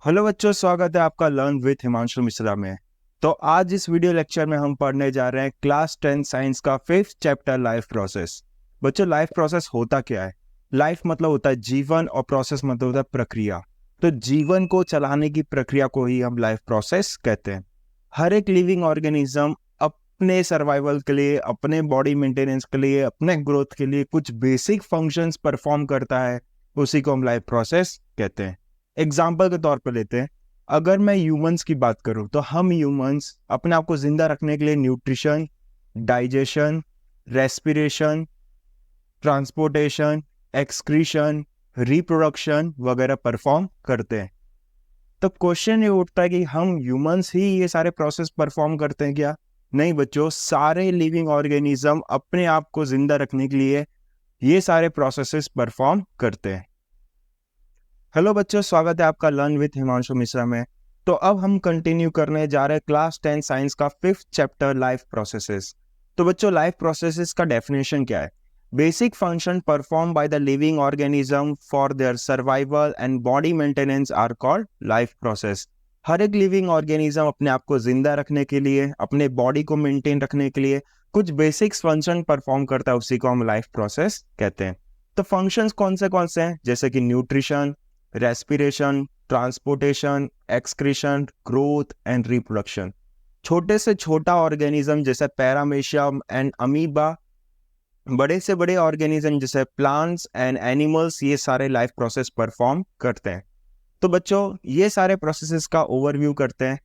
Hello बच्चों, स्वागत है आपका लर्न विथ हिमांशु मिश्रा में। तो आज इस वीडियो लेक्चर में हम पढ़ने जा रहे हैं क्लास 10 साइंस का 5th चैप्टर लाइफ प्रोसेस। बच्चों, लाइफ प्रोसेस होता क्या है? लाइफ मतलब होता है जीवन और प्रोसेस मतलब होता है प्रक्रिया। तो जीवन को चलाने की प्रक्रिया को ही हम लाइफ प्रोसेस कहते हैं। हर एक लिविंग ऑर्गेनिज्म अपने सर्वाइवल के लिए, अपने बॉडी मेंटेनेंस के लिए, अपने ग्रोथ के लिए कुछ बेसिक फंक्शंस परफॉर्म करता है, उसी को हम लाइफ प्रोसेस कहते हैं। एग्जाम्पल के तौर पर लेते हैं, अगर मैं ह्यूमंस की बात करूं तो हम ह्यूमंस अपने आप को जिंदा रखने के लिए nutrition, digestion, respiration, transportation, excretion, reproduction वगैरह परफॉर्म करते हैं। तो क्वेश्चन ये उठता है कि हम ह्यूमंस ही ये सारे प्रोसेस परफॉर्म करते हैं क्या? नहीं बच्चों, सारे लिविंग ऑर्गेनिज्म अपने आप को जिंदा रखने के लिए ये सारे प्रोसेसेस परफॉर्म करते हैं। हेलो बच्चों, स्वागत है आपका लर्न विथ हिमांशु मिश्रा में। तो अब हम कंटिन्यू करने जा रहे हैं क्लास 10 साइंस का 5th चैप्टर लाइफ प्रोसेसेस। तो बच्चों, लाइफ प्रोसेसेस का डेफिनेशन क्या है? Basic function perform by the living organism for their survival and body maintenance are called life process. हर एक लिविंग ऑर्गेनिज्म अपने आप को जिंदा रखने के लिए, अपने बॉडी को मेंटेन रखने के लिए कुछ बेसिक फंक्शन परफॉर्म करता है, उसी को हम लाइफ प्रोसेस कहते हैं। तो फंक्शंस कौन से हैं? जैसे कि nutrition, respiration, transportation, excretion, growth and reproduction. छोटे से छोटा ऑर्गेनिज्म जैसे पैरामेशियम एंड अमीबा, बड़े से बड़े ऑर्गेनिज्म जैसे प्लांट्स एंड एनिमल्स, ये सारे लाइफ प्रोसेस परफॉर्म करते हैं। तो बच्चों, ये सारे प्रोसेसेस का ओवरव्यू करते हैं।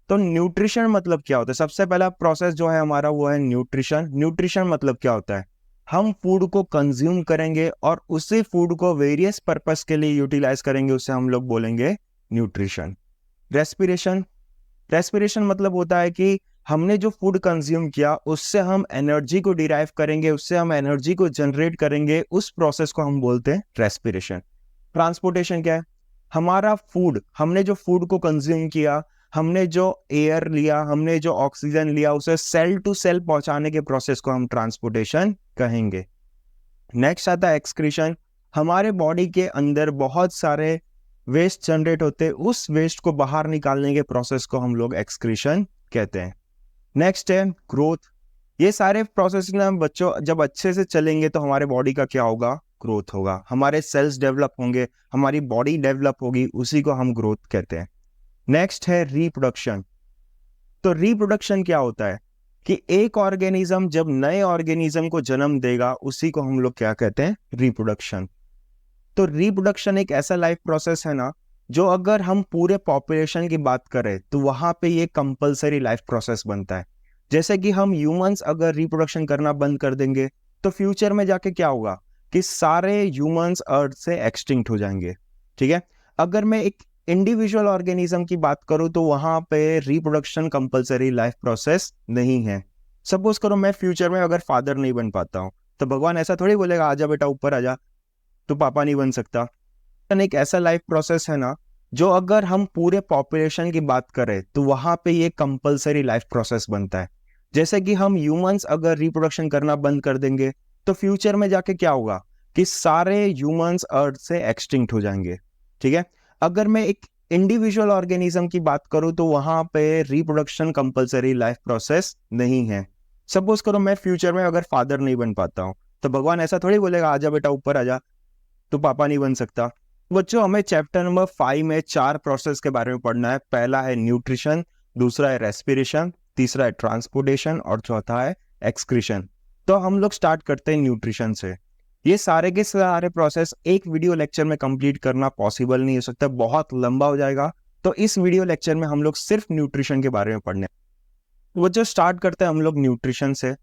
तो न्यूट्रिशन मतलब क्या होता है? सबसे पहला प्रोसेस जो है हमारा वो है न्यूट्रिशन। न्यूट्रिशन मतलब क्या होता है? हम फूड को कंज्यूम करेंगे और उसी फूड को वेरियस पर्पस के लिए यूटिलाइज करेंगे, उसे हम लोग बोलेंगे न्यूट्रिशन। रेस्पिरेशन, रेस्पिरेशन मतलब होता है कि हमने जो फूड कंज्यूम किया उससे हम एनर्जी को डिराइव करेंगे, उससे हम एनर्जी को जनरेट करेंगे, उस प्रोसेस को हम बोलते हैं रेस्पिरेशन। ट्रांसपोर्टेशन क्या है? हमारा फूड, हमने जो फूड को कंज्यूम किया, हमने जो एयर लिया, हमने जो ऑक्सीजन लिया, उसे सेल टू सेल पहुंचाने के प्रोसेस को हम ट्रांसपोर्टेशन कहेंगे। नेक्स्ट आता है एक्सक्रीशन। हमारे बॉडी के अंदर बहुत सारे वेस्ट जनरेट होते हैं, उस वेस्ट को बाहर निकालने के प्रोसेस को हम लोग एक्सक्रीशन कहते हैं। नेक्स्ट है ग्रोथ। ये सारे प्रोसेस ना बच्चों जब अच्छे से चलेंगे तो हमारे बॉडी का क्या होगा? ग्रोथ होगा। हमारे सेल्स डेवलप होंगे, हमारी बॉडी डेवलप होगी, उसी को हम ग्रोथ कहते हैं। नेक्स्ट है रिप्रोडक्शन। तो रिप्रोडक्शन क्या होता है कि एक ऑर्गेनिज्म जब नए ऑर्गेनिज्म को जन्म देगा, उसी को हम लोग क्या कहते हैं? रिप्रोडक्शन। तो रिप्रोडक्शन एक ऐसा लाइफ प्रोसेस है ना, जो अगर हम पूरे पॉपुलेशन की बात करें तो वहां पे ये कंपलसरी लाइफ प्रोसेस बनता है। जैसे कि हम ह्यूमंस अगर रिप्रोडक्शन करना बंद कर देंगे तो फ्यूचर में जाके क्या होगा कि सारे ह्यूमंस अर्थ से एक्सटिंक्ट हो जाएंगे। ठीक है। अगर मैं एक इंडिविजुअल ऑर्गेनिज्म की बात करूं तो वहां पे रिप्रोडक्शन कंपलसरी लाइफ प्रोसेस नहीं है। सपोज करो मैं फ्यूचर में अगर फादर नहीं बन पाता हूं, तो भगवान ऐसा थोड़ी बोलेगा आजा बेटा ऊपर आजा, तो पापा नहीं बन सकता। एक ऐसा लाइफ प्रोसेस है ना, जो अगर हम पूरे पॉपुलेशन की बात करें तो वहां पे ये कंपलसरी लाइफ प्रोसेस बनता है। जैसे कि हम ह्यूमंस अगर रिप्रोडक्शन करना बंद कर देंगे तो फ्यूचर में जाके क्या होगा कि सारे ह्यूमंस अर्थ से एक्सटिंक्ट हो जाएंगे। ठीक है। अगर मैं एक इंडिविजुअल ऑर्गेनिज्म की बात करूं तो वहां पे रिप्रोडक्शन कंपलसरी लाइफ प्रोसेस नहीं है। सपोज करो मैं फ्यूचर में अगर फादर नहीं बन पाता हूं, तो भगवान ऐसा थोड़ी बोलेगा आजा बेटा ऊपर आजा, तो पापा नहीं बन सकता। बच्चों, हमें चैप्टर नंबर 5 में 4 प्रोसेस के बारे में पढ़ना है। पहला है न्यूट्रिशन, दूसरा है रेस्पिरेशन, तीसरा है ट्रांसपोर्टेशन और चौथा है एक्सक्रीशन। तो हम लोग स्टार्ट करते हैं न्यूट्रिशन से। ये सारे के सारे प्रोसेस एक वीडियो लेक्चर में कंप्लीट करना पॉसिबल नहीं हो सकता, बहुत लंबा हो जाएगा। तो इस वीडियो लेक्चर में हम लोग सिर्फ न्यूट्रिशन के बारे में पढ़ने। वो जो स्टार्ट करते हैं हम लोग न्यूट्रिशन से।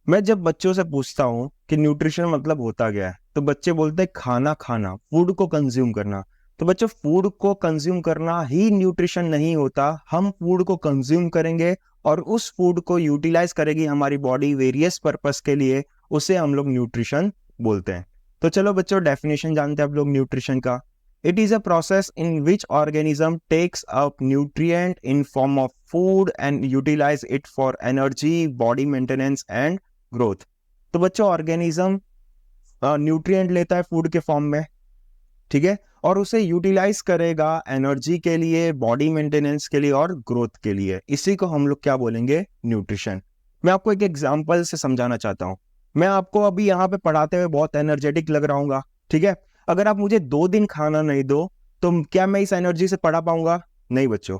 मैं जब बच्चों से पूछता हूँ कि न्यूट्रिशन मतलब होता क्या है, तो बच्चे बोलते हैं खाना खाना, फूड को कंज्यूम करना। तो बच्चों, फूड को कंज्यूम करना ही न्यूट्रिशन नहीं होता। हम फूड को कंज्यूम करेंगे और उस फूड को यूटिलाइज करेगी हमारी बॉडी वेरियस पर्पस के लिए, उसे हम लोग न्यूट्रिशन बोलते हैं। तो चलो बच्चों, डेफिनेशन जानते हैं आप लोग न्यूट्रिशन का। It is a process in which organism takes up nutrient in form of food and utilize it for energy, body maintenance and growth. तो बच्चों, ऑर्गेनिज्म न्यूट्रिएंट लेता है फूड के फॉर्म में, ठीक है, और उसे यूटिलाइज करेगा एनर्जी के लिए, बॉडी मेंटेनेंस के लिए और ग्रोथ के लिए। इसी को हम लोग क्या बोलेंगे? न्यूट्रिशन। मैं आपको एक एग्जांपल से समझाना चाहता हूँ। मैं आपको अभी यहाँ पे पढ़ाते हुए बहुत एनर्जेटिक लग रहा हूँ, ठीक है? अगर आप मुझे 2 दिन खाना नहीं दो तो क्या मैं इस एनर्जी से पढ़ा पाऊंगा? नहीं बच्चों।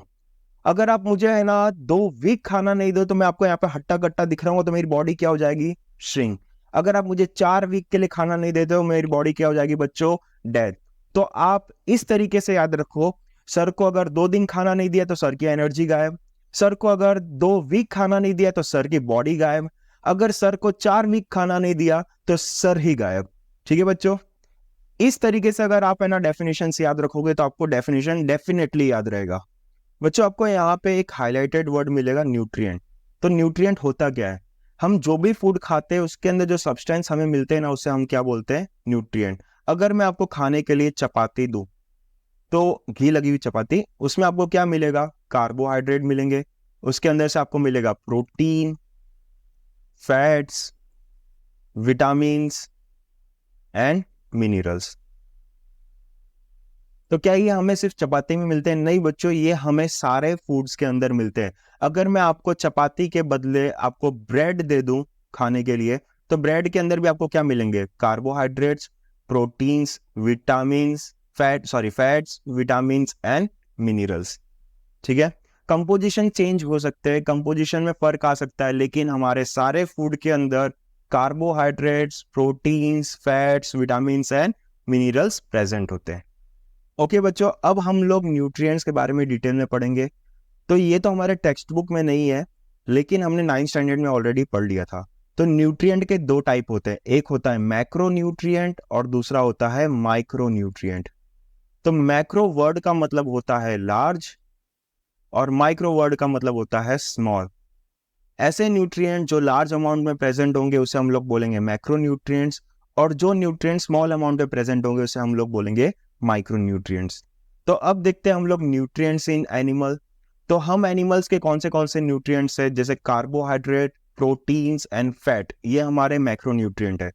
अगर आप मुझे है ना 2 वीक खाना नहीं दो तो मैं आपको यहाँ पे हट्टा कट्टा दिख रहा हूँ तो मेरी बॉडी क्या हो जाएगी? श्रिंक। अगर आप मुझे 4 वीक के लिए खाना नहीं देते हो मेरी बॉडी क्या हो जाएगी बच्चों? डेथ। तो आप इस तरीके से याद रखो, सर को अगर 2 दिन खाना नहीं दिया तो सर की एनर्जी गायब, सर को अगर 2 वीक खाना नहीं दिया तो सर की बॉडी गायब, अगर सर को 4 वीक खाना नहीं दिया तो सर ही गायब। ठीक है बच्चों? इस तरीके से अगर आप है ना डेफिनेशन से याद रखोगे तो आपको डेफिनेशन डेफिनेटली याद रहेगा। बच्चों आपको यहाँ पे एक हाईलाइटेड वर्ड मिलेगा, न्यूट्रिएंट। तो न्यूट्रिएंट होता क्या है? हम जो भी फूड खाते हैं उसके अंदर जो सब्सटेंस हमें मिलते हैं ना उसे हम क्या बोलते हैं? न्यूट्रिएंट। अगर मैं आपको खाने के लिए चपाती दूं तो घी लगी हुई चपाती, उसमें आपको क्या मिलेगा? कार्बोहाइड्रेट मिलेंगे। उसके अंदर से आपको मिलेगा protein, fats, vitamins and minerals. तो क्या ये हमें सिर्फ चपाती में मिलते हैं? नहीं बच्चों, ये हमें सारे फूड्स के अंदर मिलते हैं। अगर मैं आपको चपाती के बदले आपको ब्रेड दे दूं खाने के लिए तो ब्रेड के अंदर भी आपको क्या मिलेंगे? Carbohydrates, proteins, vitamins, fats, vitamins and minerals. ठीक है? कंपोजिशन चेंज हो सकते हैं, कंपोजिशन में फर्क आ सकता है, लेकिन हमारे सारे फूड के अंदर carbohydrates, proteins, fats, vitamins and minerals present होते हैं। ओके बच्चों, अब हम लोग न्यूट्रिएंट्स के बारे में डिटेल में पढ़ेंगे। तो ये तो हमारे टेक्स्ट बुक में नहीं है, लेकिन हमने 9th स्टैंडर्ड में ऑलरेडी पढ़ लिया था। तो न्यूट्रिएंट के 2 टाइप होते हैं, एक होता है मैक्रो न्यूट्रिएंट और दूसरा होता है माइक्रो न्यूट्रिएंट। तो मैक्रो वर्ड का मतलब होता है लार्ज और माइक्रो वर्ड का मतलब होता है स्मॉल। ऐसे न्यूट्रिएंट जो लार्ज अमाउंट में प्रेजेंट होंगे उसे हम लोग बोलेंगे मैक्रो न्यूट्रिएंट्स, और जो न्यूट्रिएंट स्मॉल अमाउंट में प्रेजेंट होंगे उसे हम लोग बोलेंगे माइक्रो न्यूट्रिएंट्स। तो अब देखते हैं हम लोग न्यूट्रिएंट्स इन एनिमल। तो हम एनिमल्स के कौन से न्यूट्रिएंट्स है? जैसे कार्बोहाइड्रेट, प्रोटीन्स एंड फैट, ये हमारे मैक्रो न्यूट्रिएंट है,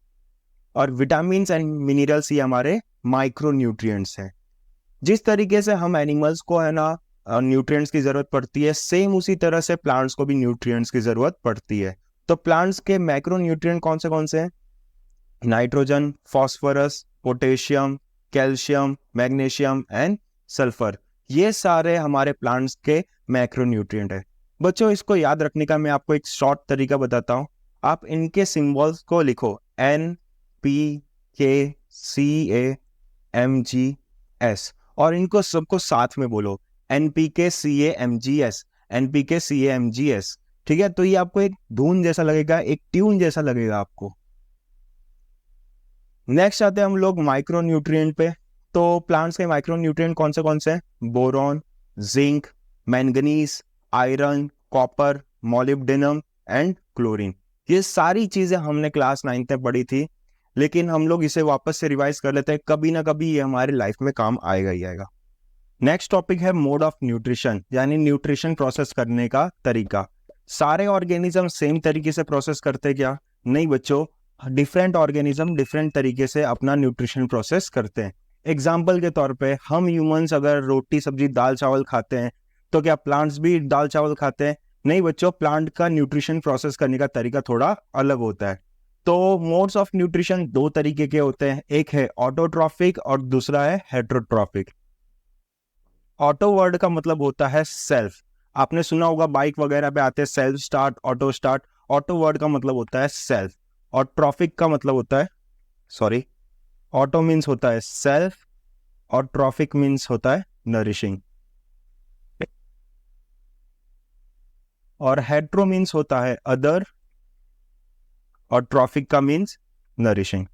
और विटामिन्स एंड मिनरल्स ये हमारे माइक्रो न्यूट्रिएंट्स हैं। जिस तरीके से हम एनिमल्स को है ना न्यूट्रिएंट्स की जरूरत पड़ती है, सेम उसी तरह से प्लांट्स को भी न्यूट्रिएंट्स की जरूरत पड़ती है। तो प्लांट्स के मैक्रो न्यूट्रिएंट कौन से हैं? Nitrogen, phosphorus, potassium, calcium, magnesium and sulphur, ये सारे हमारे प्लांट्स के मैक्रो न्यूट्रिएंट है। बच्चों इसको याद रखने का मैं आपको एक शॉर्ट तरीका बताता हूँ। आप इनके सिंबल्स को लिखो, NPKCAMGS, और इनको सबको साथ में बोलो, NPKCAMGS, NPKCAMGS। ठीक है? तो ये आपको एक धुन जैसा लगेगा, एक ट्यून जैसा लगेगा आपको। नेक्स्ट आते हैं हम लोग माइक्रो न्यूट्रिएंट पे। तो प्लांट्स के माइक्रो न्यूट्रिएंट कौन से हैं? Boron, zinc, manganese, iron, copper, molybdenum and chlorine. ये सारी चीजें हमने क्लास 9th में पढ़ी थी, लेकिन हम लोग इसे वापस से रिवाइज कर लेते हैं, कभी ना कभी ये हमारी लाइफ में काम आएगा ही आएगा। नेक्स्ट टॉपिक है मोड ऑफ न्यूट्रिशन, यानी न्यूट्रिशन प्रोसेस करने का तरीका। सारे ऑर्गेनिज्म सेम तरीके से प्रोसेस करते क्या? नहीं बच्चों, डिफरेंट ऑर्गेनिज्म डिफरेंट तरीके से अपना न्यूट्रिशन प्रोसेस करते हैं। एग्जाम्पल के तौर पे हम ह्यूमंस अगर रोटी सब्जी दाल चावल खाते हैं तो क्या प्लांट्स भी दाल चावल खाते हैं? नहीं बच्चों, प्लांट का न्यूट्रिशन प्रोसेस करने का तरीका थोड़ा अलग होता है। तो मोड्स ऑफ न्यूट्रिशन 2 तरीके के होते हैं, एक है ऑटोट्रॉफिक और दूसरा है हेट्रोट्रॉफिक। ऑटो वर्ड का मतलब होता है सेल्फ। आपने सुना होगा बाइक वगैरह पे आते हैं self start, auto start. Auto word का मतलब होता है सेल्फ, और ट्रॉफिक का मतलब होता है, सॉरी, ऑटो मीन्स होता है सेल्फ और ट्रॉफिक मीन्स होता है नरिशिंग, और हेट्रो मीन्स होता है अदर, और ट्रॉफिक का मीन्स नरिशिंग।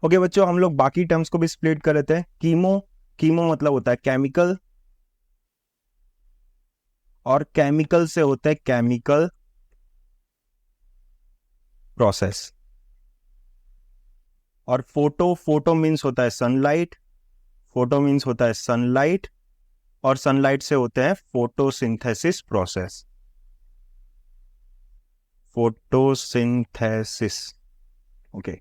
ओके बच्चों, हम लोग बाकी टर्म्स को भी स्प्लिट कर लेते हैं। कीमो मतलब होता है केमिकल, और केमिकल से होता है केमिकल प्रोसेस। और फोटो मीन्स होता है सनलाइट, फोटो मीन्स होता है सनलाइट, और सनलाइट से होते हैं फोटोसिंथेसिस प्रोसेस, फोटोसिंथेसिस। ओके,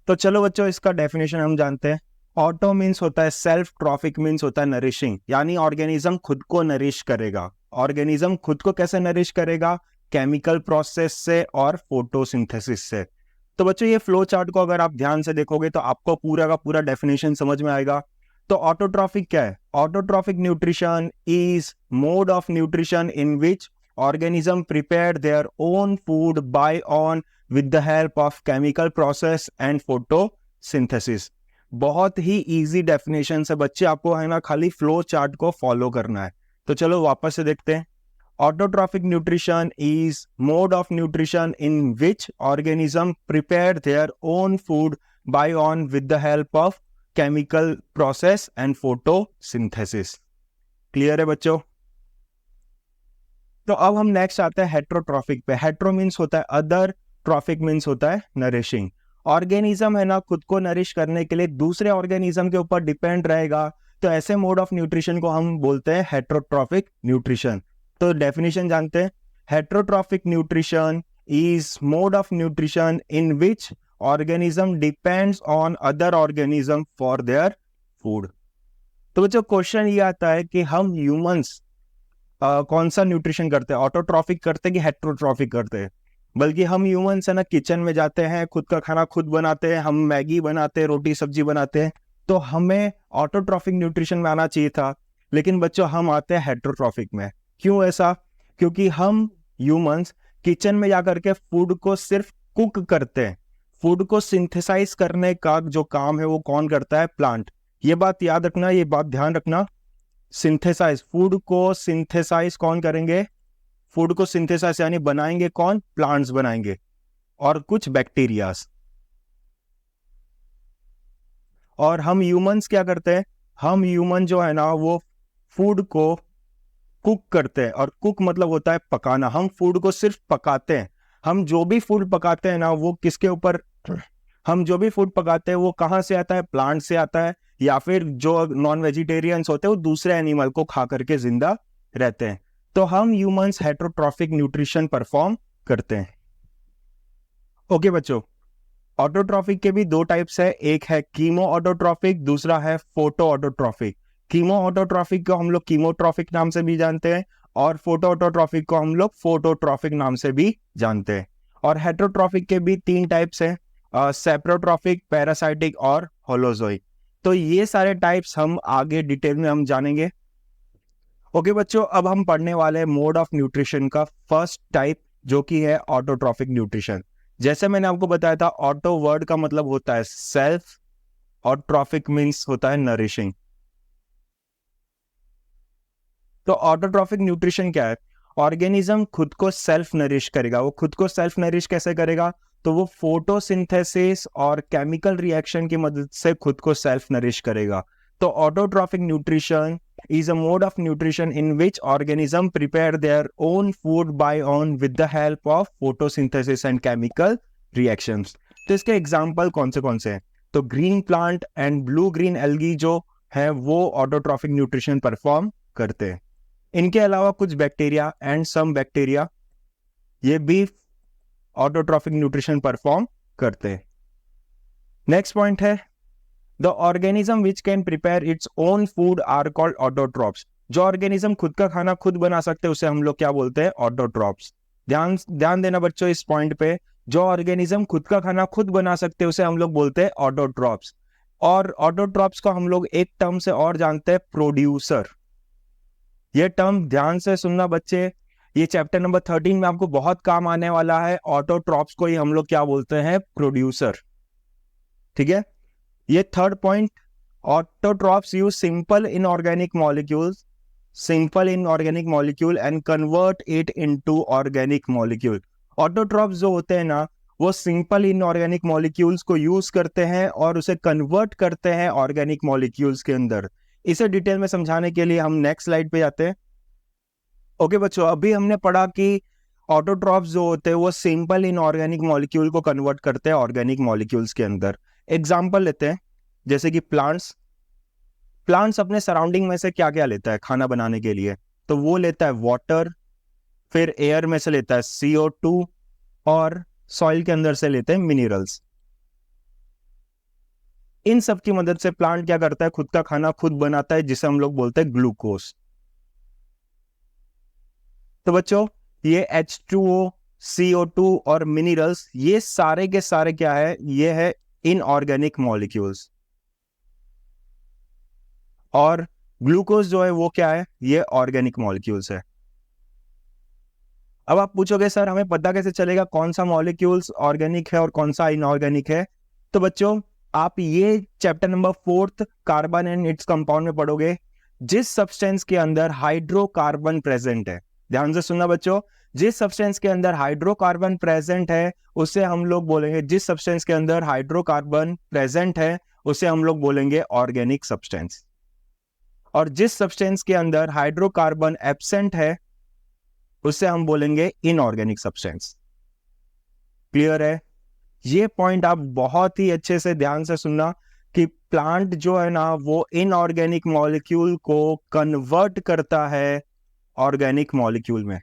तो चलो बच्चों इसका डेफिनेशन हम जानते हैं। ऑटो मीन्स होता है सेल्फ, ट्रॉफिक मीन्स होता है नरिशिंग, यानी ऑर्गेनिज्म खुद को नरिश करेगा। ऑर्गेनिज्म खुद को कैसे नरिश करेगा? केमिकल प्रोसेस से और फोटोसिंथेसिस से। तो बच्चों ये फ्लो चार्ट को अगर आप ध्यान से देखोगे तो आपको पूरा का पूरा डेफिनेशन समझ में आएगा। तो ऑटोट्रॉफिक क्या है? Autotrophic nutrition is mode of nutrition in which organism prepare their own food by on with the help of chemical process and photosynthesis। बहुत ही इजी डेफिनेशन से बच्चे, आपको है ना खाली फ्लो चार्ट को फॉलो करना है। तो चलो वापस से देखते हैं। Autotrophic nutrition is mode of nutrition in which organism prepare their own food by on with the help of chemical process and photosynthesis. Clear है बच्चों? तो अब हम नेक्स्ट आते हैं हेट्रोट्रॉफिक पे। हेट्रो मीन्स होता है अदर, ट्रॉफिक मीन्स होता है नरिशिंग। ऑर्गेनिज्म है ना खुद को नरिश करने के लिए दूसरे ऑर्गेनिज्म के ऊपर डिपेंड रहेगा, तो ऐसे मोड ऑफ न्यूट्रिशन को हम बोलते हैं हेट्रोट्रॉफिक न्यूट्रिशन। तो डेफिनेशन जानते हैं। Heterotrophic nutrition is mode of nutrition in which organism depends on other organism for their food. तो बच्चों क्वेश्चन ये आता है कि हम ह्यूमंस कौन सा न्यूट्रिशन करते हैं, ऑटोट्रॉफिक करते हैं कि हेट्रोट्रॉफिक करते हैं? बल्कि हम ह्यूमंस है ना किचन में जाते हैं, खुद का खाना खुद बनाते हैं, हम मैगी बनाते हैं, रोटी सब्जी बनाते हैं, तो हमें ऑटोट्रॉफिक न्यूट्रिशन में आना चाहिए था। लेकिन बच्चों हम आते हैं हेट्रोट्रॉफिक में। क्यों ऐसा? क्योंकि हम ह्यूमंस किचन में जाकर के फूड को सिर्फ कुक करते हैं। फूड को सिंथेसाइज करने का जो काम है वो कौन करता है? प्लांट। ये बात याद रखना, ये बात ध्यान रखना। सिंथेसाइज, फूड को सिंथेसाइज कौन करेंगे? फूड को सिंथेसाइज यानी बनाएंगे कौन? प्लांट्स बनाएंगे और कुछ बैक्टीरियाज। और हम ह्यूमंस क्या करते हैं? हम ह्यूमन जो है ना वो फूड को कुक करते हैं, और कुक मतलब होता है पकाना। हम फूड को सिर्फ पकाते हैं। हम जो भी फूड पकाते हैं ना वो किसके ऊपर? हम जो भी फूड पकाते हैं वो कहाँ से आता है? प्लांट से आता है, या फिर जो नॉन वेजिटेरियंस होते हैं वो दूसरे एनिमल को खा करके जिंदा रहते हैं। तो हम ह्यूमंस हेट्रोट्रॉफिक न्यूट्रिशन परफॉर्म करते हैं। ओके बच्चों, ऑटोट्रॉफिक के भी दो टाइप्स है, एक है कीमो ऑटोट्रॉफिक, दूसरा है फोटो ऑटोट्रॉफिक। कीमो ऑटोट्रॉफिक को हम लोग कीमोट्रॉफिक नाम से भी जानते हैं, और फोटो ऑटोट्रॉफिक को हम लोग फोटोट्रॉफिक नाम से भी जानते हैं। और हेट्रोट्रॉफिक के भी तीन टाइप्स हैं, सेप्रोट्रॉफिक, पैरासाइटिक और होलोजोइक। तो ये सारे टाइप्स हम आगे डिटेल में हम जानेंगे। ओके बच्चों, अब हम पढ़ने वाले हैं मोड ऑफ न्यूट्रिशन का फर्स्ट टाइप, जो कि है ऑटोट्रॉफिक न्यूट्रिशन। जैसे मैंने आपको बताया था, ऑटो वर्ड का मतलब होता है सेल्फ और ट्रॉफिक मीन्स होता है नरिशिंग। तो ऑटोट्रॉफिक न्यूट्रिशन क्या है? ऑर्गेनिज्म खुद को सेल्फ नरिश करेगा। वो खुद को सेल्फ नरिश कैसे करेगा? तो वो फोटोसिंथेसिस और केमिकल रिएक्शन की मदद से खुद को सेल्फ नरिश करेगा। तो autotrophic nutrition is a mode of nutrition in which organism prepare their own food by on with the help of photosynthesis and chemical reactions। तो इसके एग्जाम्पल कौन से हैं? तो green plant and blue green algae जो है वो autotrophic nutrition perform करते हैं। इनके अलावा कुछ बैक्टीरिया एंड सम बैक्टीरिया ये भी ऑटोट्रॉफिक न्यूट्रिशन परफॉर्म करते हैं। नेक्स्ट पॉइंट है The organism which can prepare its own food are called autotrophs। जो ऑर्गेनिज्म खुद का खाना खुद बना सकते हैं उसे हम लोग क्या बोलते हैं? ऑटोट्रॉप्स। ध्यान देना बच्चों इस पॉइंट पे, जो ऑर्गेनिज्म खुद का खाना खुद बना सकते हैं उसे हम लोग बोलते हैं ऑटोट्रॉप्स। और ऑटोट्रॉप्स को हम लोग एक टर्म से और जानते हैं, प्रोड्यूसर। ये टर्म ध्यान से सुनना बच्चे, ये चैप्टर नंबर 13 में आपको बहुत काम आने वाला है। ऑटोट्रॉप्स को ही हम लोग क्या बोलते हैं? प्रोड्यूसर। ठीक है, ये third point, autotrophs use simple inorganic molecule and convert it into organic molecule. Autotrophs जो होते हैं ना वो सिंपल इनऑर्गेनिक मॉलिक्यूल्स को यूज करते हैं और उसे कन्वर्ट करते हैं ऑर्गेनिक मॉलिक्यूल्स के अंदर। इसे डिटेल में समझाने के लिए हम नेक्स्ट स्लाइड पे जाते हैं। ओके बच्चों, अभी हमने पढ़ा कि ऑटोट्रॉप्स जो होते हैं वो सिंपल इनऑर्गेनिक मॉलिक्यूल को कन्वर्ट करते हैं ऑर्गेनिक मॉलिक्यूल्स के अंदर। एग्जाम्पल लेते हैं, जैसे कि प्लांट्स अपने सराउंडिंग में से क्या क्या लेता है खाना बनाने के लिए? तो वो लेता है वाटर, फिर एयर में से लेता है CO2 और सॉइल के अंदर से लेते हैं मिनरल्स। इन सब की मदद से प्लांट क्या करता है, खुद का खाना खुद बनाता है, जिसे हम लोग बोलते हैं ग्लूकोज। तो बच्चों ये H2O, CO2 और मिनरल्स, ये सारे के सारे क्या है, ये है इनऑर्गेनिक मॉलिक्यूल्स। और ग्लूकोज जो है वो क्या है, ये ऑर्गेनिक मॉलिक्यूल्स है। अब आप पूछोगे सर हमें पता कैसे चलेगा कौन सा मॉलिक्यूल्स ऑर्गेनिक है और कौन सा इनऑर्गेनिक है? तो बच्चों आप ये chapter number 4 carbon and its compound में पढ़ोगे। जिस सब्सटेंस के अंदर हाइड्रोकार्बन प्रेजेंट है, ध्यान से सुनना बच्चों, जिस सब्सटेंस के अंदर हाइड्रोकार्बन प्रेजेंट है उसे हम लोग बोलेंगे, जिस सब्सटेंस के अंदर हाइड्रोकार्बन प्रेजेंट है उसे हम लोग बोलेंगे ऑर्गेनिक सब्सटेंस। और जिस सब्सटेंस के अंदर हाइड्रोकार्बन एब्सेंट है उसे हम बोलेंगे इनऑर्गेनिक सब्सटेंस। क्लियर है? ये पॉइंट आप बहुत ही अच्छे से ध्यान से सुनना कि प्लांट जो है ना वो इनऑर्गेनिक मॉलिक्यूल को कन्वर्ट करता है ऑर्गेनिक मॉलिक्यूल में।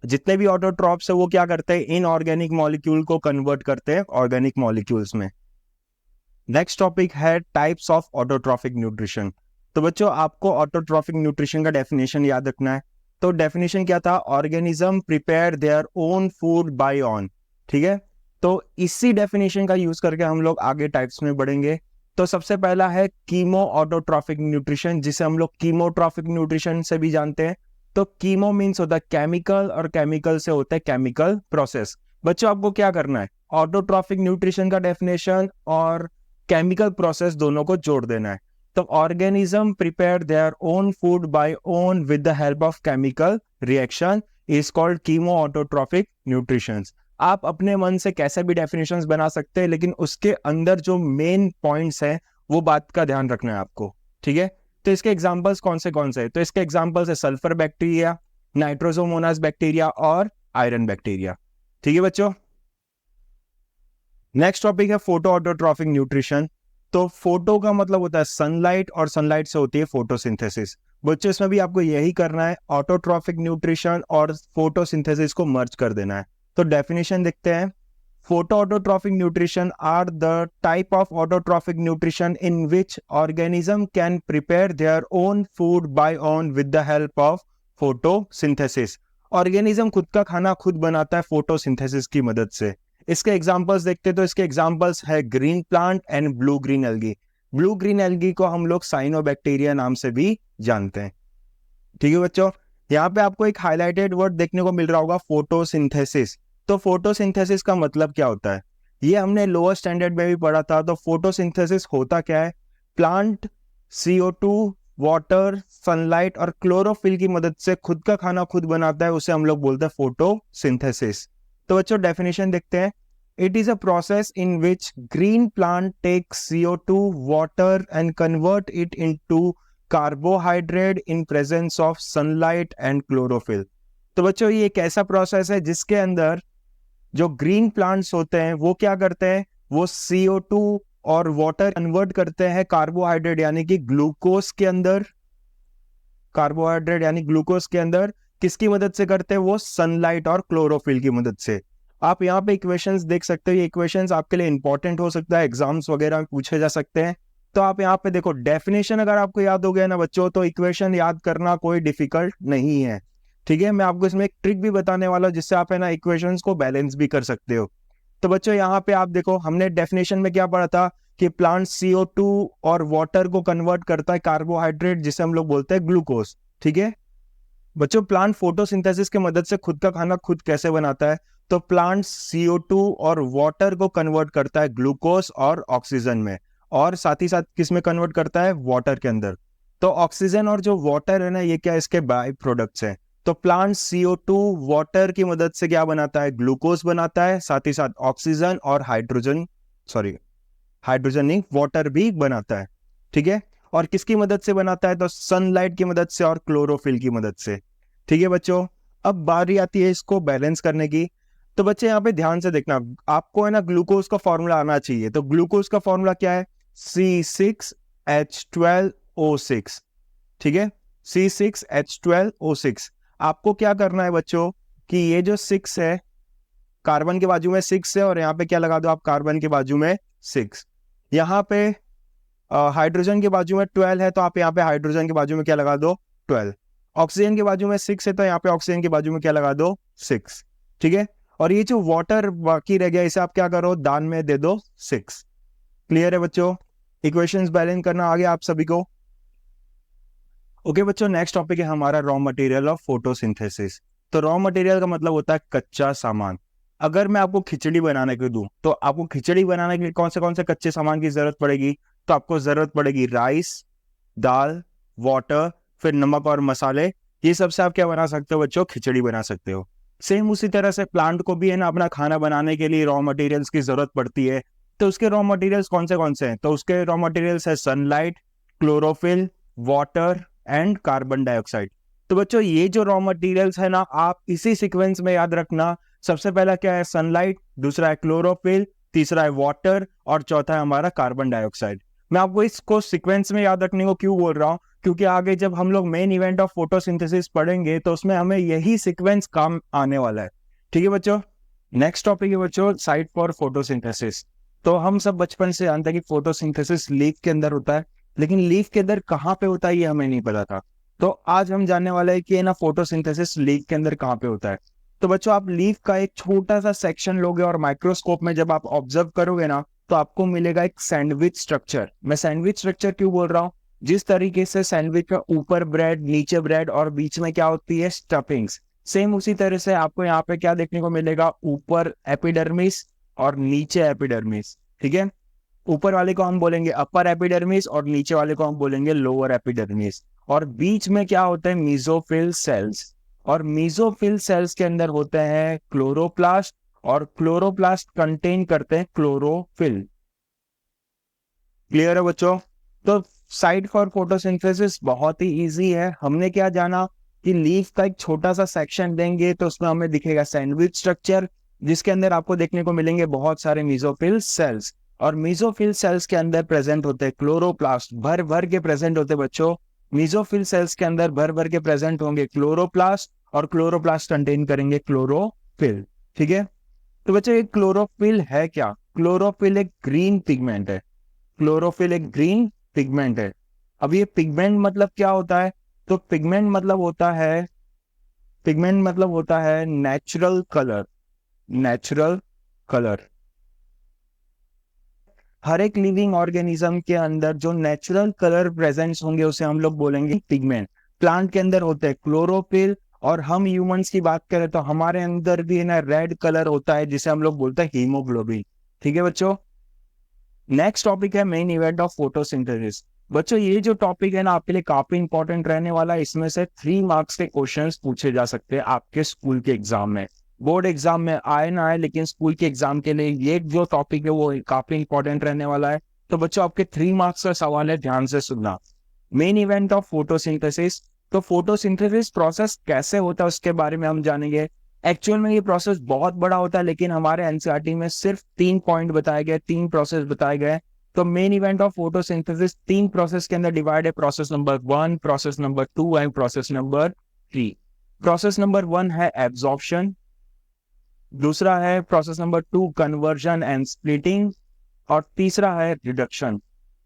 जितने भी ऑटोट्रॉप्स है वो क्या करते हैं, इनऑर्गेनिक मॉलिक्यूल को कन्वर्ट करते हैं ऑर्गेनिक मॉलिक्यूल्स में। नेक्स्ट टॉपिक है टाइप्स ऑफ ऑटोट्रॉफिक न्यूट्रिशन। तो बच्चों आपको ऑटोट्रॉफिक न्यूट्रिशन का डेफिनेशन याद रखना है। तो डेफिनेशन क्या था, organism prepare their own food by on. ठीक है, तो इसी डेफिनेशन का यूज करके हम लोग आगे टाइप्स में बढ़ेंगे। तो सबसे पहला है कीमो ऑटोट्रॉफिक न्यूट्रिशन, जिसे हम लोग कीमोट्रॉफिक न्यूट्रिशन से भी जानते हैं। तो कीमो मीन्स होता है केमिकल और केमिकल से होता है केमिकल प्रोसेस। बच्चों आपको क्या करना है, ऑटोट्रॉफिक न्यूट्रिशन का डेफिनेशन और केमिकल प्रोसेस दोनों को जोड़ देना है। तो organism prepare their own food by own with the help of chemical reaction is called chemo autotrophic nutrition. आप अपने मन से कैसे भी डेफिनेशंस बना सकते हैं, लेकिन उसके अंदर जो मेन पॉइंट्स हैं वो बात का ध्यान रखना है आपको। ठीक है, तो इसके एग्जांपल्स कौन से? तो इसके एग्जांपल्स है सल्फर बैक्टीरिया, नाइट्रोसोमोनास बैक्टीरिया और आयरन बैक्टीरिया। ठीक है बच्चों, नेक्स्ट टॉपिक है फोटो ऑटोट्रॉफिक न्यूट्रिशन। तो फोटो का मतलब होता है सनलाइट और सनलाइट से होती है फोटोसिंथेसिस। बच्चों इसमें भी आपको यही करना है, ऑटोट्रॉफिक न्यूट्रिशन और फोटोसिंथेसिस को मर्ज कर देना है। तो डेफिनेशन देखते हैं। Photo autotrophic nutrition are the type of autotrophic nutrition in which organism can prepare their own food by on with the help of photosynthesis. Organism खुद का खाना खुद बनाता है फोटोसिंथेसिस की मदद से। इसके एग्जांपल्स देखते हैं। तो इसके एग्जांपल्स है green plant and blue green algae. Blue green algae को हम लोग साइनोबैक्टीरिया नाम से भी जानते हैं। ठीक है बच्चों, यहाँ पे आपको एक हाईलाइटेड वर्ड देखने को मिल रहा होगा, फोटोसिंथेसिस। तो फोटोसिंथेसिस का मतलब क्या होता है, ये हमने लोअर स्टैंडर्ड में भी पढ़ा था। तो फोटोसिंथेसिस होता क्या है, प्लांट CO2, वाटर, सनलाइट और क्लोरोफिल की मदद से खुद का खाना खुद बनाता है, उसे हम लोग बोलते हैं फोटोसिंथेसिस। तो बच्चों डेफिनेशन देखते हैं। It is a process in which green plant take CO2, water and convert it into carbohydrate in presence of sunlight and chlorophyll. तो बच्चों ये एक ऐसा प्रोसेस है जिसके अंदर जो ग्रीन प्लांट्स होते हैं वो क्या करते हैं, वो CO2 और वाटर कन्वर्ट करते हैं कार्बोहाइड्रेट यानी कि ग्लूकोज के अंदर। कार्बोहाइड्रेट यानी ग्लूकोज के अंदर किसकी मदद से करते हैं, वो सनलाइट और क्लोरोफिल की मदद से। आप यहाँ पे इक्वेशंस देख सकते हो, ये इक्वेशंस आपके लिए इंपॉर्टेंट हो सकता है, एग्जाम्स वगैरह में पूछे जा सकते हैं। तो आप यहाँ पे देखो, डेफिनेशन अगर आपको याद हो गया ना बच्चों, तो इक्वेशन याद करना कोई डिफिकल्ट नहीं है। ठीक है, मैं आपको इसमें एक ट्रिक भी बताने वाला हूँ जिससे आप है ना इक्वेशंस को बैलेंस भी कर सकते हो। तो बच्चों यहाँ पे आप देखो, हमने डेफिनेशन में क्या पढ़ा था कि प्लांट CO2 और वाटर को कन्वर्ट करता है कार्बोहाइड्रेट, जिसे हम लोग बोलते हैं ग्लूकोज। ठीक है बच्चों, प्लांट फोटोसिंथेसिस की मदद से खुद का खाना खुद कैसे बनाता है, तो प्लांट CO2 और वाटर को कन्वर्ट करता है ग्लूकोज और ऑक्सीजन में, और साथ ही साथ किस में कन्वर्ट करता है, वाटर के अंदर। तो ऑक्सीजन और जो वाटर है ना, ये क्या इसके बाय प्रोडक्ट्स हैं। तो प्लांट CO2 वाटर की मदद से क्या बनाता है, ग्लूकोज बनाता है, साथ ही साथ ऑक्सीजन और हाइड्रोजन नहीं, वाटर भी बनाता है। ठीक है, और किसकी मदद से बनाता है, तो सनलाइट की मदद से और क्लोरोफिल की मदद से। ठीक है बच्चों, अब बारी आती है इसको बैलेंस करने की। तो बच्चे यहाँ पे ध्यान से देखना, आपको है ना ग्लूकोज का फॉर्मूला आना चाहिए। तो ग्लूकोज का फॉर्मूला क्या है, C6H12O6। ठीक है, C6H12O6। आपको क्या करना है बच्चों कि ये जो 6 है, कार्बन के बाजू में 6 है, और यहाँ पे क्या लगा दो आप, कार्बन के बाजू में 6। यहाँ पे हाइड्रोजन के बाजू में 12 है तो आप यहाँ पे हाइड्रोजन के बाजू में क्या लगा दो 12। ऑक्सीजन के बाजू में 6 है तो यहाँ पे ऑक्सीजन के बाजू में क्या लगा दो 6। ठीक है, और ये जो वाटर बाकी रह गया इसे आप क्या करो दान में दे दो 6। क्लियर है बच्चों, इक्वेशंस बैलेंस करना आ गया आप सभी को। ओके बच्चों, नेक्स्ट टॉपिक है हमारा रॉ मटेरियल ऑफ फोटोसिंथेसिस। तो रॉ मटेरियल का मतलब होता है कच्चा सामान। अगर मैं आपको खिचड़ी बनाने को दूं तो आपको खिचड़ी बनाने के लिए कौन से कच्चे सामान की जरूरत पड़ेगी? तो आपको जरूरत पड़ेगी राइस, दाल, वाटर, फिर नमक और मसाले। ये सब से आप क्या बना सकते हो बच्चों? खिचड़ी बना सकते हो। सेम उसी तरह से प्लांट को भी है ना अपना खाना बनाने के लिए रॉ मटेरियल्स की जरूरत पड़ती है। तो उसके रॉ मटेरियल्स कौन से हैं? तो उसके रॉ मटेरियल्स है sunlight, chlorophyll, water and carbon dioxide. तो बच्चों ये जो रॉ मटेरियल्स है ना आप इसी सीक्वेंस में याद रखना। सबसे पहला क्या है? सनलाइट, दूसरा है क्लोरोफिल, तीसरा है वाटर और चौथा है हमारा कार्बन डाइऑक्साइड। मैं आपको इसको सीक्वेंस में याद रखने को क्यों बोल रहा हूँ? क्योंकि आगे जब हम लोग मेन इवेंट ऑफ फोटोसिंथेसिस पढ़ेंगे तो उसमें हमें यही सीक्वेंस काम आने वाला है। ठीक है बच्चों, नेक्स्ट टॉपिक है बच्चों साइट फॉर फोटोसिंथेसिस। तो हम सब बचपन से जानते हैं कि फोटोसिंथेसिस लीफ के अंदर होता है, लेकिन लीफ के अंदर कहाँ पे होता है ये हमें नहीं पता था। तो आज हम जानने वाले हैं कि ना फोटोसिंथेसिस लीफ के अंदर कहाँ पे होता है। तो बच्चों आप लीफ का एक छोटा सा सेक्शन लोगे और माइक्रोस्कोप में जब आप ऑब्जर्व करोगे ना तो आपको मिलेगा एक सैंडविच स्ट्रक्चर। मैं सैंडविच स्ट्रक्चर क्यों बोल रहा हूँ? जिस तरीके से सैंडविच का ऊपर ब्रेड, नीचे ब्रेड और बीच में क्या होती है? स्टफिंग्स। सेम उसी तरह से आपको यहाँ पे क्या देखने को मिलेगा? ऊपर एपिडर्मिस और नीचे एपिडर्मिस। ठीक है, ऊपर वाले को हम बोलेंगे अपर एपिडर्मिस और नीचे वाले को हम बोलेंगे लोअर एपिडर्मिस। और बीच में क्या होता है? Mesophyll cells. और मीजोफिल सेल्स के अंदर होते हैं क्लोरोप्लास्ट और क्लोरोप्लास्ट कंटेन करते हैं क्लोरोफिल। क्लियर है बच्चों? तो साइट फॉर फोटोसिंथेसिस बहुत ही इजी है। हमने क्या जाना कि लीफ का एक छोटा सा सेक्शन देंगे तो उसमें हमें दिखेगा सैंडविच स्ट्रक्चर, जिसके अंदर आपको देखने को मिलेंगे बहुत सारे मीजोफिल सेल्स। और मीजोफिल सेल्स के अंदर प्रेजेंट होते हैं क्लोरोप्लास्ट, भर भर के प्रेजेंट होते बच्चों। मीजोफिल सेल्स के अंदर भर भर के प्रेजेंट होंगे क्लोरोप्लास्ट और क्लोरोप्लास्ट कंटेन करेंगे क्लोरोफिल। ठीक है, तो बच्चों ये क्लोरोफिल है क्या? क्लोरोफिल एक ग्रीन पिगमेंट है। क्लोरोफिल एक ग्रीन पिगमेंट है। अब ये पिगमेंट मतलब क्या होता है? तो पिगमेंट मतलब होता है नेचुरल कलर। Natural colour. हर एक लिविंग ऑर्गेनिज्म के अंदर जो नेचुरल कलर प्रेजेंट्स होंगे उसे हम लोग बोलेंगे पिगमेंट। प्लांट के अंदर होते हैं क्लोरोफिल और हम ह्यूमंस की बात करें तो हमारे अंदर भी ना रेड कलर होता है जिसे हम लोग बोलते हैं हीमोग्लोबिन। ठीक है बच्चों, नेक्स्ट टॉपिक है मेन इवेंट ऑफ फोटोसिंथेसिस। बच्चों ये जो टॉपिक है ना आपके लिए काफी इंपॉर्टेंट रहने वाला है। इसमें से 3 मार्क्स के क्वेश्चंस पूछे जा सकते हैं आपके स्कूल के एग्जाम में। बोर्ड एग्जाम में आए ना आए लेकिन स्कूल के एग्जाम के लिए ये जो टॉपिक है वो काफी इंपॉर्टेंट रहने वाला है। तो बच्चों आपके 3 मार्क्स का सवाल है, ध्यान से सुनना। Main event of photosynthesis. तो फोटोसिंथेसिस प्रोसेस कैसे होता है उसके बारे में हम जानेंगे। एक्चुअल में ये प्रोसेस बहुत बड़ा होता है लेकिन हमारे एनसीईआरटी में सिर्फ 3 पॉइंट बताए गए, 3 प्रोसेस बताए गए। तो main event of photosynthesis 3 process के अंदर डिवाइड है, process number 1, process number 2 and process number 3। Process number 1 है एब्जॉर्प्शन, दूसरा है process number 2 conversion and splitting और तीसरा है रिडक्शन।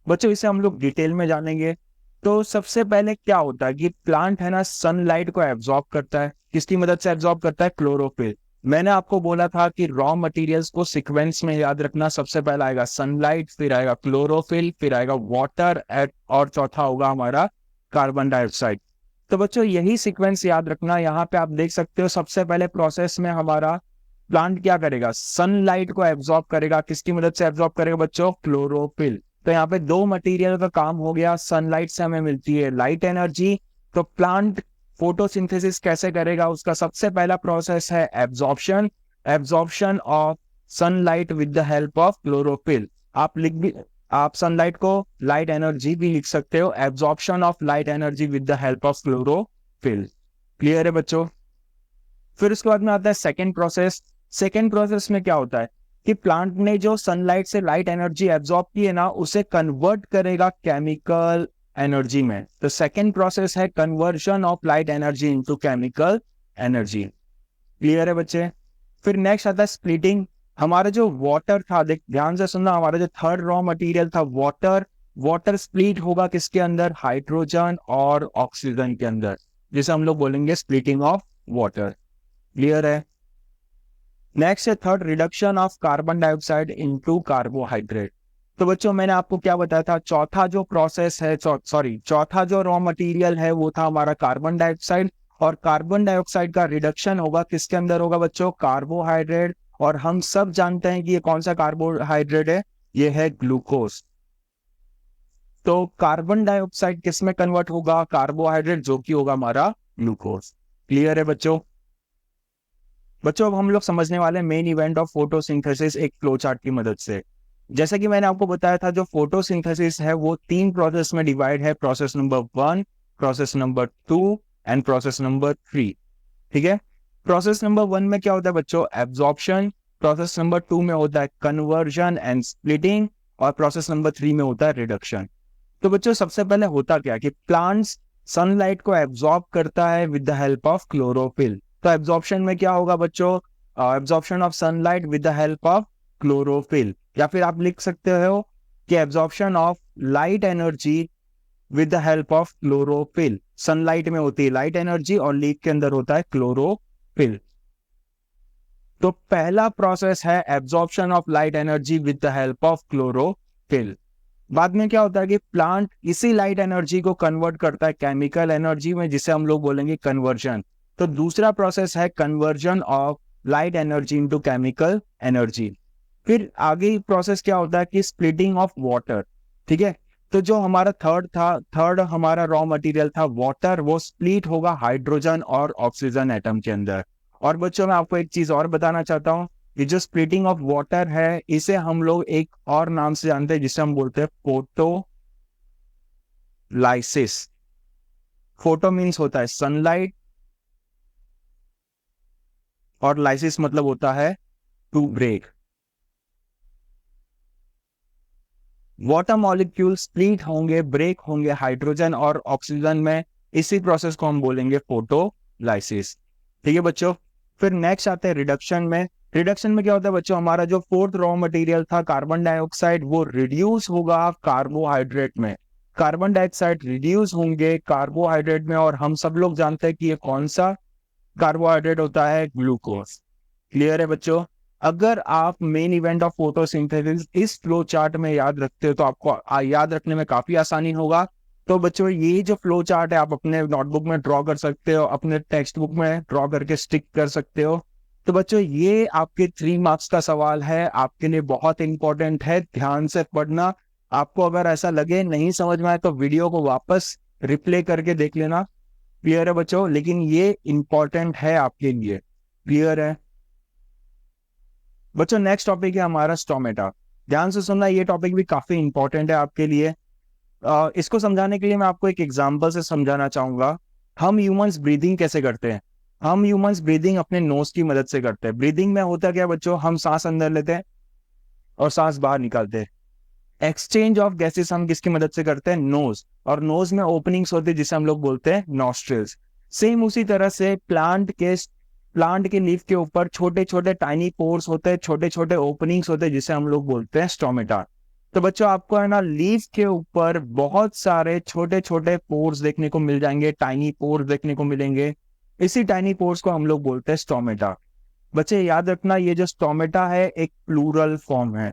बच्चों इसे हम लोग डिटेल में जानेंगे। तो सबसे पहले क्या होता है कि प्लांट है ना सनलाइट को एब्जॉर्ब करता है। किसकी मदद से एब्जॉर्ब करता है? क्लोरोफिल। मैंने आपको बोला था कि रॉ मटेरियल्स को सीक्वेंस में याद रखना। सबसे पहला आएगा सनलाइट, फिर आएगा क्लोरोफिल, फिर आएगा वाटर और चौथा होगा हमारा कार्बन डाइऑक्साइड। तो बच्चों यही सीक्वेंस याद रखना। यहाँ पे आप देख सकते हो सबसे पहले प्रोसेस में हमारा प्लांट क्या करेगा? सनलाइट को एब्जॉर्ब करेगा। किसकी मदद से एब्जॉर्ब करेगा बच्चों? क्लोरोफिल। तो यहाँ पे 2 मटेरियल का काम हो गया। सनलाइट से हमें मिलती है लाइट एनर्जी। तो प्लांट फोटोसिंथेसिस कैसे करेगा? उसका सबसे पहला प्रोसेस है absorption. Absorption of sunlight with the help of chlorophyll. आप सनलाइट को लाइट एनर्जी भी लिख सकते हो। Absorption of light energy with the help of chlorophyll. Clear है बच्चों? फिर उसके बाद में आता है सेकेंड प्रोसेस। सेकेंड प्रोसेस में क्या होता है कि प्लांट ने जो सनलाइट से लाइट एनर्जी एब्जॉर्ब की है ना उसे कन्वर्ट करेगा केमिकल एनर्जी में। तो सेकेंड प्रोसेस है conversion of light energy into chemical energy. Clear है बच्चे? फिर नेक्स्ट आता है स्प्लिटिंग। हमारा जो वाटर था, ध्यान से सुनना, हमारा जो थर्ड रॉ मटेरियल था वाटर, वाटर स्प्लिट होगा किसके अंदर, हाइड्रोजन और ऑक्सीजन के अंदर, जिसे हम लोग बोलेंगे स्प्लिटिंग ऑफ वाटर। क्लियर है। नेक्स्ट है third, reduction of carbon dioxide into carbohydrate. तो बच्चों मैंने आपको क्या बताया था, चौथा जो प्रोसेस है, चौथा जो रॉ मटेरियल है वो था हमारा कार्बन डाइऑक्साइड, और कार्बन डाइऑक्साइड का रिडक्शन होगा किसके अंदर होगा बच्चों, कार्बोहाइड्रेट। और हम सब जानते हैं कि ये कौन सा कार्बोहाइड्रेट है, ये है ग्लूकोज। तो कार्बन डाइऑक्साइड किस में कन्वर्ट होगा, कार्बोहाइड्रेट, जो कि होगा हमारा ग्लूकोज। क्लियर है बच्चों। बच्चों अब हम लोग समझने वाले हैं मेन इवेंट ऑफ फोटोसिंथेसिस एक फ्लो चार्ट की मदद से। जैसा कि मैंने आपको बताया था, जो फोटोसिंथेसिस है वो 3 प्रोसेस में डिवाइड है, process number 1, process number 2 and process number 3। ठीक है। प्रोसेस नंबर 1 में क्या होता है बच्चों, एब्जॉर्प्शन। प्रोसेस नंबर 2 में होता है कन्वर्जन एंड स्प्लिटिंग, और प्रोसेस नंबर 3 में होता है रिडक्शन। तो बच्चों सबसे पहले होता क्या कि प्लांट्स सनलाइट को एब्जॉर्ब करता है with the help of chlorophyll. तो एब्जॉर्प्शन में क्या होगा बच्चों, absorption of sunlight with the help of chlorophyll, या फिर आप लिख सकते हो कि absorption of light energy with the help of chlorophyll. Sunlight में होती है लाइट एनर्जी और लीफ के अंदर होता है क्लोरोफिल। तो पहला प्रोसेस है absorption of light energy with the help of chlorophyll. बाद में क्या होता है कि प्लांट इसी लाइट एनर्जी को कन्वर्ट करता है केमिकल एनर्जी में, जिसे हम लोग बोलेंगे कन्वर्जन। तो दूसरा प्रोसेस है conversion of light energy into chemical energy. फिर आगे प्रोसेस क्या होता है कि स्प्लिटिंग ऑफ वाटर। ठीक है। तो जो हमारा थर्ड हमारा रॉ मटेरियल था वाटर, वो स्प्लिट होगा हाइड्रोजन और ऑक्सीजन एटम के अंदर। और बच्चों मैं आपको एक चीज और बताना चाहता हूँ, ये जो स्प्लिटिंग ऑफ वाटर है इसे हम लोग एक और नाम से जानते हैं, जिसे हम बोलते हैं फोटोलाइसिस। फोटो मीन्स होता है सनलाइट, और लाइसिस मतलब होता है to break. Water molecule split होंगे, ब्रेक होंगे हाइड्रोजन और ऑक्सीजन में, इसी प्रोसेस को हम बोलेंगे फोटोलाइसिस। ठीक है बच्चों। फिर नेक्स्ट आते हैं रिडक्शन में। रिडक्शन में क्या होता है बच्चों, हमारा जो फोर्थ रॉ मटेरियल था कार्बन डाइऑक्साइड, वो रिड्यूस होगा कार्बोहाइड्रेट में। कार्बन डाइऑक्साइड रिड्यूस होंगे कार्बोहाइड्रेट में, और हम सब लोग जानते हैं कि ये कौन सा कार्बोहाइड्रेट होता है, ग्लूकोज। क्लियर है बच्चों। अगर आप मेन इवेंट ऑफ फोटोसिंथेसिस इस फ्लो चार्ट में याद रखते हो तो आपको याद रखने में काफी आसानी होगा। तो बच्चों ये जो फ्लो चार्ट है आप अपने नोटबुक में ड्रॉ कर सकते हो, अपने टेक्स्ट बुक में ड्रॉ करके स्टिक कर सकते हो। तो बच्चों ये आपके 3 मार्क्स का सवाल है, आपके लिए बहुत इंपॉर्टेंट है, ध्यान से पढ़ना। आपको अगर ऐसा लगे नहीं समझ में आए तो वीडियो को वापस रिप्ले करके देख लेना। क्लियर है बच्चों, लेकिन ये इंपॉर्टेंट है आपके लिए। क्लियर है बच्चों। नेक्स्ट टॉपिक है हमारा स्टोमेटा। ध्यान से सुनना, ये टॉपिक भी काफी इंपॉर्टेंट है आपके लिए। इसको समझाने के लिए मैं आपको एक एग्जांपल से समझाना चाहूंगा। हम ह्यूमंस ब्रीदिंग कैसे करते हैं, हम ह्यूमंस ब्रीदिंग अपने नोज की मदद से करते हैं। ब्रीदिंग में होता क्या बच्चों, हम सांस अंदर लेते हैं और सांस बाहर निकालते हैं। एक्सचेंज ऑफ गैसेस हम किसकी मदद से करते हैं, नोज, और नोज में ओपनिंग्स होती है जिसे हम लोग बोलते हैं नॉस्ट्रिल्स। सेम उसी तरह से प्लांट के लीफ के ऊपर छोटे छोटे टाइनी पोर्स होते हैं, छोटे छोटे ओपनिंग्स होते हैं जिसे हम लोग बोलते हैं स्टोमेटा। तो बच्चों आपको है ना लीफ के ऊपर बहुत सारे छोटे छोटे पोर्स देखने को मिल जाएंगे, टाइनी पोर्स देखने को मिलेंगे। इसी टाइनी पोर्स को हम लोग बोलते हैं स्टोमेटा। बच्चे याद रखना, ये जो स्टोमेटा है एक प्लूरल फॉर्म है।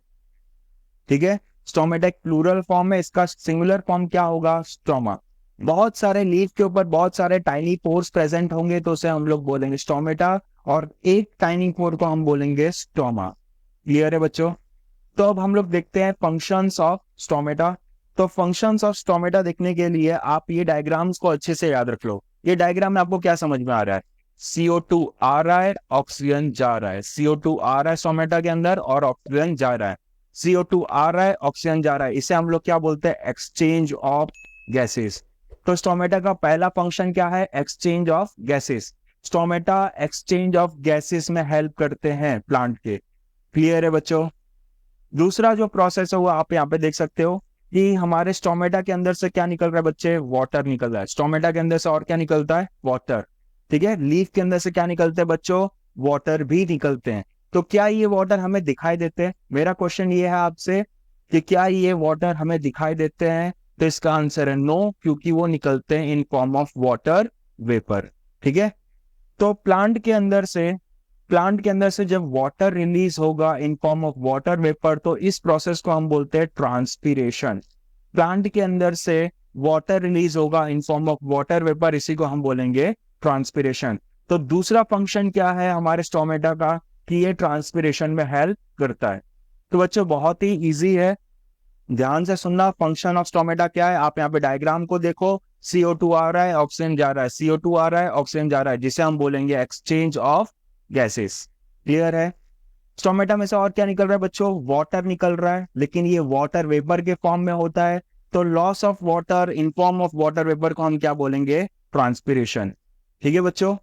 ठीक है। स्टोमेटा एक प्लूरल फॉर्म है, इसका सिंगुलर फॉर्म क्या होगा, स्टोमा। बहुत सारे लीफ के ऊपर बहुत सारे टाइनी पोर्स प्रेजेंट होंगे तो उसे हम लोग बोलेंगे स्टोमेटा, और एक टाइनी पोर को हम बोलेंगे स्टोमा। क्लियर है बच्चों। तो अब हम लोग देखते हैं फंक्शंस ऑफ स्टोमेटा। तो फंक्शंस ऑफ स्टोमेटा देखने के लिए आप ये डायग्राम्स को अच्छे से याद रख लो। ये डायग्राम में आपको क्या समझ में आ रहा है, CO2 आ रहा है, ऑक्सीजन जा रहा है। CO2 आ रहा है स्टोमेटा के अंदर और ऑक्सीजन जा रहा है। CO2 आ रहा है, ऑक्सीजन जा रहा है, इसे हम लोग क्या बोलते हैं, एक्सचेंज ऑफ गैसेस। तो स्टोमेटा का पहला फंक्शन क्या है, exchange of gases. Stomata exchange of gases में हेल्प करते हैं प्लांट के। क्लियर है बच्चों। दूसरा जो प्रोसेस है वो आप यहाँ पे देख सकते हो कि हमारे स्टोमेटा के अंदर से क्या निकल रहा है बच्चे, वाटर निकल रहा है। स्टोमेटा के अंदर से और क्या निकलता है, वाटर। ठीक है। लीफ के अंदर से क्या निकलते हैं बच्चों, वाटर भी निकलते हैं। तो क्या ये वाटर हमें दिखाई देते हैं, मेरा क्वेश्चन ये है आपसे, कि क्या ये वाटर हमें दिखाई देते हैं, तो इसका आंसर है नो, क्योंकि वो निकलते हैं इन फॉर्म ऑफ वाटर वेपर। ठीक है। तो प्लांट के अंदर से जब वाटर रिलीज होगा इन फॉर्म ऑफ वाटर वेपर, तो इस प्रोसेस को हम बोलते हैं ट्रांसपीरेशन। प्लांट के अंदर से वाटर रिलीज होगा इन फॉर्म ऑफ वाटर वेपर, इसी को हम बोलेंगे ट्रांसपीरेशन। तो दूसरा फंक्शन क्या है हमारे स्टोमेटा का, कि ये ट्रांसपीरेशन में हेल्प करता है। तो बच्चों बहुत ही इजी है, ध्यान से सुनना। फंक्शन ऑफ स्टोमेटा क्या है, आप यहाँ पे डायग्राम को देखो, CO2 आ रहा है, ऑक्सीजन जा रहा है, CO2 आ रहा है, ऑक्सीजन जा रहा है, जिसे हम बोलेंगे एक्सचेंज ऑफ गैसेस। क्लियर है। स्टोमेटा में से और क्या निकल रहा है बच्चों, वाटर निकल रहा है, लेकिन ये वाटर वेपर के फॉर्म में होता है। तो loss of water in form of water vapour को हम क्या बोलेंगे, ट्रांसपीरेशन। ठीक है बच्चों।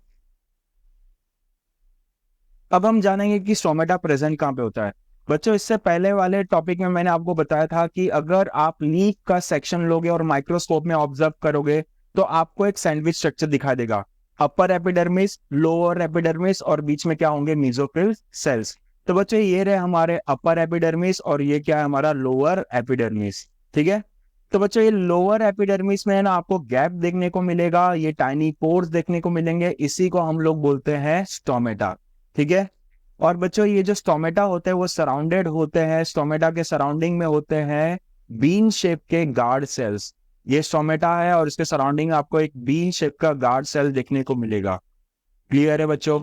अब हम जानेंगे कि स्टोमेटा प्रेजेंट कहाँ पे होता है। बच्चों इससे पहले वाले टॉपिक में मैंने आपको बताया था कि अगर आप लीफ का सेक्शन लोगे और माइक्रोस्कोप में ऑब्जर्व करोगे, तो आपको एक सैंडविच स्ट्रक्चर दिखाई देगा। अपर एपिडर्मिस, लोअर एपिडर्मिस, और बीच में क्या होंगे, मेसोफिल सेल्स। तो बच्चों ये रहे हमारे अपर एपिडर्मिस, और ये क्या है हमारा लोअर एपिडर्मिस। ठीक है। तो बच्चों ये लोअर एपिडर्मिस में है ना, आपको गैप देखने को मिलेगा, ये टाइनी पोर्स देखने को मिलेंगे, इसी को हम लोग बोलते हैं स्टोमेटा। ठीक है। और बच्चों ये जो स्टोमेटा होते हैं वो सराउंडेड होते हैं, स्टोमेटा के सराउंडिंग में होते हैं बीन शेप के गार्ड सेल्स। ये स्टोमेटा है और इसके सराउंडिंग में आपको एक बीन शेप का गार्ड सेल देखने को मिलेगा। क्लियर है बच्चों।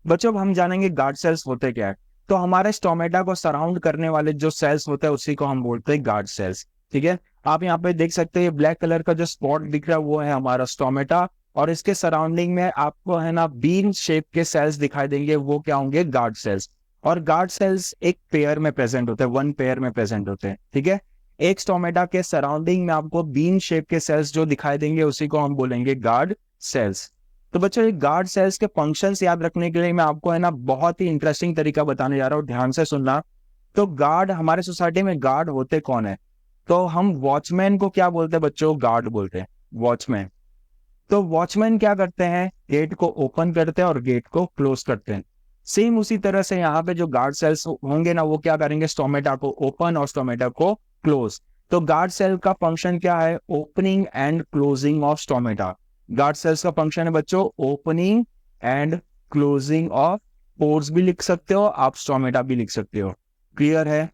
बच्चों अब हम जानेंगे गार्ड सेल्स होते क्या है। तो हमारे स्टोमेटा को सराउंड करने वाले जो सेल्स होते हैं उसी को हम बोलते हैं गार्ड सेल्स। ठीक है। आप यहाँ पे देख सकते हैं ब्लैक कलर का जो स्पॉट दिख रहा है वो है हमारा स्टोमेटा, और इसके सराउंडिंग में आपको है ना बीन शेप के सेल्स दिखाई देंगे, वो क्या होंगे, गार्ड सेल्स। और गार्ड सेल्स एक पेयर में प्रेजेंट होते हैं, वन पेयर में प्रेजेंट होते हैं। ठीक है। एक स्टोमेटा के सराउंडिंग में आपको बीन शेप के सेल्स जो दिखाई देंगे उसी को हम बोलेंगे गार्ड सेल्स। तो बच्चों ये गार्ड सेल्स के फंक्शंस याद रखने के लिए मैं आपको है ना बहुत ही इंटरेस्टिंग तरीका बताने जा रहा हूँ, ध्यान से सुनना। तो गार्ड, हमारे सोसाइटी में गार्ड होते कौन है, तो हम वॉचमैन को क्या बोलते हैं बच्चों, गार्ड बोलते हैं, वॉचमैन। तो वॉचमैन क्या करते हैं, गेट को ओपन करते हैं और गेट को क्लोज करते हैं। सेम उसी तरह से यहाँ पे जो गार्ड सेल्स होंगे ना, वो क्या करेंगे, स्टोमेटा को ओपन और स्टोमेटा को क्लोज। तो गार्ड सेल का फंक्शन क्या है, opening and closing of stomata. Guard cells का फंक्शन है बच्चों opening and closing of pores भी लिख सकते हो आप, स्टोमेटा भी लिख सकते हो। क्लियर है।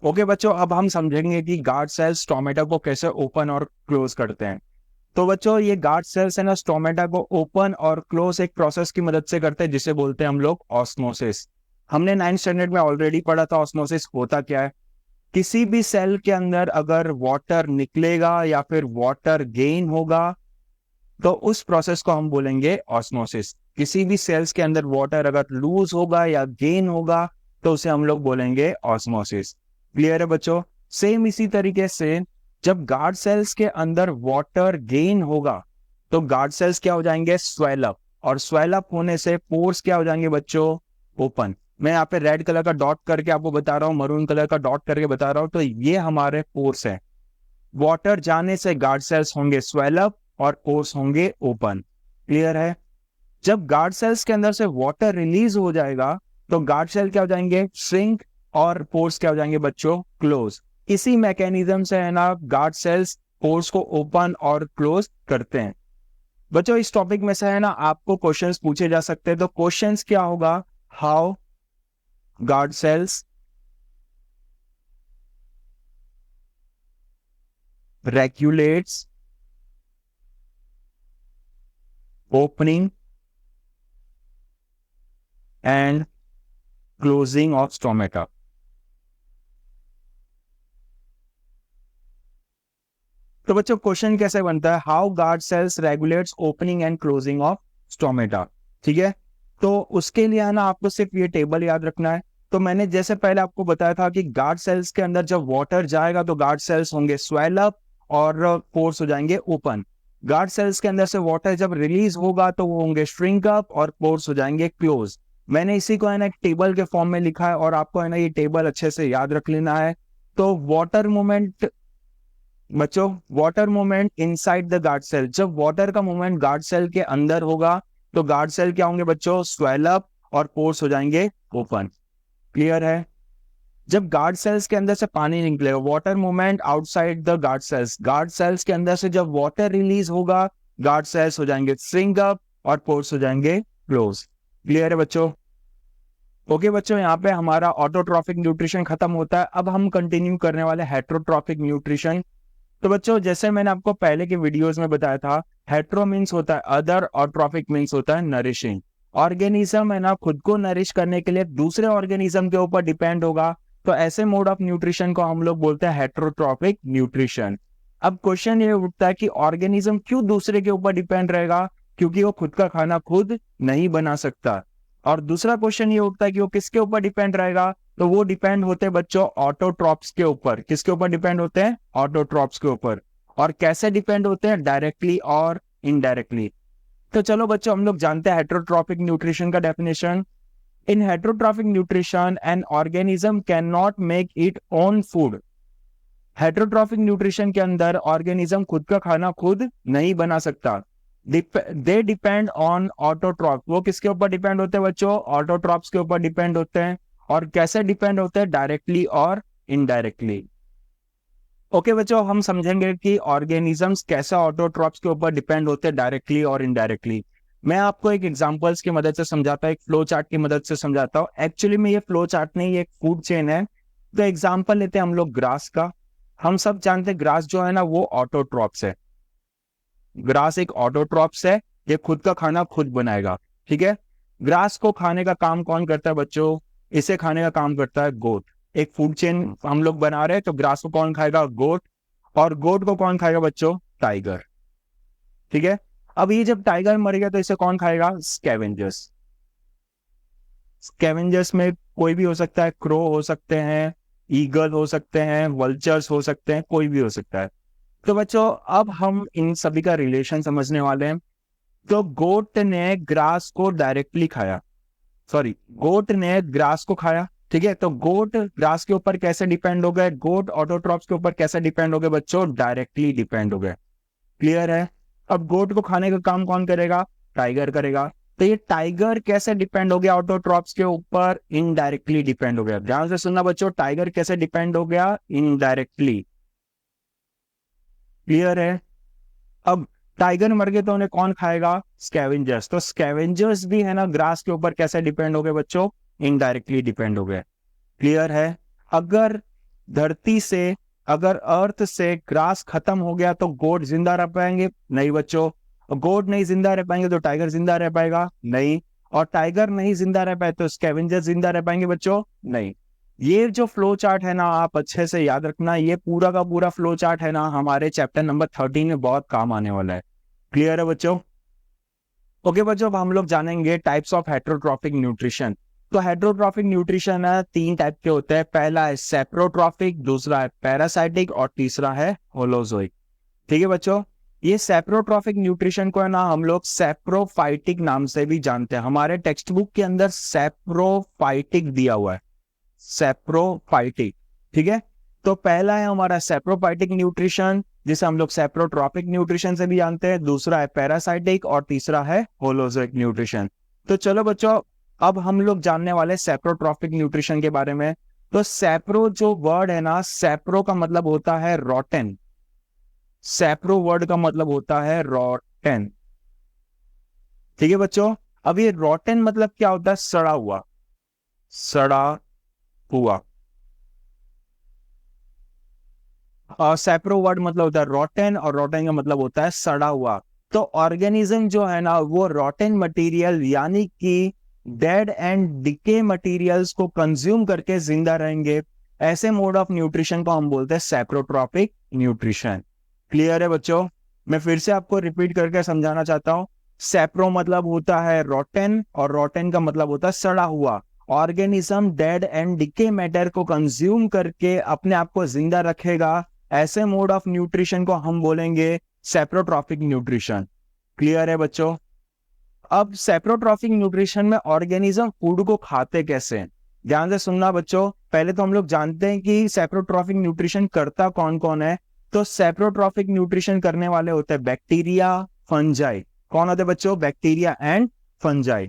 ओके बच्चों, अब हम समझेंगे कि गार्ड सेल्स स्टोमेटा को कैसे ओपन और क्लोज करते हैं। तो बच्चों ये गार्ड सेल्स है ना, स्टोमेटा को ओपन और क्लोज एक प्रोसेस की मदद से करते हैं, जिसे बोलते हैं हम लोग ऑस्मोसिस। हमने 9th स्टैंडर्ड में ऑलरेडी पढ़ा था ऑस्मोसिस होता क्या है। किसी भी सेल के अंदर अगर वाटर निकलेगा या फिर वाटर गेन होगा, तो उस प्रोसेस को हम बोलेंगे ऑस्मोसिस। किसी भी सेल्स के अंदर वाटर अगर लूज होगा या गेन होगा, तो उसे हम लोग बोलेंगे ऑस्मोसिस। क्लियर है बच्चों। सेम इसी तरीके से जब गार्ड सेल्स के अंदर वाटर गेन होगा, तो गार्ड सेल्स क्या हो जाएंगे, स्वेल अप, और स्वेल अप होने से पोर्स क्या हो जाएंगे बच्चों, ओपन। मैं यहाँ पे रेड कलर का डॉट करके आपको बता रहा हूँ, मरून कलर का डॉट करके बता रहा हूँ, तो ये हमारे पोर्स है। वाटर जाने से गार्ड सेल्स होंगे स्वेल अप और पोर्स होंगे ओपन। क्लियर है। जब गार्ड सेल्स के अंदर से वाटर रिलीज हो जाएगा, तो गार्ड सेल क्या हो जाएंगे, श्रिंक, और पोर्स क्या हो जाएंगे बच्चों, क्लोज। इसी मैकेनिज्म से है ना गार्ड सेल्स पोर्स को ओपन और क्लोज करते हैं। बच्चों इस टॉपिक में से है ना आपको क्वेश्चंस पूछे जा सकते हैं। तो क्वेश्चंस क्या होगा, how guard cells regulates opening and closing of stomata। तो बच्चों क्वेश्चन कैसे बनता है, how guard cells regulates opening and closing of stomata. ठीक है। तो उसके लिए है ना आपको सिर्फ ये टेबल याद रखना है। तो मैंने जैसे पहले आपको बताया था कि गार्ड सेल्स के अंदर जब वाटर जाएगा तो गार्ड सेल्स होंगे स्वेल अप और पोर्स हो जाएंगे ओपन। गार्ड सेल्स के अंदर से वाटर जब रिलीज होगा तो वो होंगे श्रिंक अप और पोर्स हो जाएंगे क्लोज। मैंने इसी को है ना एक टेबल के फॉर्म में लिखा है, और आपको है ना ये टेबल अच्छे से याद रख लेना है। तो वाटर मूवमेंट बच्चों, water movement inside the guard cell, जब वाटर का मूवमेंट गार्ड सेल के अंदर होगा, तो गार्ड सेल क्या होंगे बच्चों, स्वेल अप और पोर्स हो जाएंगे ओपन। क्लियर है? जब गार्ड सेल्स के अंदर से पानी निकलेगा, water movement outside the guard cells के अंदर से जब वाटर रिलीज होगा, गार्ड सेल्स हो जाएंगे श्रिंक अप और पोर्स हो जाएंगे क्लोज। क्लियर है बच्चों? ओके बच्चों, यहाँ पे हमारा ऑटोट्रॉफिक न्यूट्रिशन खत्म होता है। अब हम कंटिन्यू करने वाले हेट्रोट्रॉफिक न्यूट्रिशन। तो बच्चों, जैसे मैंने आपको पहले के वीडियोस में बताया था, हेट्रो मीन्स होता है अदर और ट्रॉफिक मीन्स होता है नरिशिंग। ऑर्गेनिज्म है ना, खुद को नरिश करने के लिए दूसरे ऑर्गेनिज्म के ऊपर डिपेंड होगा, तो ऐसे मोड ऑफ न्यूट्रिशन को हम लोग बोलते हैं हेट्रोट्रॉफिक न्यूट्रिशन। अब क्वेश्चन ये उठता है कि ऑर्गेनिज्म क्यों दूसरे के ऊपर डिपेंड रहेगा? क्योंकि वो खुद का खाना खुद नहीं बना सकता। और दूसरा क्वेश्चन ये उठता है कि वो किसके ऊपर डिपेंड रहेगा? तो वो डिपेंड होते हैं बच्चों ऑटोट्रॉप्स के ऊपर। किसके ऊपर डिपेंड होते हैं? ऑटोट्रॉप्स के ऊपर। और कैसे डिपेंड होते हैं? डायरेक्टली और इनडायरेक्टली। तो चलो बच्चों, हम लोग जानते हैं हेट्रोट्रॉफिक न्यूट्रिशन का definition. In heterotrophic nutrition an organism can not make it own food. Heterotrophic nutrition के अंदर ऑर्गेनिज्म खुद का खाना खुद नहीं बना सकता। They depend on autotroph. वो किसके ऊपर डिपेंड होते हैं बच्चों? ऑटोट्रॉप्स के ऊपर डिपेंड होते हैं। और कैसे डिपेंड होते हैं? डायरेक्टली और इनडायरेक्टली। ओके बच्चों, हम समझेंगे कि ऑर्गेनिजम्स कैसे ऑटोट्रॉप्स के ऊपर डिपेंड होते हैं डायरेक्टली और इनडायरेक्टली। मैं आपको एक एग्जांपल्स की मदद से समझाता हूँ, एक फ्लो चार्ट की मदद से समझाता हूँ। एक्चुअली में ये फ्लो चार्ट नहीं, ये एक फूड चेन है। तो एग्जांपल लेते हैं हम लोग ग्रास का। हम सब जानते हैं ग्रास जो है ना वो ऑटोट्रॉप्स है। ग्रास एक ऑटोट्रॉप्स है, ये खुद का खाना खुद बनाएगा। ठीक है? ग्रास को खाने का काम कौन करता है बच्चों? इसे खाने का काम करता है गोट। एक फूड चेन हम लोग बना रहे हैं, तो ग्रास को कौन खाएगा? गोट। और गोट को कौन खाएगा बच्चों? टाइगर। ठीक है? अब ये जब टाइगर मर गया तो इसे कौन खाएगा? स्कैवेंजर्स। स्कैवेंजर्स में कोई भी हो सकता है, क्रो हो सकते हैं, ईगल हो सकते हैं, वल्चर्स हो सकते हैं, कोई भी हो सकता है। तो बच्चों, अब हम इन सभी का रिलेशन समझने वाले हैं। तो गोट ने ग्रास को डायरेक्टली खाया, सॉरी, गोट ने ग्रास को खाया। ठीक है? तो गोट ग्रास के ऊपर कैसे डिपेंड हो गए? गोट ऑटोट्रॉप्स के ऊपर कैसे डिपेंड हो गए बच्चों? डायरेक्टली डिपेंड हो गए। क्लियर है? अब गोट को खाने का काम कौन करेगा? टाइगर करेगा। तो ये टाइगर कैसे डिपेंड हो गया ऑटोट्रॉप्स के ऊपर? इनडायरेक्टली डिपेंड हो गया। ध्यान से सुनना बच्चों, टाइगर कैसे डिपेंड हो गया? इनडायरेक्टली। क्लियर है? अब टाइगर मर गए तो उन्हें कौन खाएगा? स्कैवेंजर्स। तो स्कैवेंजर्स भी है ना ग्रास के ऊपर कैसे डिपेंड हो गए बच्चों? इनडायरेक्टली डिपेंड हो गए। क्लियर है? अगर धरती से, अगर अर्थ से ग्रास खत्म हो गया तो गोट जिंदा रह पाएंगे? नहीं बच्चों। गोट नहीं जिंदा रह पाएंगे तो टाइगर जिंदा रह पाएगा? नहीं। और टाइगर नहीं जिंदा रह पाए तो स्कैवेंजर जिंदा रह पाएंगे बच्चों? नहीं। ये जो फ्लो चार्ट है ना, आप अच्छे से याद रखना, ये पूरा का पूरा फ्लो चार्ट है ना, हमारे चैप्टर नंबर 13 में बहुत काम आने वाला है। क्लियर है बच्चों? ओके बच्चों, अब हम लोग जानेंगे टाइप्स ऑफ हेट्रोट्रॉफिक न्यूट्रिशन। तो हेट्रोट्रॉफिक न्यूट्रिशन है, 3 टाइप के होते हैं। पहला है सेप्रोट्रॉफिक, दूसरा है पैरासाइटिक और तीसरा है होलोजोइक। ठीक है बच्चों? ये सेप्रोट्रॉफिक न्यूट्रिशन को है ना हम लोग सेप्रोफाइटिक नाम से भी जानते हैं। हमारे टेक्स्ट बुक के अंदर सेप्रोफाइटिक दिया हुआ है, सेप्रोफाइटिक। ठीक है? तो पहला है हमारा सेप्रोफाइटिक न्यूट्रिशन, जिसे हम लोग सेप्रोट्रॉपिक न्यूट्रिशन से भी जानते हैं। दूसरा है पैरासाइटिक और तीसरा है होलोजोइक न्यूट्रिशन। तो चलो बच्चों, अब हम लोग जानने वाले सेप्रोट्रॉपिक न्यूट्रिशन के बारे में। तो सेप्रो जो वर्ड है ना, सेप्रो का मतलब होता है रॉटेन। सेप्रो वर्ड का मतलब होता है रॉटेन। ठीक है बच्चों? अब ये रॉटेन मतलब क्या होता है? सड़ा हुआ, सड़ा हुआ। सेप्रो वर्ड मतलब होता है रॉटेन, और रॉटेन का मतलब होता है सड़ा हुआ। तो ऑर्गेनिज्म जो है ना वो रॉटेन मटेरियल यानी कि डेड एंड डिके मटेरियल्स को कंज्यूम करके जिंदा रहेंगे। ऐसे मोड ऑफ न्यूट्रिशन को हम बोलते हैं सेप्रोट्रॉपिक न्यूट्रिशन। क्लियर है बच्चों? मैं फिर से आपको रिपीट करके समझाना चाहता हूं। सेप्रो मतलब होता है रॉटेन, और रॉटेन का मतलब होता है सड़ा हुआ। Organism dead and decay matter को कंज्यूम करके अपने आप को जिंदा रखेगा। ऐसे मोड ऑफ न्यूट्रिशन को हम बोलेंगे सेप्रोट्रॉपिक न्यूट्रिशन। क्लियर है बच्चों? अब सेप्रोट्रॉपिक न्यूट्रिशन में ऑर्गेनिज्म फूड को खाते कैसे हैं? ध्यान से सुनना बच्चों। पहले तो हम लोग जानते हैं कि सेप्रोट्रॉपिक न्यूट्रिशन करता कौन कौन है। तो सेप्रोट्रॉपिक न्यूट्रिशन करने वाले होते हैं बैक्टीरिया, फंजाई। कौन होते हैं बच्चों? Bacteria and fungi.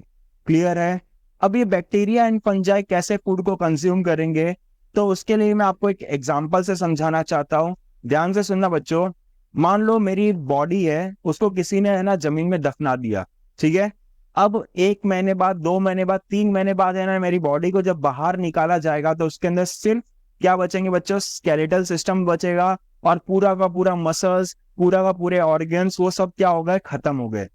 क्लियर है? अब ये बैक्टीरिया एंड फंजाई कैसे फूड को कंज्यूम करेंगे, तो उसके लिए मैं आपको एक एग्जांपल से समझाना चाहता हूँ। ध्यान से सुनना बच्चों। मान लो मेरी बॉडी है, उसको किसी ने है ना जमीन में दफना दिया, ठीक है। अब 1 महीने बाद, 2 महीने बाद, 3 महीने बाद है ना मेरी बॉडी को जब बाहर निकाला जाएगा तो उसके अंदर सिर्फ क्या बचेंगे बच्चों, स्केलेटल सिस्टम बचेगा, और पूरा का पूरा मसल्स, पूरा का पूरे ऑर्गन्स, वो सब क्या हो गए, खत्म हो गए।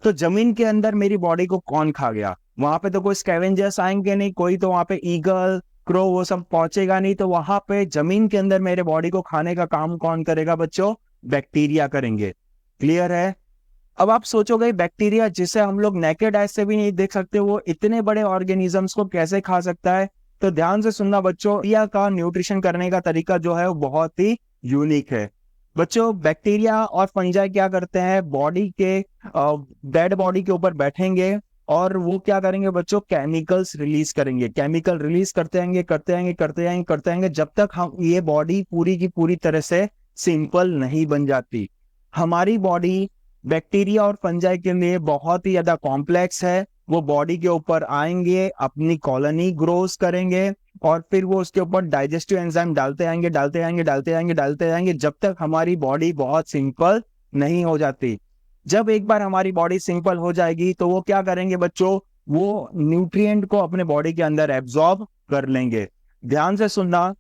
तो जमीन के अंदर मेरी बॉडी को कौन खा गया? वहां पे तो कोई स्कैवेंजर्स आएंगे नहीं, कोई तो वहां पे ईगल, क्रो, वो सब पहुंचेगा नहीं। तो वहां पे जमीन के अंदर मेरे बॉडी को खाने का काम कौन करेगा बच्चों? बैक्टीरिया करेंगे। क्लियर है? अब आप सोचोगे बैक्टीरिया जिसे हम लोग नेकेड आई से भी नहीं देख सकते, वो इतने बड़े ऑर्गेनिजम्स को कैसे खा सकता है? तो ध्यान से सुनना बच्चों, बैक्टीरिया का न्यूट्रिशन करने का तरीका जो है वो बहुत ही यूनिक है। बच्चों, बैक्टीरिया और फंजाई क्या करते हैं, बॉडी के डेड बॉडी के ऊपर बैठेंगे और वो क्या करेंगे बच्चों, केमिकल्स रिलीज करेंगे। केमिकल रिलीज करते जाएंगे, करते जाएंगे, करते जाएंगे, करते जाएंगे, जब तक हम ये बॉडी पूरी की पूरी तरह से सिंपल नहीं बन जाती। हमारी बॉडी बैक्टीरिया और फंजाई के लिए बहुत ही ज्यादा कॉम्प्लेक्स है। वो बॉडी के ऊपर आएंगे, अपनी कॉलोनी ग्रोज करेंगे, और फिर वो उसके ऊपर डाइजेस्टिव एंजाइम डालते आएंगे, डालते आएंगे, डालते आएंगे, डालते आएंगे, जब तक हमारी बॉडी बहुत सिंपल नहीं हो जाती। जब एक बार हमारी बॉडी सिंपल हो जाएगी तो वो क्या करेंगे बच्चों, वो न्यूट्रिएंट को अपने बॉडी के अंदर एब्जॉर्ब कर लेंगे। ध्यान से सुनना,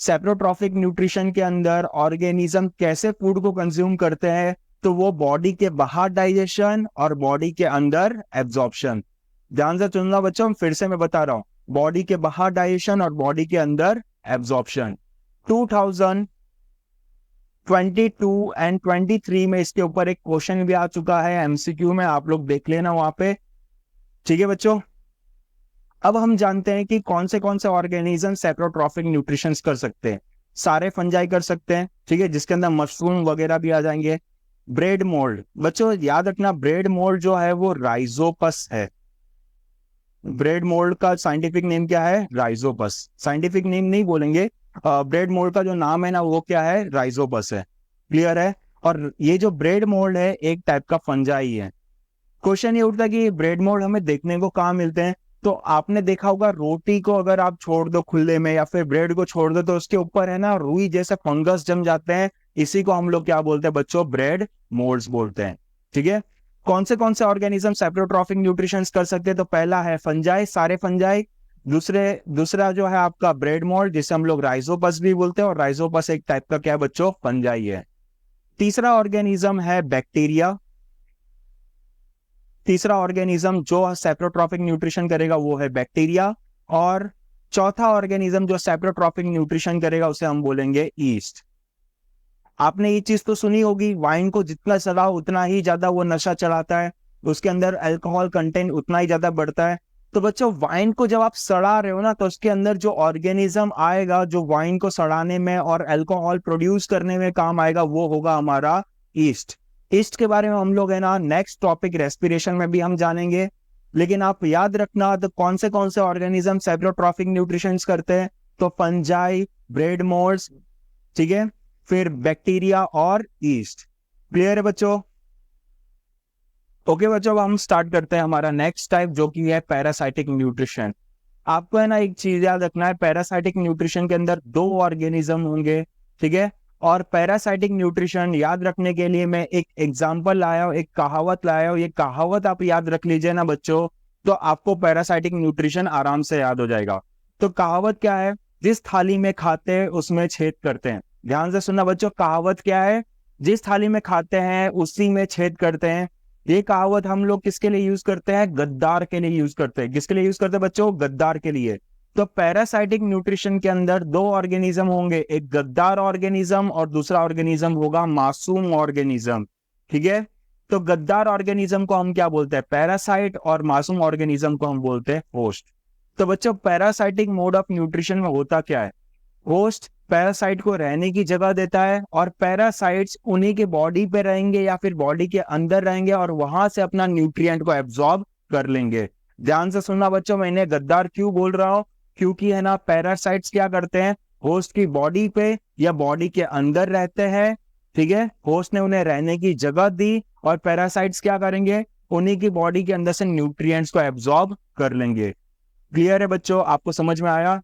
सेप्रोट्रॉफिक न्यूट्रिशन के अंदर ऑर्गेनिज्म कैसे फूड को कंज्यूम करते हैं, तो वो बॉडी के बाहर डाइजेशन और बॉडी के अंदर एब्जॉर्प्शन। ध्यान से सुनना बच्चों, फिर से मैं बता रहा हूं, बॉडी के बाहर डाइजेशन और बॉडी के अंदर एब्जॉर्प्शन। 2022 एंड 23 में इसके ऊपर एक क्वेश्चन भी आ चुका है एमसीक्यू में, आप लोग देख लेना वहां पे। ठीक है बच्चों, अब हम जानते हैं कि कौन से ऑर्गेनिज्म सेप्रोट्रॉफिक न्यूट्रिशन कर सकते हैं। सारे फंजाई कर सकते हैं, ठीक है, जिसके अंदर मशरूम वगैरह भी आ जाएंगे। ब्रेड मोल्ड, बच्चों याद रखना, ब्रेड मोल्ड जो है वो राइजोपस है। ब्रेड मोल्ड का साइंटिफिक नेम क्या है? राइजोपस। साइंटिफिक नेम नहीं बोलेंगे, ब्रेड मोल्ड का जो नाम है ना वो क्या है? राइजोपस है। क्लियर है? और ये जो ब्रेड मोल्ड है एक टाइप का फंजाई है। क्वेश्चन ये उठता है कि ब्रेड मोल्ड हमें देखने को कहाँ मिलते हैं? तो आपने देखा होगा, रोटी को अगर आप छोड़ दो खुले में या फिर ब्रेड को छोड़ दो तो उसके ऊपर है ना रुई जैसे फंगस जम जाते हैं। इसी को हम लोग क्या बोलते हैं बच्चों? ब्रेड मोल्ड्स बोलते हैं। ठीक है, कौन से ऑर्गेनिज्म सेप्रोट्रॉफिक न्यूट्रिशन कर सकते हैं? तो पहला है फंजाई, सारे फंजाई। दूसरा जो है आपका ब्रेड मोल्ड, जिसे हम लोग राइजोपस भी बोलते हैं, और राइजोपस एक टाइप का क्या बच्चों? फंजाई है। तीसरा ऑर्गेनिज्म है बैक्टीरिया। तीसरा ऑर्गेनिज्म जो सेप्रोट्रॉफिक न्यूट्रिशन करेगा वो है बैक्टीरिया। और चौथा ऑर्गेनिज्म जो सेप्रोट्रॉफिक न्यूट्रिशन करेगा उसे हम बोलेंगे ईस्ट। आपने ये चीज तो सुनी होगी, वाइन को जितना चलाओ उतना ही ज्यादा वो नशा चढ़ाता है, उसके अंदर अल्कोहल कंटेंट उतना ही ज्यादा बढ़ता है। तो बच्चों, वाइन को जब आप सड़ा रहे हो ना तो उसके अंदर जो ऑर्गेनिज्म आएगा जो वाइन को सड़ाने में और अल्कोहल प्रोड्यूस करने में काम आएगा, वो होगा हमारा ईस्ट। ईस्ट के बारे में हम लोग है ना नेक्स्ट टॉपिक रेस्पिरेशन में भी हम जानेंगे। लेकिन आप याद रखना, तो कौन से ऑर्गेनिज्म सेप्रोट्रॉफिक न्यूट्रिशन करते हैं? तो फंजाई, ब्रेड मोल्ड्स, ठीक है, फिर बैक्टीरिया और ईस्ट। क्लियर है बच्चों? ओके बच्चों, अब हम स्टार्ट करते हैं हमारा नेक्स्ट टाइप, जो कि है पैरासाइटिक न्यूट्रिशन। आपको है ना एक चीज याद रखना है, पैरासाइटिक न्यूट्रिशन के अंदर 2 ऑर्गेनिज्म होंगे, ठीक है। और पैरासाइटिक न्यूट्रिशन याद रखने के लिए मैं एक एग्जांपल लाया हूं, एक कहावत लाया हूं। ये कहावत आप याद रख लीजिए ना बच्चों, तो आपको पैरासाइटिक न्यूट्रिशन आराम से याद हो जाएगा। तो कहावत क्या है? जिस थाली में खाते हैं उसमें छेद करते हैं। ध्यान से सुनना बच्चों, कहावत क्या है? जिस थाली में खाते हैं उसी में छेद करते हैं। ये कहावत हम लोग किसके लिए यूज करते हैं? गद्दार के लिए यूज करते हैं। किसके लिए यूज करते हैं बच्चों? गद्दार के लिए। तो पैरासाइटिक न्यूट्रिशन के अंदर 2 ऑर्गेनिज्म होंगे, एक गद्दार ऑर्गेनिज्म और दूसरा ऑर्गेनिज्म होगा मासूम ऑर्गेनिज्म। ठीक है, तो गद्दार ऑर्गेनिज्म को हम क्या बोलते हैं? पैरासाइट, और मासूम ऑर्गेनिज्म को हम बोलते हैं होस्ट। तो बच्चों, पैरासाइटिक मोड ऑफ न्यूट्रिशन में होता क्या है? होस्ट पैरासाइट को रहने की जगह देता है, और पैरासाइट्स उन्हीं के बॉडी पे रहेंगे या फिर बॉडी के अंदर रहेंगे और वहां से अपना न्यूट्रिएंट को एब्जॉर्ब कर लेंगे। ध्यान से सुनना बच्चों, मैंने गद्दार क्यों बोल रहा हूं? क्योंकि है ना पैरासाइट्स क्या करते हैं? होस्ट की बॉडी पे या बॉडी के अंदर रहते हैं। ठीक है, होस्ट ने उन्हें रहने की जगह दी और पैरासाइट्स क्या करेंगे? उन्हीं की बॉडी के अंदर से न्यूट्रिएंट्स को एब्जॉर्ब कर लेंगे। क्लियर है बच्चों, आपको समझ में आया?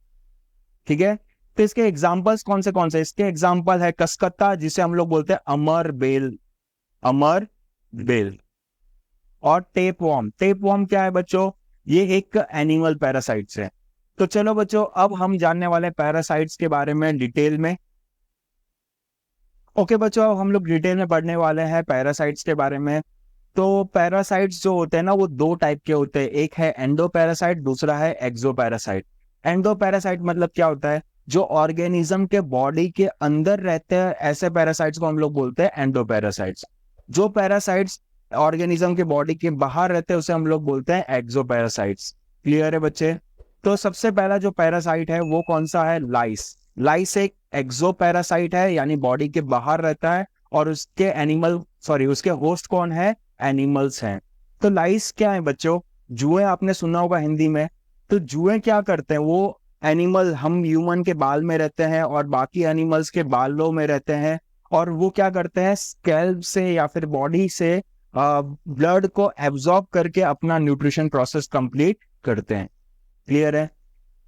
ठीक है, तो इसके एग्जाम्पल्स कौन से? इसके एग्जाम्पल है कसकत्ता, जिसे हम लोग बोलते हैं अमर बेल, अमर बेल। और टेप वॉर्म, टेप वॉर्म क्या है बच्चों? ये एक एनिमल पैरासाइट्स है। तो चलो बच्चों, अब हम जानने वाले पैरासाइट्स के बारे में डिटेल में। ओके बच्चों, अब हम लोग डिटेल में पढ़ने वाले हैं पैरासाइट्स के बारे में। तो पैरासाइट्स जो होते हैं ना, वो दो टाइप के होते हैं, एक है एंडो पैरासाइट, दूसरा है एक्सो पैरासाइट। एंडो पैरासाइट मतलब क्या होता है? जो ऑर्गेनिज्म के बॉडी के अंदर रहते हैं, ऐसे पैरासाइट्स को हम लोग बोलते हैं एंडो पैरासाइट्स। जो पैरासाइट्स ऑर्गेनिज्म के बॉडी के बाहर रहते हैं, उसे हम लोग बोलते हैं एक्सो पैरासाइट्स। क्लियर है बच्चे? तो सबसे पहला जो पैरासाइट है वो कौन सा है? लाइस। लाइस एक एक्सो पैरासाइट है, यानी बॉडी के बाहर रहता है, और उसके होस्ट कौन है? एनिमल्स हैं। तो लाइस क्या है बच्चों? जुए, आपने सुना होगा हिंदी में। तो जुए क्या करते हैं? वो एनिमल, हम ह्यूमन के बाल में रहते हैं और बाकी एनिमल्स के बालों में रहते हैं, और वो क्या करते हैं? स्कैल्प से या फिर बॉडी से ब्लड को एब्जॉर्ब करके अपना न्यूट्रिशन प्रोसेस कंप्लीट करते हैं। क्लियर है?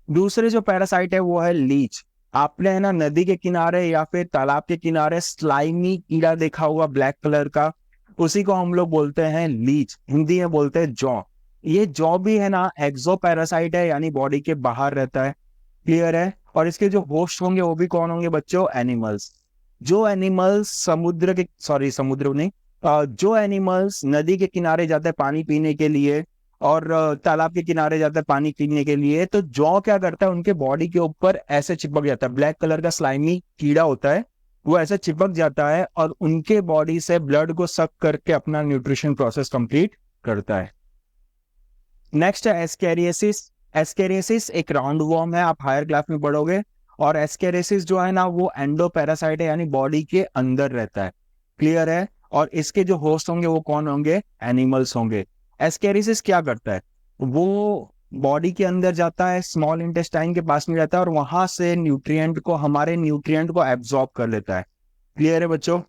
दूसरे जो पैरासाइट है वो है लीच। आपने है ना नदी के किनारे या फिर तालाब के किनारे स्लाइमी कीड़ा देखा होगा ब्लैक कलर का, उसी को हम लोग बोलते हैं लीच, हिंदी में बोलते हैं जौ। ये जौ भी है ना एक्सो पैरासाइट है, यानी बॉडी के बाहर रहता है। क्लियर है? और इसके जो होस्ट होंगे वो भी कौन होंगे बच्चों? एनिमल्स। जो एनिमल्स समुद्र नहीं, जो एनिमल्स नदी के किनारे जाते हैं पानी पीने के लिए, और तालाब के किनारे जाता है पानी पीने के लिए, तो जौ क्या करता है? उनके बॉडी के ऊपर ऐसे चिपक जाता है, ब्लैक कलर का स्लाइमी कीड़ा होता है, वो ऐसे चिपक जाता है और उनके बॉडी से ब्लड को सक करके अपना न्यूट्रिशन प्रोसेस कंप्लीट करता है। नेक्स्ट है एस्केरियसिस। एस्केरियसिस एक राउंड वॉर्म है, आप हायर क्लास में पढ़ोगे। और एस्केरियसिस जो है ना, वो एंडो पैरासाइट है, यानी बॉडी के अंदर रहता है। क्लियर है? और इसके जो होस्ट होंगे वो कौन होंगे? एनिमल्स होंगे। एस्केरियसिस क्या करता है? वो बॉडी के अंदर जाता है, स्मॉल इंटेस्टाइन के पास में जाता है, और वहां से हमारे न्यूट्रिएंट को एब्जॉर्ब कर लेता है। क्लियर है बच्चों?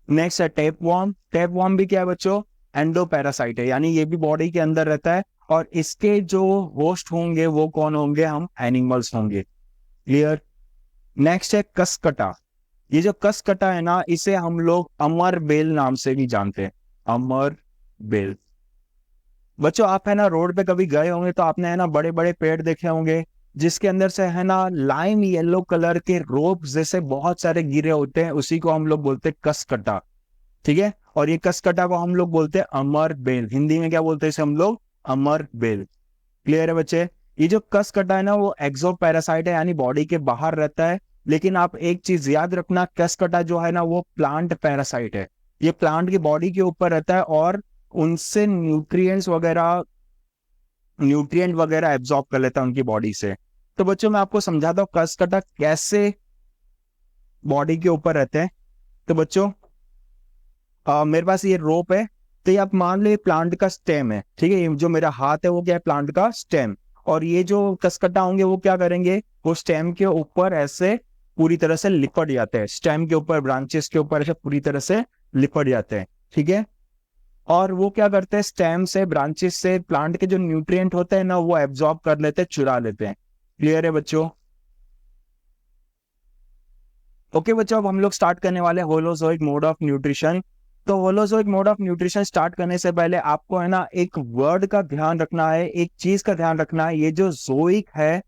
नेक्स्ट है टेप वॉर्म। टेप वॉर्म भी क्या है बच्चों? एंडो पैरासाइट है, यानी ये भी बॉडी के अंदर रहता है, और इसके जो होस्ट होंगे वो कौन होंगे? हम एनिमल्स होंगे। क्लियर? नेक्स्ट है कसकटा। ये जो कसकटा है ना, इसे हम लोग अमर बेल नाम से भी जानते हैं, अमर बेल। बच्चों, आप है ना रोड पे कभी गए होंगे तो आपने है ना बड़े बड़े पेड़ देखे होंगे, जिसके अंदर से है ना लाइम येलो कलर के रोप जैसे बहुत सारे गिरे होते हैं, उसी को हम लोग बोलते हैं कसकटा। ठीक है? और ये कसकटा को हम लोग बोलते हैं अमर बेल। हिंदी में क्या बोलते हैं इसे हम लोग? अमर बेल। क्लियर है बच्चे? ये जो कसकटा है ना, वो एक्सो पैरासाइट है, यानी बॉडी के बाहर रहता है। लेकिन आप एक चीज याद रखना, कसकटा जो है ना, वो प्लांट पैरासाइट है। ये प्लांट की बॉडी के ऊपर रहता है और उनसे न्यूट्रिएंट वगैरह एब्जॉर्ब कर लेता है उनकी बॉडी से। तो बच्चों, मैं आपको समझाता हूँ कसकटा कैसे बॉडी के ऊपर रहते हैं। तो बच्चों, मेरे पास ये रोप है, तो ये आप मान लो ये प्लांट का स्टेम है। ठीक है? ये जो मेरा हाथ है वो क्या है? प्लांट का स्टेम। और ये जो कसकटा होंगे वो क्या करेंगे? वो स्टेम के ऊपर ऐसे पूरी तरह से लिपट जाते हैं, स्टेम के ऊपर, ब्रांचेस के ऊपर ऐसे पूरी तरह से लिपट जाते हैं। ठीक है? और वो क्या करते हैं? स्टेम से, ब्रांचेस से प्लांट के जो न्यूट्रिएंट होते हैं ना, वो एब्जॉर्ब कर लेते हैं, चुरा लेते हैं। क्लियर है बच्चों? ओके बच्चों, अब हम लोग स्टार्ट करने वाले हैं होलोजोइक मोड ऑफ न्यूट्रिशन। तो holozoic mode of nutrition start करने से पहले आपको है ना एक वर्ड का ध्यान रखना है, एक चीज का ध्यान रखना है। ये जो जोइक है,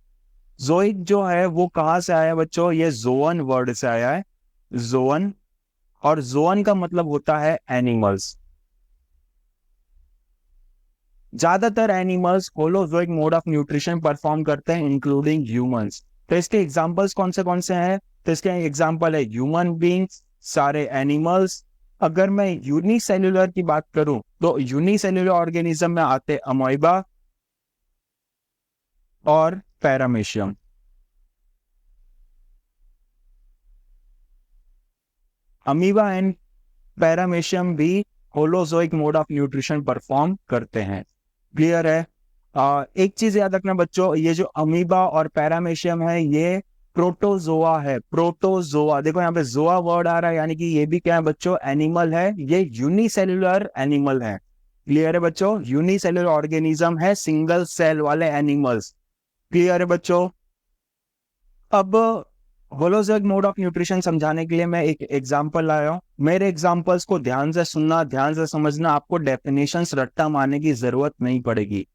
जोइक जो है वो कहाँ से आया है बच्चों? ये जोअन वर्ड से आया है, जोअन। और जोअन का मतलब होता है एनिमल्स। ज्यादातर animals holozoic mode of nutrition perform करते हैं, इंक्लूडिंग ह्यूमंस। तो इसके एग्जांपल्स कौन से हैं? तो इसके एग्जांपल है ह्यूमन बींग्स, सारे एनिमल्स। अगर मैं यूनिसेल्युलर की बात करूं तो यूनिसेल्युलर ऑर्गेनिज्म में आते अमोइबा और पैरामीशियम। अमीबा एंड पैरामीशियम भी holozoic mode of nutrition perform करते हैं। क्लियर है? एक चीज याद रखना बच्चों, ये जो अमीबा और पैरामीशियम है, ये प्रोटोजोआ है। प्रोटोजोआ, देखो यहाँ पे जोआ वर्ड आ रहा है, यानी कि ये भी क्या है बच्चों? एनिमल है। ये यूनिसेल्युलर एनिमल है। क्लियर है बच्चों? यूनिसेलुलर ऑर्गेनिज्म है सिंगल सेल वाले एनिमल्स। क्लियर है बच्चों? अब होलोजोइक मोड ऑफ न्यूट्रिशन समझाने के लिए मैं एक एग्जांपल लाया हूं। मेरे एग्जांपल्स को ध्यान से सुनना, ध्यान से समझना, आपको डेफिनेशंस रट्टा मारने की जरूरत नहीं पड़ेगी।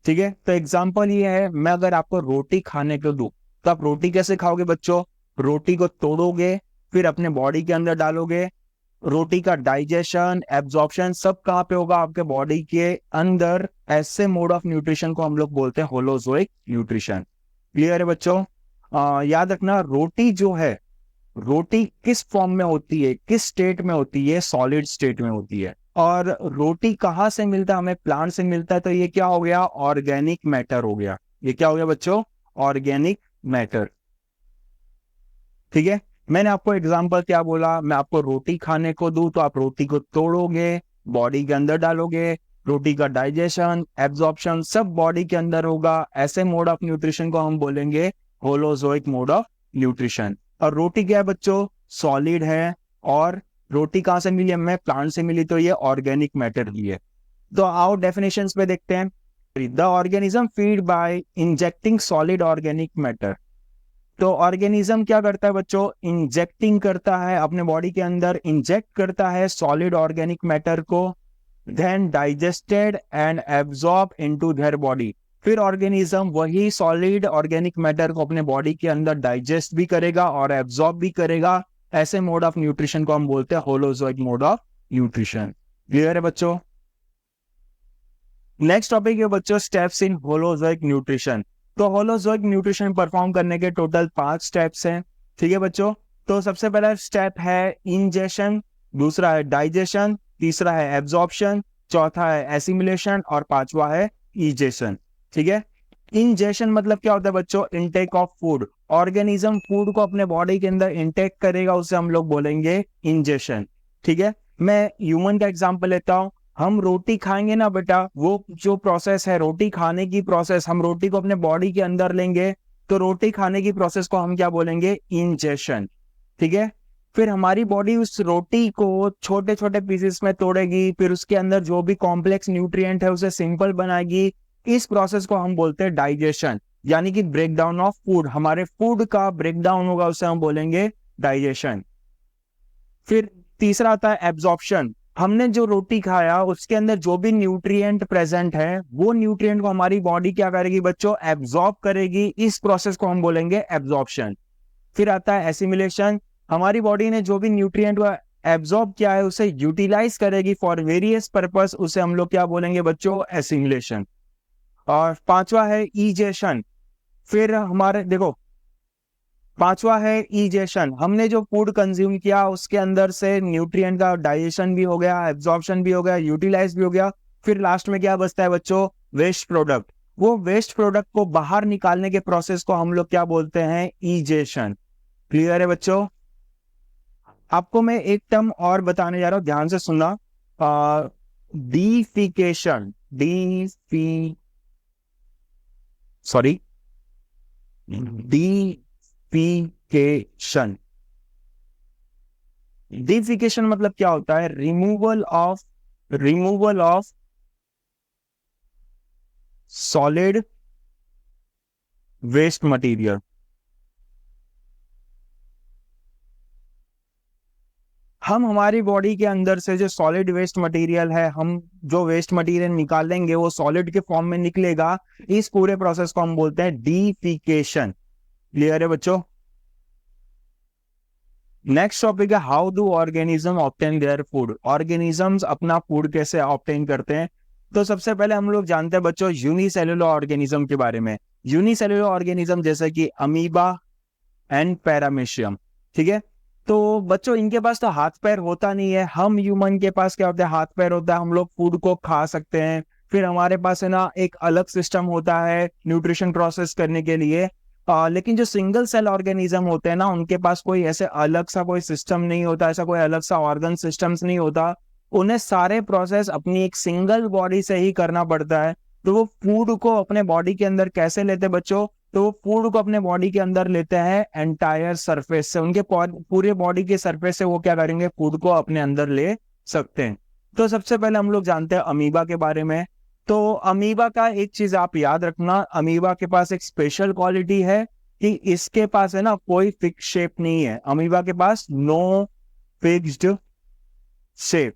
ठीक है? तो एग्जांपल ये है, मैं अगर आपको रोटी खाने को दूं तो आप रोटी कैसे खाओगे बच्चों? रोटी को तोड़ोगे, फिर अपने बॉडी के अंदर डालोगे। रोटी का डाइजेशन, एब्जॉर्प्शन सब कहाँ पे होगा? आपके बॉडी के अंदर। ऐसे मोड ऑफ न्यूट्रिशन को हम लोग बोलते हैं होलोजोइक न्यूट्रिशन। क्लियर है बच्चों? याद रखना, रोटी जो है, रोटी किस फॉर्म में होती है, किस स्टेट में होती है? सॉलिड स्टेट में होती है। और रोटी कहाँ से मिलता है? हमें प्लांट से मिलता है। तो ये क्या हो गया? ऑर्गेनिक मैटर हो गया। ये क्या हो गया बच्चों? Organic matter. ठीक है? मैंने आपको एग्जांपल क्या बोला? मैं आपको रोटी खाने को दूं तो आप रोटी को तोड़ोगे, बॉडी के अंदर डालोगे। रोटी का डाइजेशन, एब्जॉर्प्शन सब बॉडी के अंदर होगा। ऐसे मोड ऑफ न्यूट्रिशन को हम बोलेंगे होलोजोइक मोड ऑफ न्यूट्रिशन। और रोटी क्या है बच्चों? सॉलिड है। और रोटी कहां से मिली? हमें प्लांट से मिली, तो ये ऑर्गेनिक मैटर की है। तो आओ डेफिनेशंस पे देखते हैं। The organism feed by injecting solid organic matter. तो ऑर्गेनिज्म क्या करता है बच्चों? इंजेक्टिंग करता है, अपने बॉडी के अंदर इंजेक्ट करता है सॉलिड ऑर्गेनिक मैटर को, then digested and absorb into their body. फिर ऑर्गेनिज्म वही सॉलिड ऑर्गेनिक मैटर को अपने बॉडी के अंदर डाइजेस्ट भी करेगा और एब्जॉर्ब भी करेगा। ऐसे मोड ऑफ न्यूट्रिशन को हम बोलते हैं holozoic mode of nutrition. Clear है बच्चों? नेक्स्ट टॉपिक है बच्चों स्टेप्स इन होलोजोइक न्यूट्रिशन। तो होलोजोइक न्यूट्रिशन परफॉर्म करने के टोटल 5 स्टेप्स हैं। ठीक है बच्चों? तो सबसे पहला स्टेप है इंजेशन, दूसरा है डाइजेशन, तीसरा है एब्जॉर्प्शन, चौथा है एसिमिलेशन और पांचवा है इजेशन। ठीक है? इंजेशन मतलब क्या होता है बच्चों? Intake of food. Organism food को अपने बॉडी के अंदर इनटेक करेगा, उसे हम लोग बोलेंगे इंजेशन। ठीक है? मैं ह्यूमन का एग्जांपल लेता हूं। हम रोटी खाएंगे ना बेटा, वो जो प्रोसेस है रोटी खाने की प्रोसेस, हम रोटी को अपने बॉडी के अंदर लेंगे तो रोटी खाने की प्रोसेस को हम क्या बोलेंगे? इंजेशन। ठीक है? फिर हमारी बॉडी उस रोटी को छोटे छोटे पीसेस में तोड़ेगी, फिर उसके अंदर जो भी कॉम्प्लेक्स न्यूट्रिएंट है उसे सिंपल बनाएगी। इस प्रोसेस को हम बोलते हैं डाइजेशन, यानी कि ब्रेक डाउन ऑफ फूड। हमारे फूड का ब्रेक डाउन होगा, उसे हम बोलेंगे डाइजेशन। फिर तीसरा आता है एब्जॉर्प्शन। हमने जो रोटी खाया उसके अंदर जो भी न्यूट्रिएंट प्रेजेंट है वो न्यूट्रिएंट को हमारी बॉडी क्या करेगी बच्चों? एब्जॉर्ब करेगी। इस प्रोसेस को हम बोलेंगे एब्जॉर्प्शन। फिर आता है एसिमिलेशन। हमारी बॉडी ने जो भी न्यूट्रिएंट को एब्जॉर्ब किया है उसे यूटिलाइज करेगी फॉर वेरियस पर्पस, उसे हम लोग क्या बोलेंगे बच्चों? एसिमिलेशन। और पांचवा है इजेशन। फिर हमारे देखो, पांचवा है इजेशन। हमने जो फूड कंज्यूम किया उसके अंदर से न्यूट्रिएंट का डाइजेशन भी हो गया, एब्जॉर्प्शन भी हो गया, यूटिलाइज भी हो गया। फिर लास्ट में क्या बचता है बच्चों? Waste product. वो वेस्ट प्रोडक्ट को बाहर निकालने के प्रोसेस को हम लोग क्या बोलते हैं? इजेशन। क्लियर है बच्चों? आपको मैं एक टर्म और बताने जा रहा हूं, ध्यान से सुनना। डीफिकेशन, डीफिकेशन। डीफिकेशन मतलब क्या होता है? Removal of solid waste material. हम हमारी बॉडी के अंदर से जो सॉलिड वेस्ट मटेरियल है, हम जो वेस्ट मटेरियल निकालेंगे वो सॉलिड के फॉर्म में निकलेगा। इस पूरे प्रोसेस को हम बोलते हैं डीफिकेशन। क्लियर है बच्चों? नेक्स्ट टॉपिक है how do organism obtain their food. Organisms अपना फूड कैसे ऑब्टेन करते हैं? तो सबसे पहले हम लोग जानते हैं बच्चों यूनिसेलुलर ऑर्गेनिज्म के बारे में। यूनिसेलुलर ऑर्गेनिज्म जैसे कि अमीबा एंड पैरामीशियम। ठीक है? तो बच्चों इनके पास तो हाथ पैर होता नहीं है। हम ह्यूमन के पास क्या होता है? हाथ पैर होता है, हम लोग फूड को खा सकते हैं। फिर हमारे पास है ना एक अलग सिस्टम होता है न्यूट्रिशन प्रोसेस करने के लिए। लेकिन जो सिंगल सेल ऑर्गेनिज्म होते हैं ना, उनके पास कोई ऐसे अलग सा कोई सिस्टम नहीं होता, ऐसा कोई अलग सा ऑर्गन सिस्टम्स नहीं होता। उन्हें सारे प्रोसेस अपनी एक सिंगल बॉडी से ही करना पड़ता है। तो वो फूड को अपने बॉडी के अंदर कैसे लेते हैं बच्चों? तो वो फूड को अपने बॉडी के अंदर लेते हैं एंटायर सरफेस से। उनके पूरे बॉडी के सरफेस से वो क्या करेंगे? फूड को अपने अंदर ले सकते हैं। तो सबसे पहले हम लोग जानते हैं अमीबा के बारे में। तो अमीबा का एक चीज आप याद रखना, अमीबा के पास एक स्पेशल क्वालिटी है कि इसके पास है ना कोई फिक्स शेप नहीं है। अमीबा के पास नो फिक्स्ड शेप।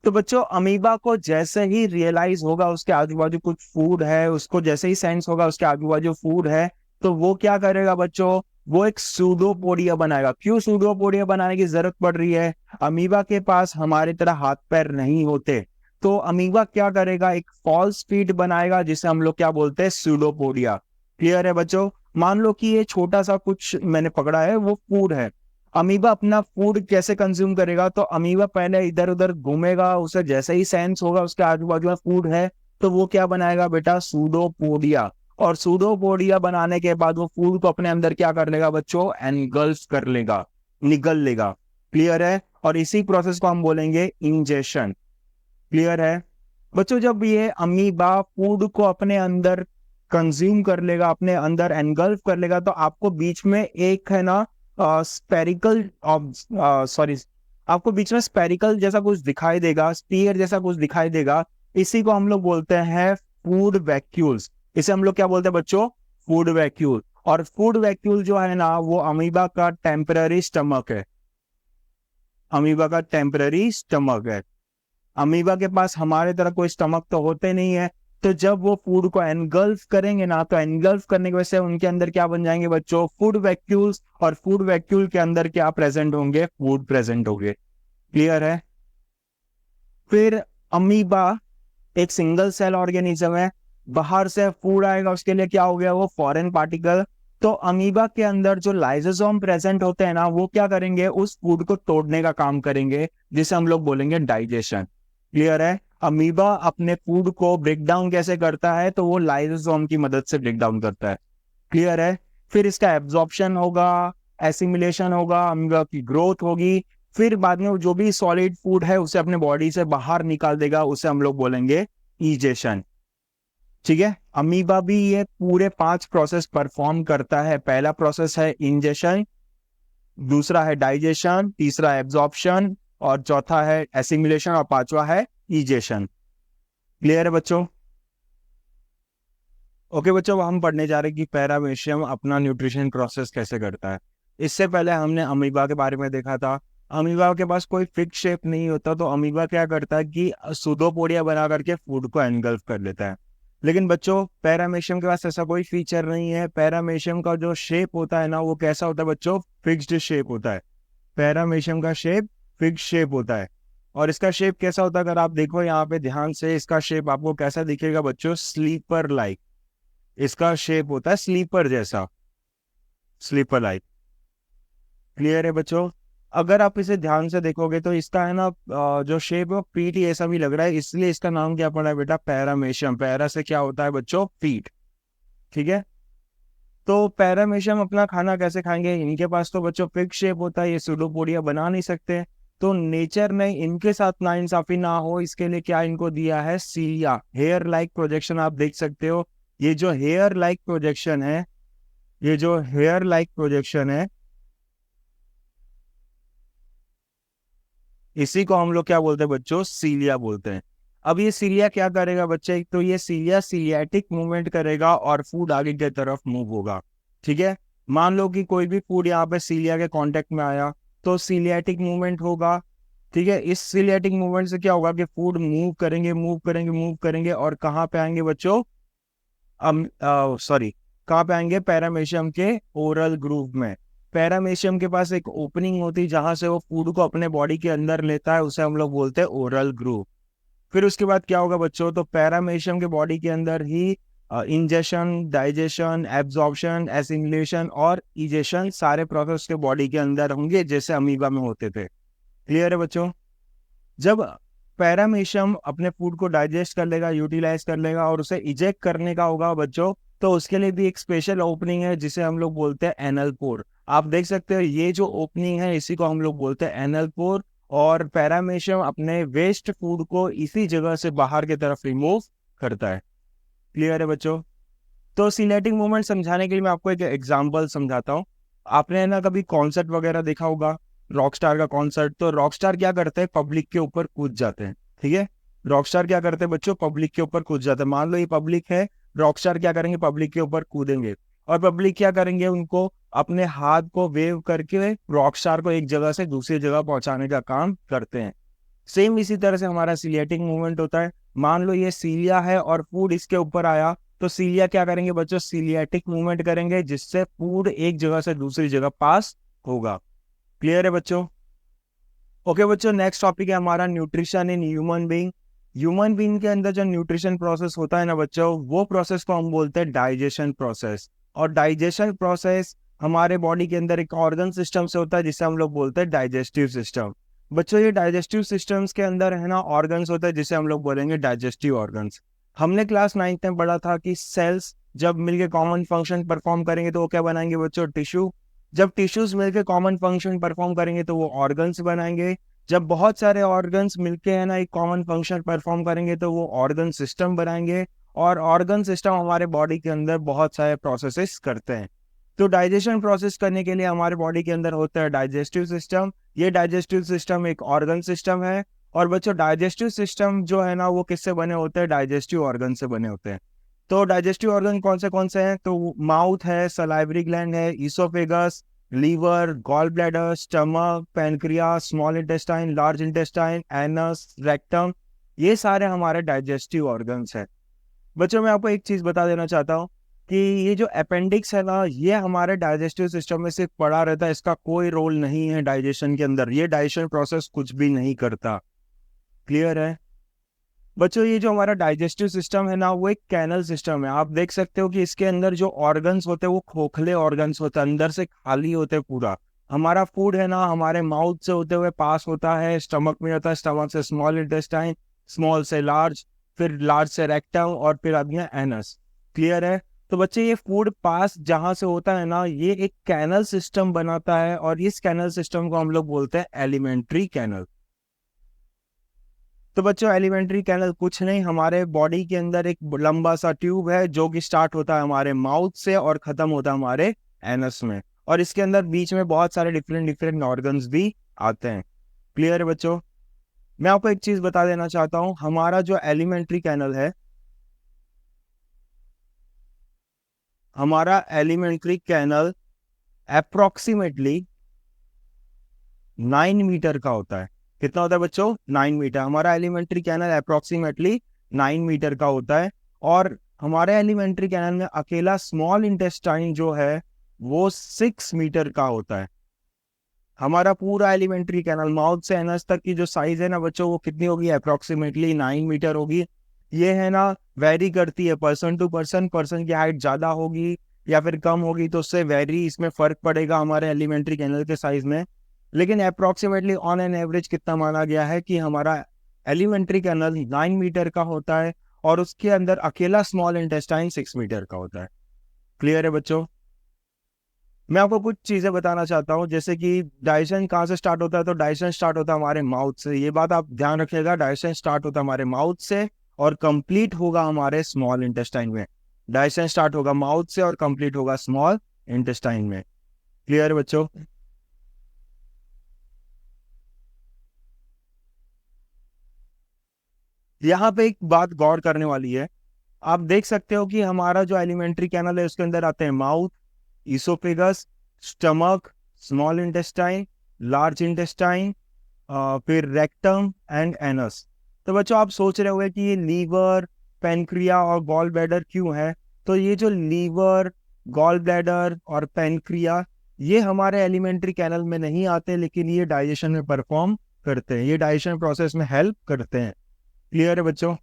तो बच्चों अमीबा को जैसे ही रियलाइज होगा उसके आजू बाजू कुछ फूड है, उसको जैसे ही सेंस होगा उसके आजू बाजू फूड है, तो वो क्या करेगा बच्चों, वो एक सूडोपोडिया बनाएगा। क्यों सूडोपोडिया बनाने की जरूरत पड़ रही है? अमीबा के पास हमारी तरह हाथ पैर नहीं होते, तो अमीबा क्या करेगा, एक फॉल्स फीट बनाएगा जिसे हम लोग क्या बोलते हैं, सूडोपोडिया। क्लियर है बच्चों? मान लो कि ये छोटा सा कुछ मैंने पकड़ा है, वो फूड है। अमीबा अपना फूड कैसे कंज्यूम करेगा? तो अमीबा पहले इधर उधर घूमेगा, उसे जैसे ही सेंस होगा उसके आजू बाजू में फूड है, तो वो क्या बनाएगा बेटा, सूडोपोडिया। और सूडोपोडिया बनाने के बाद वो फूड को अपने अंदर क्या कर लेगा बच्चों, एनगल्फ कर लेगा, निगल लेगा। क्लियर है? और इसी प्रोसेस को हम बोलेंगे इंजेशन। क्लियर है बच्चों? जब ये अमीबा फूड को अपने अंदर कंज्यूम कर लेगा, अपने अंदर एनगल्फ कर लेगा, तो आपको बीच में एक है ना स्पेरिकल, सॉरी, आपको बीच में स्पेरिकल जैसा कुछ दिखाई देगा, स्पीयर जैसा कुछ दिखाई देगा। इसी को हम लोग बोलते हैं फूड वैक्यूल्स। इसे हम लोग क्या बोलते हैं बच्चों, फूड वैक्यूल। और फूड वैक्यूल जो है ना वो अमीबा का टेम्पररी स्टमक है, अमीबा का टेम्पररी स्टमक है। अमीबा के पास हमारे तरह कोई स्टमक तो होते नहीं है, तो जब वो फूड को एनगल्फ करेंगे ना, तो एनगल्फ करने की वजह से उनके अंदर क्या बन जाएंगे बच्चों, फूड वैक्यूल्स। और फूड वैक्यूल के अंदर क्या प्रेजेंट होंगे, फूड प्रेजेंट होंगे। क्लियर है? फिर अमीबा एक सिंगल सेल ऑर्गेनिज्म है, बाहर से फूड आएगा उसके लिए क्या हो गया, वो फॉरेन पार्टिकल। तो अमीबा के अंदर जो लाइसोसोम प्रेजेंट होते हैं ना, वो क्या करेंगे, उस फूड को तोड़ने का काम करेंगे, जिसे हम लोग बोलेंगे डाइजेशन। क्लियर है? अमीबा अपने फूड को ब्रेक डाउन कैसे करता है, तो वो लाइसोसोम की मदद से ब्रेक डाउन करता है। क्लियर है? फिर इसका एब्जॉर्प्शन होगा, एसिमिलेशन होगा, अमीबा की ग्रोथ होगी। फिर बाद में वो जो भी सॉलिड फूड है उसे अपने बॉडी से बाहर निकाल देगा, उसे हम लोग बोलेंगे इजेशन। ठीक है? अमीबा भी ये पूरे 5 प्रोसेस परफॉर्म करता है। पहला प्रोसेस है इंजेशन, दूसरा है डाइजेशन, तीसरा एब्जॉर्प्शन, और चौथा है एसिमिलेशन, और पांचवा है इजेशन। क्लियर है बच्चों? ओके बच्चों, हम पढ़ने जा रहे हैं कि पैरामीशियम अपना न्यूट्रिशन प्रोसेस कैसे करता है। इससे पहले हमने अमीबा के बारे में देखा था। अमीबा के पास कोई फिक्स शेप नहीं होता, तो अमीबा क्या करता है कि सूडोपोडिया बना करके फूड को एनगल्फ कर लेता है। लेकिन बच्चों पैरामीशियम के पास ऐसा कोई फीचर नहीं है। पैरामीशियम का जो शेप होता है ना, वो कैसा होता है बच्चों, फिक्स्ड शेप होता है। पैरामीशियम का शेप फिक्स शेप होता है। और इसका शेप कैसा होता है, अगर आप देखो यहाँ पे ध्यान से, इसका शेप आपको कैसा दिखेगा बच्चों, स्लीपर लाइक। इसका शेप होता है स्लीपर जैसा, स्लीपर लाइक। क्लियर है बच्चों? अगर आप इसे ध्यान से देखोगे तो इसका है ना जो शेप है पीट ऐसा भी लग रहा है, इसलिए इसका नाम क्या पड़ा है बेटा, पैरामेशियम। पैरा से क्या होता है बच्चों, पीट। ठीक है? तो पैरामेशियम अपना खाना कैसे खाएंगे, इनके पास तो बच्चों फिक्स शेप होता है, ये सूडोपोडिया बना नहीं सकते। तो नेचर ने इनके साथ नाइंसाफी ना हो इसके लिए क्या इनको दिया है, सीलिया, हेयर लाइक प्रोजेक्शन। आप देख सकते हो ये जो हेयर लाइक प्रोजेक्शन है, ये जो हेयर लाइक प्रोजेक्शन है, इसी को हम लोग क्या बोलते हैं बच्चों, सीलिया बोलते हैं। अब ये सीलिया क्या करेगा बच्चे, तो ये सीलिया सीलियाटिक मूवमेंट करेगा और फूड आगे की तरफ मूव होगा। ठीक है? मान लो कि कोई भी फूड यहाँ पे सीलिया के कांटेक्ट में आया, तो सीलियाटिक मूवमेंट होगा। ठीक है? इस सीलियाटिक मूवमेंट से क्या होगा कि फूड मूव करेंगे, मूव करेंगे, मूव करेंगे, और कहाँ पे आएंगे बच्चों, सॉरी, कहाँ पे आएंगे, पैरामेशियम के ओरल ग्रूव में। पैरामेशियम के पास एक ओपनिंग होती है जहां से वो फूड को अपने बॉडी के अंदर लेता है, उसे हम लोग बोलते हैं ओरल ग्रूव। फिर उसके बाद क्या होगा बच्चों, तो पैरामेशियम के बॉडी के अंदर ही इंजेशन, डाइजेशन, एब्जॉर्प्शन, एसिमिलेशन और इजेशन सारे प्रोसेस के बॉडी के अंदर होंगे, जैसे अमीबा में होते थे। क्लियर है बच्चों? जब पैरामीशियम अपने फूड को डाइजेस्ट कर लेगा, यूटिलाइज कर लेगा, और उसे इजेक्ट करने का होगा बच्चों, तो उसके लिए भी एक स्पेशल ओपनिंग है जिसे हम लोग बोलते हैं एनल पोर। आप देख सकते हो ये जो ओपनिंग है इसी को हम लोग बोलते हैं एनल पोर। और पैरामीशियम अपने वेस्ट फूड को इसी जगह से बाहर की तरफ रिमूव करता है। क्लियर है बच्चों? तो सिनेटिक मूवमेंट समझाने के लिए मैं आपको एक एग्जाम्पल समझाता हूँ। आपने ना कभी कॉन्सर्ट वगैरह देखा होगा, रॉकस्टार का कॉन्सर्ट, तो रॉकस्टार क्या करते हैं, पब्लिक के ऊपर कूद जाते हैं। ठीक है, रॉकस्टार क्या करते हैं बच्चों, पब्लिक के ऊपर कूद जाते हैं। मान लो ये पब्लिक है, रॉकस्टार क्या करेंगे, पब्लिक के ऊपर कूदेंगे, और पब्लिक क्या करेंगे, उनको अपने हाथ को वेव करके रॉकस्टार को एक जगह से दूसरी जगह पहुंचाने का काम करते हैं। सेम इसी तरह से हमारा सीलिएटिक मूवमेंट होता है। मान लो ये सीलिया है और फूड इसके ऊपर आया, तो सीलिया क्या करेंगे बच्चों, सीलिएटिक मूवमेंट करेंगे, जिससे फूड एक जगह से दूसरी जगह पास होगा। क्लियर है बच्चों? ओके बच्चों, नेक्स्ट टॉपिक है हमारा nutrition in human being. Human being के अंदर जो न्यूट्रिशन प्रोसेस होता है ना बच्चों, वो प्रोसेस को हम बोलते हैं डाइजेशन प्रोसेस। और डाइजेशन प्रोसेस हमारे बॉडी के अंदर एक ऑर्गन सिस्टम से होता है, जिसे हम लोग बोलते हैं डाइजेस्टिव सिस्टम। बच्चों ये डाइजेस्टिव सिस्टम्स के अंदर है ना ऑर्गन्स होते हैं, जिसे हम लोग बोलेंगे डाइजेस्टिव ऑर्गन्स। हमने क्लास 9th में पढ़ा था कि सेल्स जब मिलके कॉमन फंक्शन परफॉर्म करेंगे तो वो क्या बनाएंगे बच्चों, टिश्यू। जब टिश्यूज मिलके कॉमन फंक्शन परफॉर्म करेंगे तो वो ऑर्गन्स बनाएंगे। जब बहुत सारे ऑर्गन्स मिलके है ना एक कॉमन फंक्शन परफॉर्म करेंगे तो वो ऑर्गन सिस्टम बनाएंगे। और ऑर्गन सिस्टम हमारे बॉडी के अंदर बहुत सारे प्रोसेसेस करते हैं। तो डाइजेशन प्रोसेस करने के लिए हमारे बॉडी के अंदर होता है डाइजेस्टिव सिस्टम। ये डाइजेस्टिव सिस्टम एक ऑर्गन सिस्टम है। और बच्चों डाइजेस्टिव सिस्टम जो है ना वो किससे बने होते हैं, डाइजेस्टिव ऑर्गन से बने होते हैं। तो डाइजेस्टिव ऑर्गन कौन से हैं, तो माउथ है, सलाइवरी ग्लैंड है, oesophagus, liver, gall bladder, stomach, pancreas, small intestine, large intestine, anus, rectum, ये सारे हमारे डाइजेस्टिव ऑर्गन्स हैं। बच्चों मैं आपको एक चीज बता देना चाहता हूँ कि ये जो अपेंडिक्स है ना, ये हमारे डाइजेस्टिव सिस्टम में सिर्फ पड़ा रहता है, इसका कोई रोल नहीं है डाइजेशन के अंदर, ये डाइजेशन प्रोसेस कुछ भी नहीं करता। क्लियर है बच्चों? ये जो हमारा डाइजेस्टिव सिस्टम है ना, वो एक कैनल सिस्टम है। आप देख सकते हो कि इसके अंदर जो ऑर्गन्स होते हैं वो खोखले ऑर्गन्स होते हैं, अंदर से खाली होते हैं पूरा। हमारा फूड है ना हमारे माउथ से होते हुए पास होता है, स्टमक में होता है, स्टमक से स्मॉल इंटेस्टाइन, स्मॉल से लार्ज, फिर लार्ज से रेक्टम, और फिर आती है एनस। क्लियर है? तो बच्चे ये फूड पास जहां से होता है ना, ये एक कैनल सिस्टम बनाता है, और इस कैनल सिस्टम को हम लोग बोलते हैं एलिमेंट्री कैनल। तो बच्चों एलिमेंट्री कैनल कुछ नहीं, हमारे बॉडी के अंदर एक लंबा सा ट्यूब है जो कि स्टार्ट होता है हमारे माउथ से और खत्म होता है हमारे एनस में। और इसके अंदर बीच में बहुत सारे डिफरेंट डिफरेंट ऑर्गन्स भी आते हैं। क्लियर है बच्चों? मैं आपको एक चीज बता देना चाहता हूं, हमारा जो एलिमेंट्री कैनल है, हमारा एलिमेंट्री कैनल अप्रोक्सीमेटली 9 मीटर का होता है। कितना होता है बच्चों? 9 मीटर। हमारा एलिमेंट्री कैनल अप्रोक्सीमेटली 9 मीटर का होता है। और हमारे एलिमेंट्री कैनल में अकेला स्मॉल इंटेस्टाइन जो है वो 6 मीटर का होता है। हमारा पूरा एलिमेंट्री कैनल माउथ से एनस तक की जो साइज है ना बच्चों, वो कितनी होगी? अप्रोक्सीमेटली 9 मीटर होगी। ये है ना वेरी करती है पर्सन टू पर्सन, पर्सन की हाइट ज्यादा होगी या फिर कम होगी तो उससे वेरी इसमें फर्क पड़ेगा हमारे एलिमेंट्री कैनल के साइज में। लेकिन अप्रोक्सीमेटली ऑन एन एवरेज कितना माना गया है कि हमारा एलिमेंट्री कैनल 9 मीटर का होता है, और उसके अंदर अकेला स्मॉल इंटेस्टाइन 6 मीटर का होता है। क्लियर है बच्चों? मैं आपको कुछ चीजें बताना चाहता हूँ, जैसे कि डाइजेशन कहाँ से स्टार्ट होता है, तो डाइजेशन स्टार्ट होता है हमारे माउथ से। ये बात आप ध्यान रखिएगा, डाइजेशन स्टार्ट होता है हमारे माउथ से और कंप्लीट होगा हमारे स्मॉल इंटेस्टाइन में। डाइजेशन स्टार्ट होगा माउथ से और कंप्लीट होगा स्मॉल इंटेस्टाइन में। क्लियर है बच्चों? यहाँ पे एक बात गौर करने वाली है। आप देख सकते हो कि हमारा जो एलिमेंट्री कैनल है उसके अंदर आते हैं mouth, oesophagus, stomach, small intestine, large intestine, फिर रेक्टम एंड एनस। तो बच्चों आप सोच रहे होंगे कि ये लीवर, पेनक्रिया और गॉल ब्लैडर क्यों है। तो ये जो लीवर, गॉल ब्लैडर और पेनक्रिया, ये हमारे एलिमेंट्री कैनल में नहीं आते, लेकिन ये डाइजेशन में परफॉर्म करते हैं, ये डाइजेशन प्रोसेस में हेल्प करते हैं। क्लियर है बच्चों?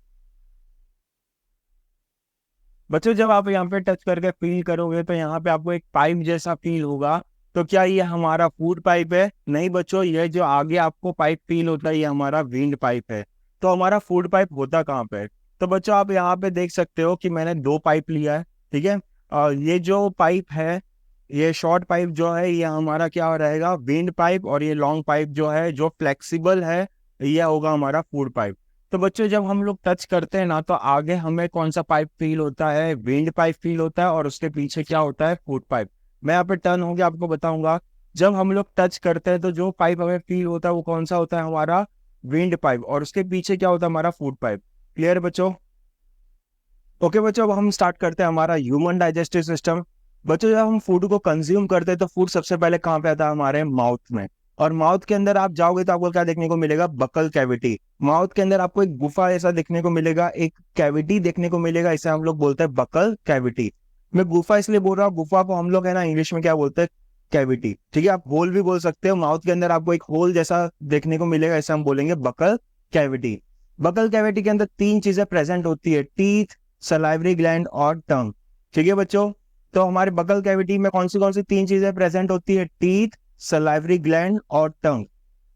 बच्चों जब आप यहाँ पे टच करके फील करोगे तो यहाँ पे आपको एक पाइप जैसा फील होगा। तो क्या ये हमारा फूड पाइप है? नहीं बच्चों, ये जो आगे आपको पाइप फील होता है ये हमारा विंड पाइप है। तो हमारा फूड पाइप होता कहाँ पे है? तो बच्चों आप यहाँ पे देख सकते हो कि मैंने 2 पाइप लिया है। ठीक है, ये जो पाइप है, ये शॉर्ट पाइप जो है ये हमारा क्या रहेगा? Wind pipe. और ये लॉन्ग पाइप जो है जो फ्लेक्सिबल है, ये होगा हमारा फूड पाइप। तो बच्चों जब हम लोग टच करते हैं ना, तो आगे हमें कौन सा पाइप फील होता है? विंड पाइप फील होता है, और उसके पीछे क्या होता है? Food pipe. मैं यहाँ पे टर्न होके आपको बताऊंगा। जब हम लोग टच करते हैं तो जो पाइप हमें फील होता है वो कौन सा होता है, हमारा विंड पाइप, और उसके पीछे क्या होता है, हमारा फूड पाइप। क्लियर है बच्चों? ओके बच्चों, अब हम स्टार्ट करते हैं हमारा ह्यूमन डाइजेस्टिव सिस्टम। बच्चों जब हम फूड को कंज्यूम करते हैं तो फूड सबसे पहले कहाँ पे आता है, हमारे माउथ में। और माउथ के अंदर आप जाओगे तो आपको क्या देखने को मिलेगा, बकल कैविटी। माउथ के अंदर आपको एक गुफा ऐसा देखने को मिलेगा, एक कैविटी देखने को मिलेगा, इसे हम लोग बोलते हैं बकल कैविटी। मैं गुफा इसलिए बोल रहा हूँ, गुफा को हम लोग है ना इंग्लिश में क्या बोलते हैं, कैविटी। ठीक है, आप होल भी बोल सकते हो। माउथ के अंदर आपको एक होल जैसा देखने को मिलेगा, इसे हम बोलेंगे बकल कैविटी। बकल कैविटी के अंदर तीन चीजें प्रेजेंट होती है, टीथ, सलाइवरी ग्लैंड और टंग। ठीक है बच्चों, तो हमारे बकल कैविटी में कौन सी तीन चीजें प्रेजेंट होती है, टीथ, सलाइवरी ग्लैंड और टंग।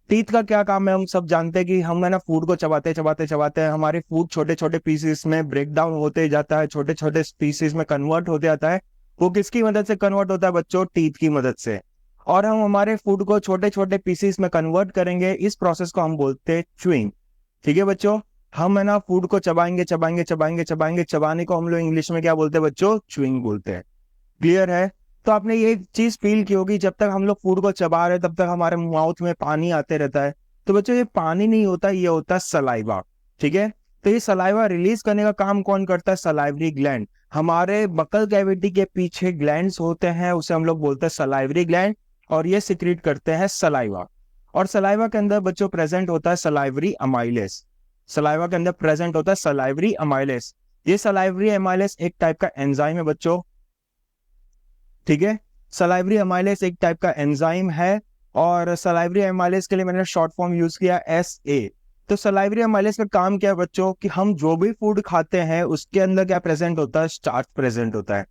टीथ का क्या काम है, हम सब जानते हैं कि हम है ना फूड को चबाते चबाते चबाते हैं, हमारे फूड छोटे छोटे पीसेस में ब्रेक डाउन होते जाता है, छोटे छोटे पीसेस में कन्वर्ट होते जाता है। वो किसकी मदद से कन्वर्ट होता है बच्चों, टीथ की मदद से। और हम हमारे फूड को छोटे छोटे पीसेस में कन्वर्ट करेंगे, इस प्रोसेस को हम बोलते हैं च्यूइंग। ठीक है बच्चों, हम है ना फूड को चबाएंगे चबाएंगे चबाएंगे चबाएंगे, चबाने को हम लोग इंग्लिश में क्या बोलते हैं बच्चों, च्यूइंग बोलते हैं। क्लियर है? तो आपने ये चीज फील की होगी, जब तक हम लोग फूड को चबा रहे हैं तब तक हमारे माउथ में पानी आते रहता है। तो बच्चों ये पानी नहीं होता, ये होता है सलाइवा। ठीक है, तो ये सलाइवा रिलीज करने का काम कौन करता है, सलाइवरी ग्लैंड। हमारे बकल कैविटी के पीछे ग्लैंड्स होते हैं, उसे हम लोग बोलते हैं सलाइवरी ग्लैंड, और ये सिक्रीट करते हैं सलाइवा। और सलाइवा के अंदर बच्चों प्रेजेंट होता है सलाइवरी अमाइलेस। सलाइवा के अंदर प्रेजेंट होता है सलाइवरी अमाइलेस। ये सलाइवरी अमाइलेस एक टाइप का एंजाइम है बच्चों। ठीक है, सलाइवरी अमाइलेस एक टाइप का एंजाइम है, और सलाइवरी अमाइलेस के लिए मैंने शॉर्ट फॉर्म यूज किया SA। तो सलाइवरी अमाइलेस का काम क्या है बच्चों, कि हम जो भी फूड खाते हैं उसके अंदर क्या प्रेजेंट होता है, स्टार्च प्रेजेंट होता है।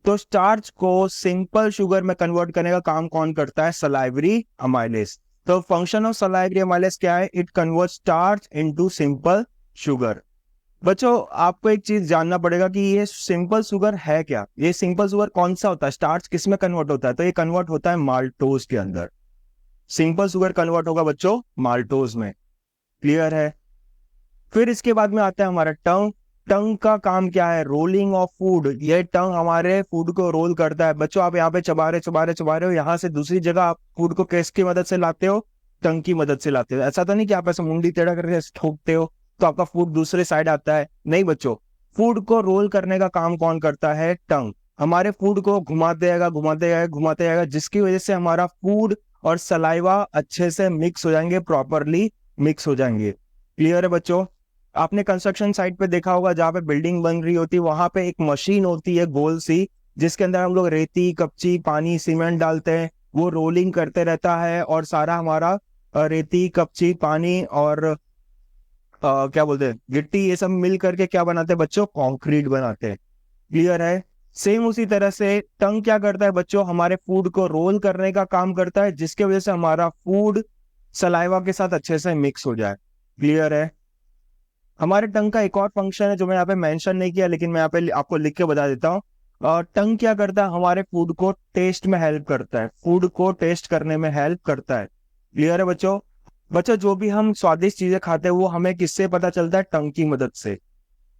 तो स्टार्च को सिंपल शुगर में कन्वर्ट करने का काम कौन करता है, सलाइवरी अमाइलेस। तो फंक्शन ऑफ सलाइवरी अमाइलेस क्या है, it convert starch into simple sugar. बच्चों आपको एक चीज जानना पड़ेगा कि ये सिंपल शुगर है क्या, ये सिंपल शुगर कौन सा होता है, स्टार्च किस में कन्वर्ट होता है, तो ये कन्वर्ट होता है माल्टोज के अंदर। सिंपल शुगर कन्वर्ट होगा बच्चों माल्टोज में। क्लियर है? फिर इसके बाद में आता है हमारा टंग। टंग का काम क्या है, रोलिंग ऑफ फूड। ये टंग हमारे फूड को रोल करता है। बच्चों आप यहाँ पे चबा रहे हो, यहाँ से दूसरी जगह आप फूड को किसकी मदद से लाते हो, टंग की मदद से लाते हो। ऐसा तो नहीं कि आप ऐसे मुंडी टेढ़ा करके ठोकते हो तो आपका फूड दूसरे साइड आता है, नहीं बच्चों। फूड को रोल करने का काम कौन करता है, टंग। हमारे फूड को घुमाते जाएगा घुमाते जाएगा घुमाते जाएगा, जिसकी वजह से हमारा फूड और सलाइवा अच्छे से मिक्स हो जाएंगे, प्रॉपरली मिक्स हो जाएंगे। क्लियर है बच्चों? आपने कंस्ट्रक्शन साइट पे देखा होगा, जहाँ पे बिल्डिंग बन रही होती है वहां पे एक मशीन होती है गोल सी, जिसके अंदर हम लोग रेती, कच्ची, पानी, सीमेंट डालते हैं। वो रोलिंग करते रहता है और सारा हमारा रेती, कच्ची, पानी और क्या बोलते हैं, गिट्टी, ये सब मिल करके क्या बनाते हैं बच्चों, कंक्रीट बनाते हैं। क्लियर है? सेम उसी तरह से टंग क्या करता है बच्चों, हमारे फूड को रोल करने का काम करता है, जिसके वजह से हमारा फूड सलाइवा के साथ अच्छे से मिक्स हो जाए। क्लियर है? हमारे टंग का एक और फंक्शन है जो मैं यहाँ पे मेंशन नहीं किया, लेकिन मैं यहाँ पे आपको लिख के बता देता हूँ। और टंग क्या करता है, हमारे फूड को टेस्ट में हेल्प करता है, फूड को टेस्ट करने में हेल्प करता है। क्लियर है बच्चों? बच्चों जो भी हम स्वादिष्ट चीजें खाते हैं वो हमें किससे पता चलता है, टंग की मदद से।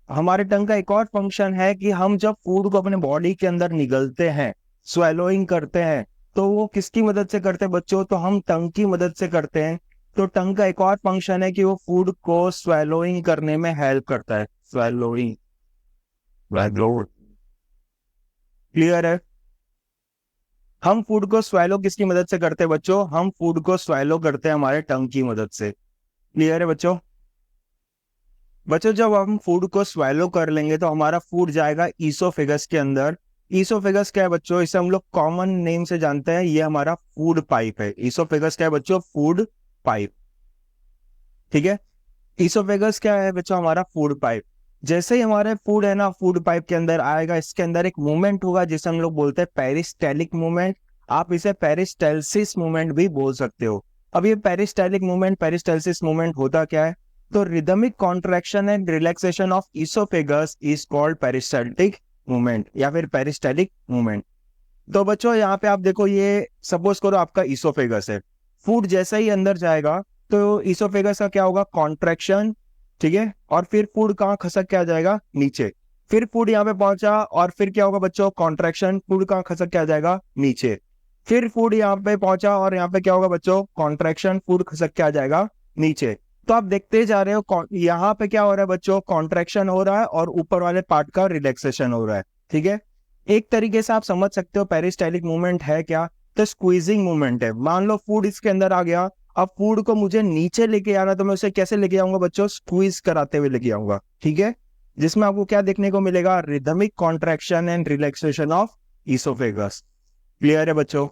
हमारे टंग का एक और फंक्शन है कि हम जब फूड को अपने बॉडी के अंदर निगलते हैं, स्वेलोइंग करते हैं, तो वो किसकी मदद से करते हैं बच्चों, तो हम टंग की मदद से करते हैं। तो टंग का एक और फंक्शन है कि वो फूड को स्वेलोइंग करने में हेल्प करता है, स्वेलोइंग। क्लियर है? हम फूड को स्वेलो किसकी मदद से करते हैं बच्चों, हम फूड को स्वेलो करते हैं हमारे टंग की मदद से। क्लियर है बच्चों? बच्चों जब हम फूड को स्वेलो कर लेंगे तो हमारा फूड जाएगा ईसोफेगस के अंदर। ईसोफेगस क्या है बच्चों, इसे हम लोग कॉमन नेम से जानते हैं, ये हमारा फूड पाइप है। ईसोफेगस क्या है बच्चों, फूड पाइप। ठीक है, ईसोफेगस क्या है बच्चों, हमारा फूड पाइप। जैसे ही हमारे फूड है ना फूड पाइप के अंदर आएगा, इसके अंदर एक मूवमेंट होगा जिसे हम लोग बोलते हैं पेरिस्टेलिक मूवमेंट। आप इसे पेरिस्टेल्सिस मूवमेंट भी बोल सकते हो। अब ये पेरिस्टेलिक मूवमेंट, पेरिस्टेल्सिस मूवमेंट होता क्या है, तो rhythmic contraction and relaxation of oesophagus is called peristaltic movement या फिर पेरिस्टेलिक मूवमेंट। तो बच्चों यहाँ पे आप देखो, ये सपोज करो आपका ईसोफेगस है, फूड जैसे ही अंदर जाएगा तो ईसोफेगस का क्या होगा, कॉन्ट्रैक्शन। ठीक है, और फिर फूड कहाँ खसक के आ जाएगा, नीचे। फिर फूड यहाँ पे पहुंचा और फिर क्या होगा बच्चों, कॉन्ट्रैक्शन, फूड कहाँ खसक के आ जाएगा, नीचे। फिर फूड यहाँ पे पहुंचा और यहाँ पे क्या होगा बच्चों, कॉन्ट्रैक्शन, फूड खसक के आ जाएगा नीचे। तो आप देखते जा रहे हो यहाँ पे क्या हो रहा है बच्चों, कॉन्ट्रैक्शन हो रहा है और ऊपर वाले पार्ट का रिलैक्सेशन हो रहा है। ठीक है, एक तरीके से आप समझ सकते हो पेरिस्टाइलिक मूवमेंट है क्या, तो स्क्वीजिंग मूवमेंट है। मान लो फूड इसके अंदर आ गया, अब फूड को मुझे नीचे लेके आना, तो मैं उसे कैसे लेके आऊंगा बच्चों, स्क्वीज कराते हुए लेके आऊंगा। ठीक है, जिसमें आपको क्या देखने को मिलेगा, rhythmic contraction and relaxation of oesophagus. Clear है बच्चों?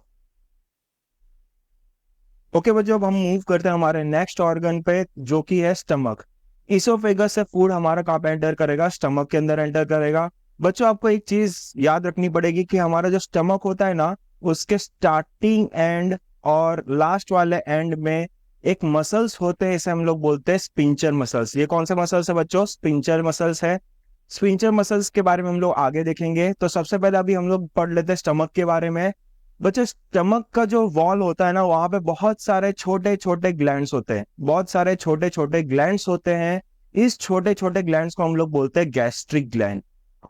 ओके बच्चों, अब हम मूव करते हैं हमारे नेक्स्ट ऑर्गन पे, जो कि है स्टमक। इसोफेगस से फूड हमारा कहाँ पे एंटर करेगा, स्टमक के अंदर एंटर करेगा। बच्चों आपको एक चीज याद रखनी पड़ेगी कि हमारा जो स्टमक होता है ना, उसके स्टार्टिंग एंड और लास्ट वाले एंड में एक मसल्स होते हैं, इसे हम लोग बोलते हैं स्पिंचर मसल्स। ये कौन से मसल्स है बच्चों, स्पिंचर मसल्स है। स्पिंचर मसल्स के बारे में हम लोग आगे देखेंगे, तो सबसे पहले अभी हम लोग पढ़ लेते हैं स्टमक के बारे में। बच्चों स्टमक का जो वॉल होता है ना, वहां पे बहुत सारे छोटे छोटे ग्लैंड्स होते हैं, बहुत सारे छोटे छोटे ग्लैंड्स होते हैं। इस छोटे छोटे ग्लैंड्स को हम लोग बोलते हैं गैस्ट्रिक ग्लैंड।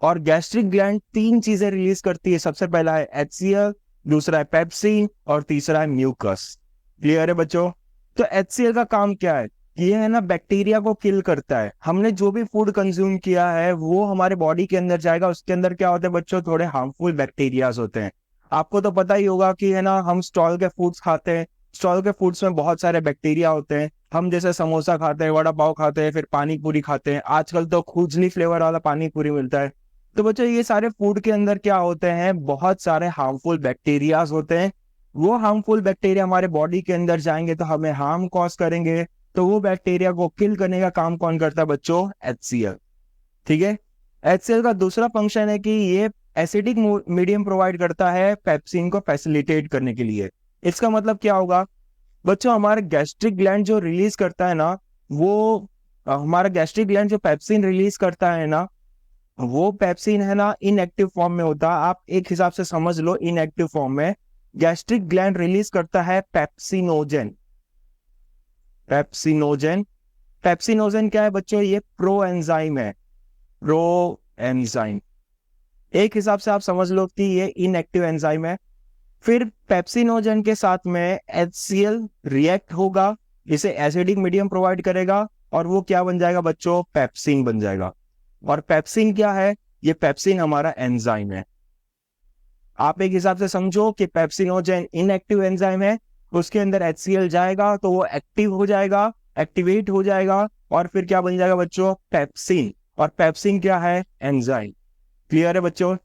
और गैस्ट्रिक ग्लैंड तीन चीजें रिलीज करती है, सबसे पहला है HCl, दूसरा है पेप्सिन और तीसरा है म्यूकस। क्लियर है बच्चों? तो HCl का काम क्या है, ये है ना बैक्टीरिया को किल करता है। हमने जो भी फूड कंज्यूम किया है वो हमारे बॉडी के अंदर जाएगा, उसके अंदर क्या होते हैं बच्चों, थोड़े हार्मफुल बैक्टीरियाज होते हैं। आपको तो पता ही होगा कि है ना, हम स्टॉल के फूड्स खाते हैं, स्टॉल के फूड्स में बहुत सारे बैक्टीरिया होते हैं। हम जैसे समोसा खाते हैं, वड़ा पाव खाते हैं, फिर पानी पूरी खाते हैं, आजकल तो खुजली फ्लेवर वाला पानी पूरी मिलता है। तो बच्चों ये सारे फूड के अंदर क्या होते हैं, बहुत सारे हार्मफुल बैक्टीरियाज होते हैं। वो हार्मफुल बैक्टीरिया हमारे बॉडी के अंदर जाएंगे तो हमें हार्म कॉज करेंगे। तो वो बैक्टीरिया को किल करने का काम कौन करता है बच्चों, HCl। ठीक है, HCl का दूसरा फंक्शन है कि ये एसिडिक मीडियम प्रोवाइड करता है पेप्सिन को फैसिलिटेट करने के लिए। इसका मतलब क्या होगा बच्चों, हमारे गैस्ट्रिक ग्लैंड जो रिलीज करता है ना, वो हमारा गैस्ट्रिक ग्लैंड जो पेप्सिन रिलीज करता है ना, वो पेप्सिन है ना इनएक्टिव फॉर्म में होता है। आप एक हिसाब से समझ लो, इनएक्टिव फॉर्म में गैस्ट्रिक ग्लैंड रिलीज करता है पेप्सिनोजन। पेप्सिनोजन, पेप्सिनोजन क्या है बच्चों, ये प्रो एंजाइम है, प्रो एंजाइम। एक हिसाब से आप समझ लो कि ये इनएक्टिव एंजाइम है। फिर पेप्सिनोजन के साथ में HCl रिएक्ट होगा, इसे एसिडिक मीडियम प्रोवाइड करेगा और वो क्या बन जाएगा बच्चों, पेप्सिन बन जाएगा। और पेप्सिन क्या है, ये पेप्सिन हमारा एंजाइम है। आप एक हिसाब से समझो कि पेप्सिनोजन इनएक्टिव एंजाइम है, उसके अंदर HCl जाएगा तो वो एक्टिव हो जाएगा, एक्टिवेट हो जाएगा और फिर क्या बन जाएगा बच्चों, पेप्सिन। और पेप्सिन क्या है, एंजाइम। क्लियर है बच्चों?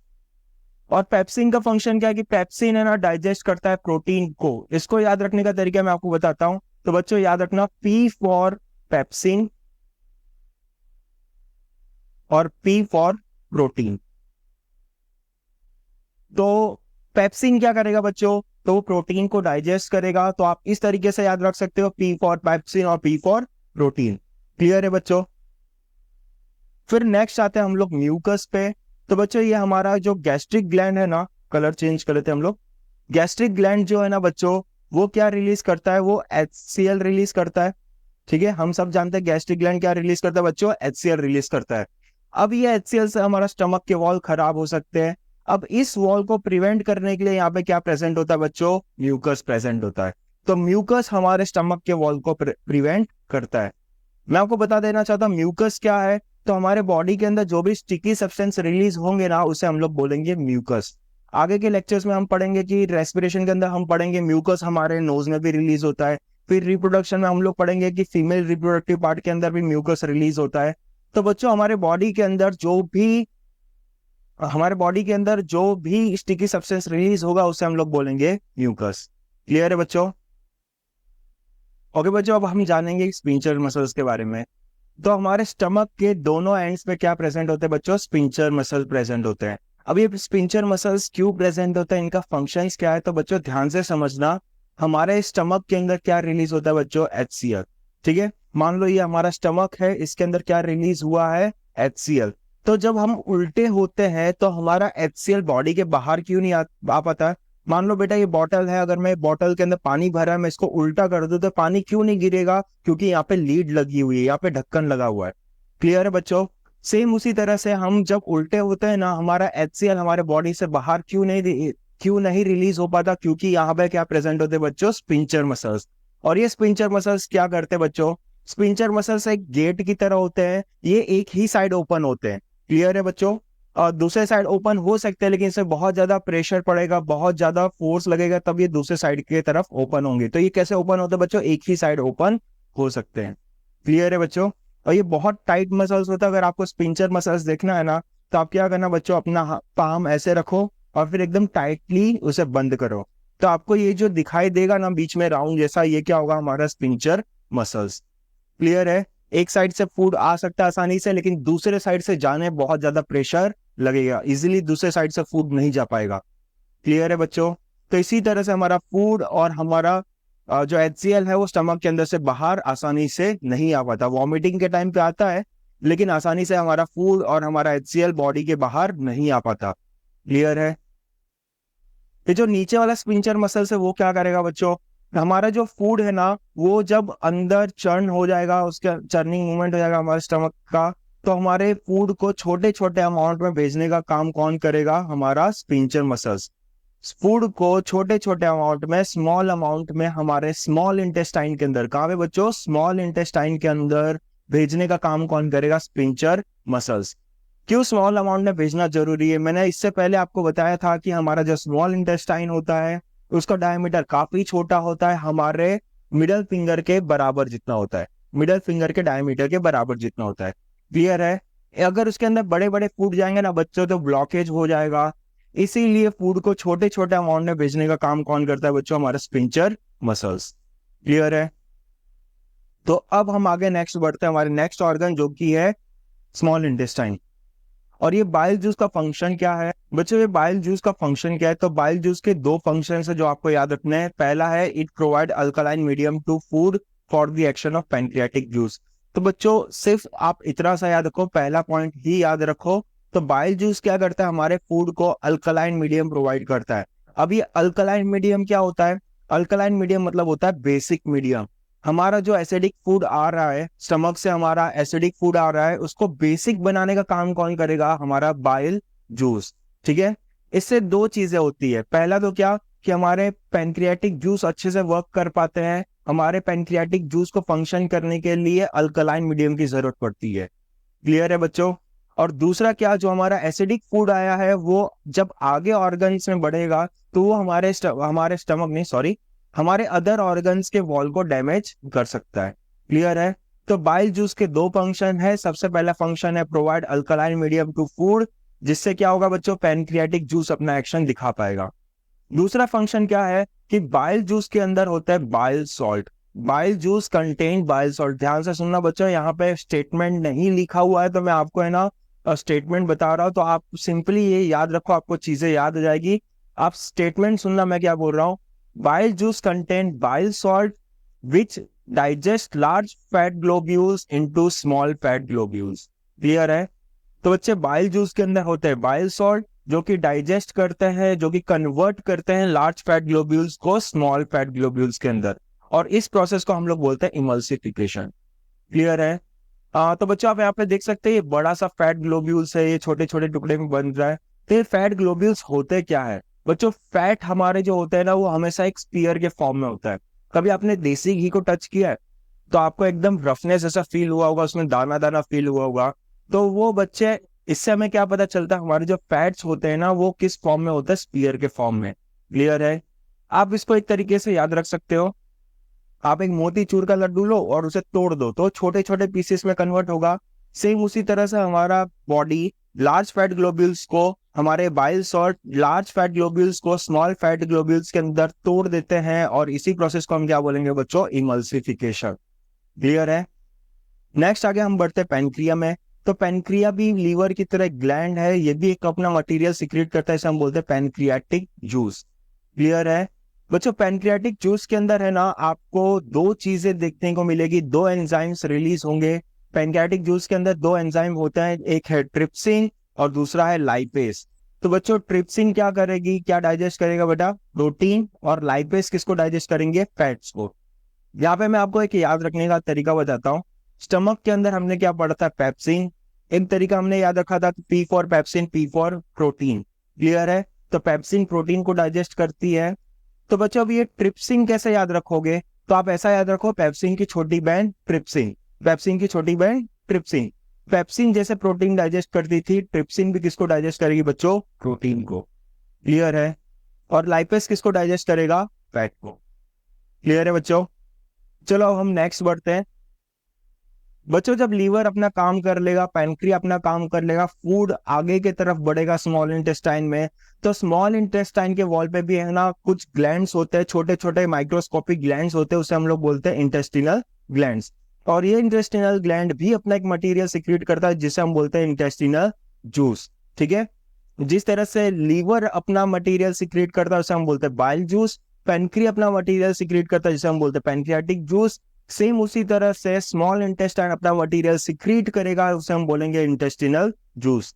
और पेप्सिन का फंक्शन क्या है कि पेप्सिन है ना डाइजेस्ट करता है प्रोटीन को। इसको याद रखने का तरीका मैं आपको बताता हूं। तो बच्चों याद रखना, P फॉर पेप्सिन और P फॉर प्रोटीन। तो पेप्सिन क्या करेगा बच्चों, तो वो प्रोटीन को डाइजेस्ट करेगा। तो आप इस तरीके से याद रख सकते हो, P फॉर पेप्सिन और P फॉर प्रोटीन। क्लियर है बच्चों? फिर नेक्स्ट आते हैं हम लोग म्यूकस पे। तो बच्चों ये हमारा जो गैस्ट्रिक ग्लैंड है ना, कलर चेंज कर लेते हैं हम लोग। गैस्ट्रिक ग्लैंड जो है ना बच्चों, वो क्या रिलीज करता है, वो HCl रिलीज करता है। ठीक है, हम सब जानते हैं गैस्ट्रिक ग्लैंड क्या रिलीज करता है बच्चों, HCl रिलीज करता है। अब ये HCl से हमारा स्टमक के वॉल खराब हो सकते हैं। अब इस वॉल को प्रिवेंट करने के लिए यहाँ पे क्या प्रेजेंट होता है बच्चों, म्यूकस प्रेजेंट होता है। तो म्यूकस हमारे स्टमक के वॉल को प्रिवेंट करता है। मैं आपको बता देना चाहता हूँ म्यूकस क्या है। तो हमारे बॉडी के अंदर जो भी स्टिकी सब्सटेंस रिलीज होंगे ना, उसे हम लोग बोलेंगे म्यूकस। आगे के लेक्चर्स में हम पढ़ेंगे कि रेस्पिरेशन के अंदर हम पढ़ेंगे म्यूकस हमारे नोज में भी रिलीज होता है। फिर रिप्रोडक्शन में हम लोग पढ़ेंगे कि फीमेल रिप्रोडक्टिव पार्ट के अंदर भी म्यूकस रिलीज होता है। तो बच्चों हमारे बॉडी के अंदर जो भी स्टिकी सब्सटेंस रिलीज होगा उसे हम लोग बोलेंगे म्यूकस। क्लियर है बच्चों? ओके बच्चों, अब हम जानेंगे स्पिंचर मसल्स के बारे में। तो हमारे स्टमक के दोनों एंड्स पे क्या प्रेजेंट होते हैं बच्चों, स्पिंचर मसल प्रेजेंट होते हैं। अब ये स्पिंचर मसल्स क्यों प्रेजेंट होते हैं, इनका फंक्शंस क्या है, तो बच्चों ध्यान से समझना। हमारे स्टमक के अंदर क्या रिलीज होता है बच्चों, HCl। ठीक है, मान लो ये हमारा स्टमक है, इसके अंदर क्या रिलीज हुआ है, HCl। तो जब हम उल्टे होते हैं तो हमारा HCl बॉडी के बाहर क्यों नहीं आ पाता है। मान लो बेटा ये बॉटल है, अगर मैं बॉटल के अंदर पानी भरा है, मैं इसको उल्टा कर दूं तो पानी क्यों नहीं गिरेगा, क्योंकि यहाँ पे लीड लगी हुई है, यहाँ पे ढक्कन लगा हुआ है। क्लियर है बच्चों? सेम उसी तरह से हम जब उल्टे होते हैं ना, हमारा HCl हमारे बॉडी से बाहर क्यों नहीं क्यों नहीं रिलीज हो पाता? क्योंकि यहाँ पे क्या प्रेजेंट होते हैं बच्चों? Sphincter muscles. और ये स्पिंचर मसल्स क्या करते हैं बच्चों? स्पिंचर मसल्स एक गेट की तरह होते हैं, ये एक ही साइड ओपन होते हैं। क्लियर है बच्चों? और दूसरे साइड ओपन हो सकते हैं, लेकिन इसमें बहुत ज्यादा प्रेशर पड़ेगा, बहुत ज्यादा फोर्स लगेगा, तब ये दूसरे साइड की तरफ ओपन होंगे। तो ये कैसे ओपन होते हैं बच्चों? एक ही साइड ओपन हो सकते हैं। क्लियर है बच्चों? और ये बहुत टाइट मसल्स होता है। अगर आपको स्पिंचर मसल्स देखना है ना, तो आप क्या करना बच्चों, अपना पाम ऐसे रखो और फिर एकदम टाइटली उसे बंद करो। तो आपको ये जो दिखाई देगा ना बीच में राउंड जैसा, ये क्या होगा? हमारा स्पिंचर मसल्स। क्लियर है? एक साइड से फूड आ सकता है आसानी से, लेकिन दूसरे साइड से जाने बहुत ज्यादा प्रेशर लगेगा, इजीली दूसरे साइड से फूड नहीं जा पाएगा। क्लियर है बच्चों? तो इसी तरह से हमारा फूड और हमारा जो HCl है वो स्टमक के अंदर से बाहर आसानी से नहीं आ पाता। वॉमिटिंग के टाइम पे आता है, लेकिन आसानी से हमारा फूड और हमारा HCl बॉडी के बाहर नहीं आ पाता। क्लियर है? ये जो नीचे वाला स्पिंचर मसल्स है वो क्या करेगा बच्चों? हमारा जो फूड है ना, वो जब अंदर चर्न हो जाएगा, उसका चर्निंग मूवमेंट हो जाएगा हमारे स्टमक का, तो हमारे फूड को छोटे छोटे अमाउंट में भेजने का काम कौन करेगा? हमारा स्पिंचर मसल्स। फूड को छोटे छोटे अमाउंट में, स्मॉल अमाउंट में हमारे स्मॉल इंटेस्टाइन के अंदर, कहाँ पे बच्चों? स्मॉल इंटेस्टाइन के अंदर भेजने का काम कौन करेगा? Sphincter muscles. क्यों स्मॉल अमाउंट में भेजना जरूरी है? मैंने इससे पहले आपको बताया था कि हमारा जो स्मॉल इंटेस्टाइन होता है उसका डायमीटर काफी छोटा होता है, हमारे मिडल फिंगर के बराबर जितना होता है, मिडल फिंगर के डायमीटर के बराबर जितना होता है। क्लियर है? अगर उसके अंदर बड़े बड़े फूड जाएंगे ना बच्चों, तो ब्लॉकेज हो जाएगा। इसीलिए फूड को छोटे छोटे अमाउंट में भेजने का काम कौन करता है बच्चों? हमारा स्पिंचर मसल्स। क्लियर है? तो अब हम आगे नेक्स्ट बढ़ते हैं, हमारे नेक्स्ट ऑर्गन जो कि है स्मॉल इंटेस्टाइन। और ये बाइल जूस का फंक्शन क्या है बच्चों? ये बाइल जूस का फंक्शन क्या है? तो बाइल जूस के दो फंक्शन है जो आपको याद रखने हैं। पहला है it provide alkaline medium to food for the action of pancreatic juice. तो बच्चों सिर्फ आप इतना सा याद रखो, पहला पॉइंट ही याद रखो। तो बाइल जूस क्या करता है? हमारे फूड को अल्कलाइन मीडियम प्रोवाइड करता है। अब ये अल्कलाइन मीडियम क्या होता है? अल्कलाइन मीडियम मतलब होता है बेसिक मीडियम। हमारा जो एसिडिक फूड आ रहा है स्टमक से, हमारा एसिडिक फूड आ रहा है, उसको बेसिक बनाने का काम कौन करेगा? हमारा बाइल जूस। ठीक है? इससे दो चीजें होती है। पहला तो क्या कि हमारे पैनक्रियाटिक जूस अच्छे से वर्क कर पाते हैं। हमारे पैनक्रियाटिक जूस को फंक्शन करने के लिए अल्कलाइन मीडियम की जरूरत पड़ती है। क्लियर है बच्चों? और दूसरा क्या, जो हमारा एसिडिक फूड आया है वो जब आगे ऑर्गन्स में बढ़ेगा तो वो हमारे स्टमक नहीं, सॉरी, हमारे अदर ऑर्गन्स के वॉल को डैमेज कर सकता है। क्लियर है? तो बाइल जूस के दो फंक्शन है। सबसे पहला फंक्शन है provide alkaline medium to food, जिससे क्या होगा बच्चों? पैनक्रियाटिक जूस अपना एक्शन दिखा पाएगा। दूसरा फंक्शन क्या है कि बाइल जूस के अंदर होता है bile salt. Bile juice contain bile salt. ध्यान से सुनना बच्चों, यहाँ पे स्टेटमेंट नहीं लिखा हुआ है तो मैं आपको है ना स्टेटमेंट बता रहा हूँ, तो आप सिंपली ये याद रखो, आपको चीजें याद आ जाएगी। आप स्टेटमेंट सुनना मैं क्या बोल रहा हूँ। Bile juice contain bile salt which digest large fat globules into small fat globules. Clear है? तो बच्चे बाइल जूस के अंदर होते हैं बाइल सॉल्ट जो कि डाइजेस्ट करते हैं, जो कि कन्वर्ट करते हैं लार्ज फैट ग्लोब्यूल्स को स्मॉल फैट ग्लोब्यूल्स के अंदर, और इस प्रोसेस को हम लोग बोलते हैं इमल्सिफिकेशन। क्लियर है? तो बच्चों आप यहाँ पे देख सकते हैं ये बड़ा सा फैट ग्लोब्यूल्स है, ये छोटे छोटे टुकड़े में बन रहा है। तो ये फैट ग्लोब्यूल्स होते क्या है बच्चों? फैट हमारे जो होते हैं ना वो हमेशा एक स्पीयर के फॉर्म में होता है। कभी आपने देसी घी को टच किया है तो आपको एकदम रफनेस ऐसा फील हुआ होगा, उसमें दाना दाना फील हुआ होगा। तो वो बच्चे, इससे हमें क्या पता चलता है हमारे जो फैट्स होते हैं ना वो किस फॉर्म में होता है? स्पीयर के फॉर्म में। क्लियर है? आप इसको एक तरीके से याद रख सकते हो, आप एक मोतीचूर का लड्डू लो और उसे तोड़ दो तो छोटे छोटे पीसेस में कन्वर्ट होगा। सेम उसी तरह से हमारा बॉडी लार्ज फैट ग्लोब्यूल्स को, हमारे bile salt large fat globules को स्मॉल फैट ग्लोब्यूल्स के अंदर तोड़ देते हैं, और इसी प्रोसेस को हम क्या बोलेंगे बच्चों? इमल्सिफिकेशन। क्लियर है? नेक्स्ट आगे हम बढ़ते हैं पेनक्रिया में। तो पेनक्रिया भी लीवर की तरह ग्लैंड है, ये भी एक अपना मटेरियल सिक्रेट करता है, इसे हम बोलते हैं पेनक्रियाटिक जूस। क्लियर है बच्चों? पेनक्रियाटिक जूस के अंदर है ना आपको दो चीजें देखने को मिलेगी, दो एंजाइम्स रिलीज होंगे। पेनक्रियाटिक जूस के अंदर दो एंजाइम होते हैं, एक है ट्रिप्सिन और दूसरा है लाइपेस। तो बच्चों ट्रिप्सिन क्या करेगी, क्या डाइजेस्ट करेगा बेटा? प्रोटीन। और लाइपेस किसको डाइजेस्ट करेंगे? फैट्स को। यहाँ पे मैं आपको एक याद रखने का तरीका बताता हूँ। स्टमक के अंदर हमने क्या पढ़ा था? पेप्सिन। एक तरीका हमने याद रखा था P for pepsin, P for protein. Clear है? तो पेप्सिन प्रोटीन को डाइजेस्ट करती है। तो बच्चों अब ये ट्रिप्सिन कैसे याद रखोगे, तो आप ऐसा याद रखो, पेप्सिन की छोटी बहन ट्रिप्सिन, पेप्सिन की छोटी बहन ट्रिप्सिन। पेप्सिन जैसे प्रोटीन डाइजेस्ट करती थी, ट्रिप्सिन भी किसको डाइजेस्ट करेगी बच्चों, प्रोटीन को। क्लियर है। और लाइपेज किसको डाइजेस्ट करेगा, फैट को। क्लियर है बच्चों। चलो अब हम नेक्स्ट बढ़ते हैं। बच्चों जब लीवर अपना काम कर लेगा, पैनक्रिया अपना काम कर लेगा, फूड आगे की तरफ बढ़ेगा स्मॉल इंटेस्टाइन में, तो स्मॉल इंटेस्टाइन के वॉल पे भी है ना कुछ ग्लैंड्स होते हैं, छोटे छोटे माइक्रोस्कोपिक ग्लैंड्स होते हैं, उसे हम लोग बोलते हैं इंटेस्टिनल ग्लैंड्स। और ये इंटेस्टिनल ग्लैंड भी अपना एक मटेरियल सिक्रीट करता है जिसे हम बोलते हैं इंटेस्टिनल जूस। ठीक है। जिस तरह से लीवर अपना मटेरियल सिक्रीट करता है उसे हम बोलते हैं बाइल जूस, पैनक्रिया अपना मटेरियल सिक्रीट करता है जिसे हम बोलते हैं पैनक्रियाटिक जूस, सेम उसी तरह से स्मॉल इंटेस्टाइन अपना मटेरियल सिक्रीट करेगा, उसे हम बोलेंगे इंटेस्टिनल जूस।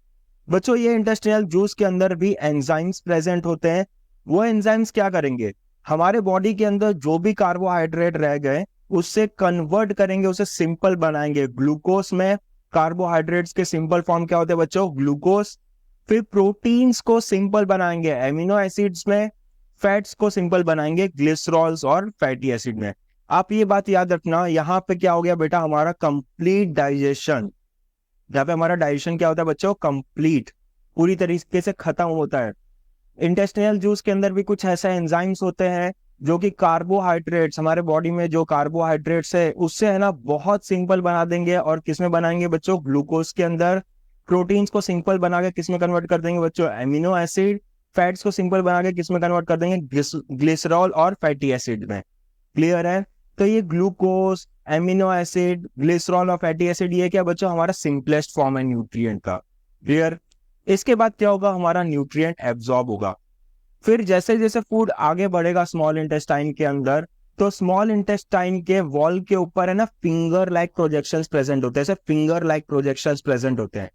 बच्चों ये इंटेस्टिनल जूस के अंदर भी एंजाइम्स प्रेजेंट होते हैं। वो एंजाइम्स क्या करेंगे, हमारे बॉडी के अंदर जो भी कार्बोहाइड्रेट रह गए उससे कन्वर्ट करेंगे, उसे सिंपल बनाएंगे ग्लूकोज में। कार्बोहाइड्रेट्स के सिंपल फॉर्म क्या होते हैं बच्चों, ग्लूकोज। फिर प्रोटीन्स को सिंपल बनाएंगे एमिनो एसिड्स में, फैट्स को सिंपल बनाएंगे ग्लिसरॉल्स और फैटी एसिड में। आप ये बात याद रखना, यहाँ पे क्या हो गया बेटा, हमारा कंप्लीट डाइजेशन। यहाँ पे हमारा डाइजेशन क्या होता है बच्चों, कंप्लीट, पूरी तरीके से खत्म होता है। इंटेस्टिनल जूस के अंदर भी कुछ ऐसे एंजाइम्स होते हैं जो कि कार्बोहाइड्रेट्स, हमारे बॉडी में जो कार्बोहाइड्रेट्स है उससे है ना बहुत सिंपल बना देंगे, और किसमें बनाएंगे बच्चों, ग्लूकोज के अंदर। प्रोटीन्स को सिंपल बना के किसमें कन्वर्ट कर देंगे बच्चों, एमिनो एसिड। फैट्स को सिंपल बना के किसमें कन्वर्ट कर देंगे, ग्लिसरॉल और फैटी एसिड में। क्लियर है। तो ये ग्लूकोज, एमिनो एसिड, ग्लिसरॉल और फैटी एसिड, ये क्या बच्चों हमारा सिंपलेस्ट फॉर्म है न्यूट्रिएंट का। क्लियर। इसके बाद क्या होगा, हमारा न्यूट्रिएंट एब्जॉर्ब होगा। फिर जैसे जैसे फूड आगे बढ़ेगा स्मॉल इंटेस्टाइन के अंदर, तो स्मॉल इंटेस्टाइन के वॉल के ऊपर है ना फिंगर लाइक प्रोजेक्शंस प्रेजेंट होते हैं, ऐसे फिंगर लाइक प्रोजेक्शंस प्रेजेंट होते हैं।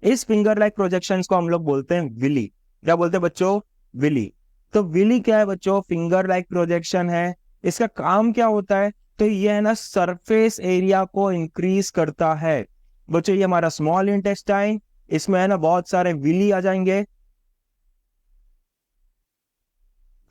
इस फिंगर लाइक प्रोजेक्शंस को हम लोग बोलते हैं विली। क्या बोलते हैं बच्चों, विली। तो विली क्या है बच्चों, फिंगर लाइक प्रोजेक्शन है। इसका काम क्या होता है, तो ये है ना सरफेस एरिया को इंक्रीज करता है। बच्चों ये हमारा स्मॉल इंटेस्टाइन, इसमें है ना बहुत सारे विली आ जाएंगे।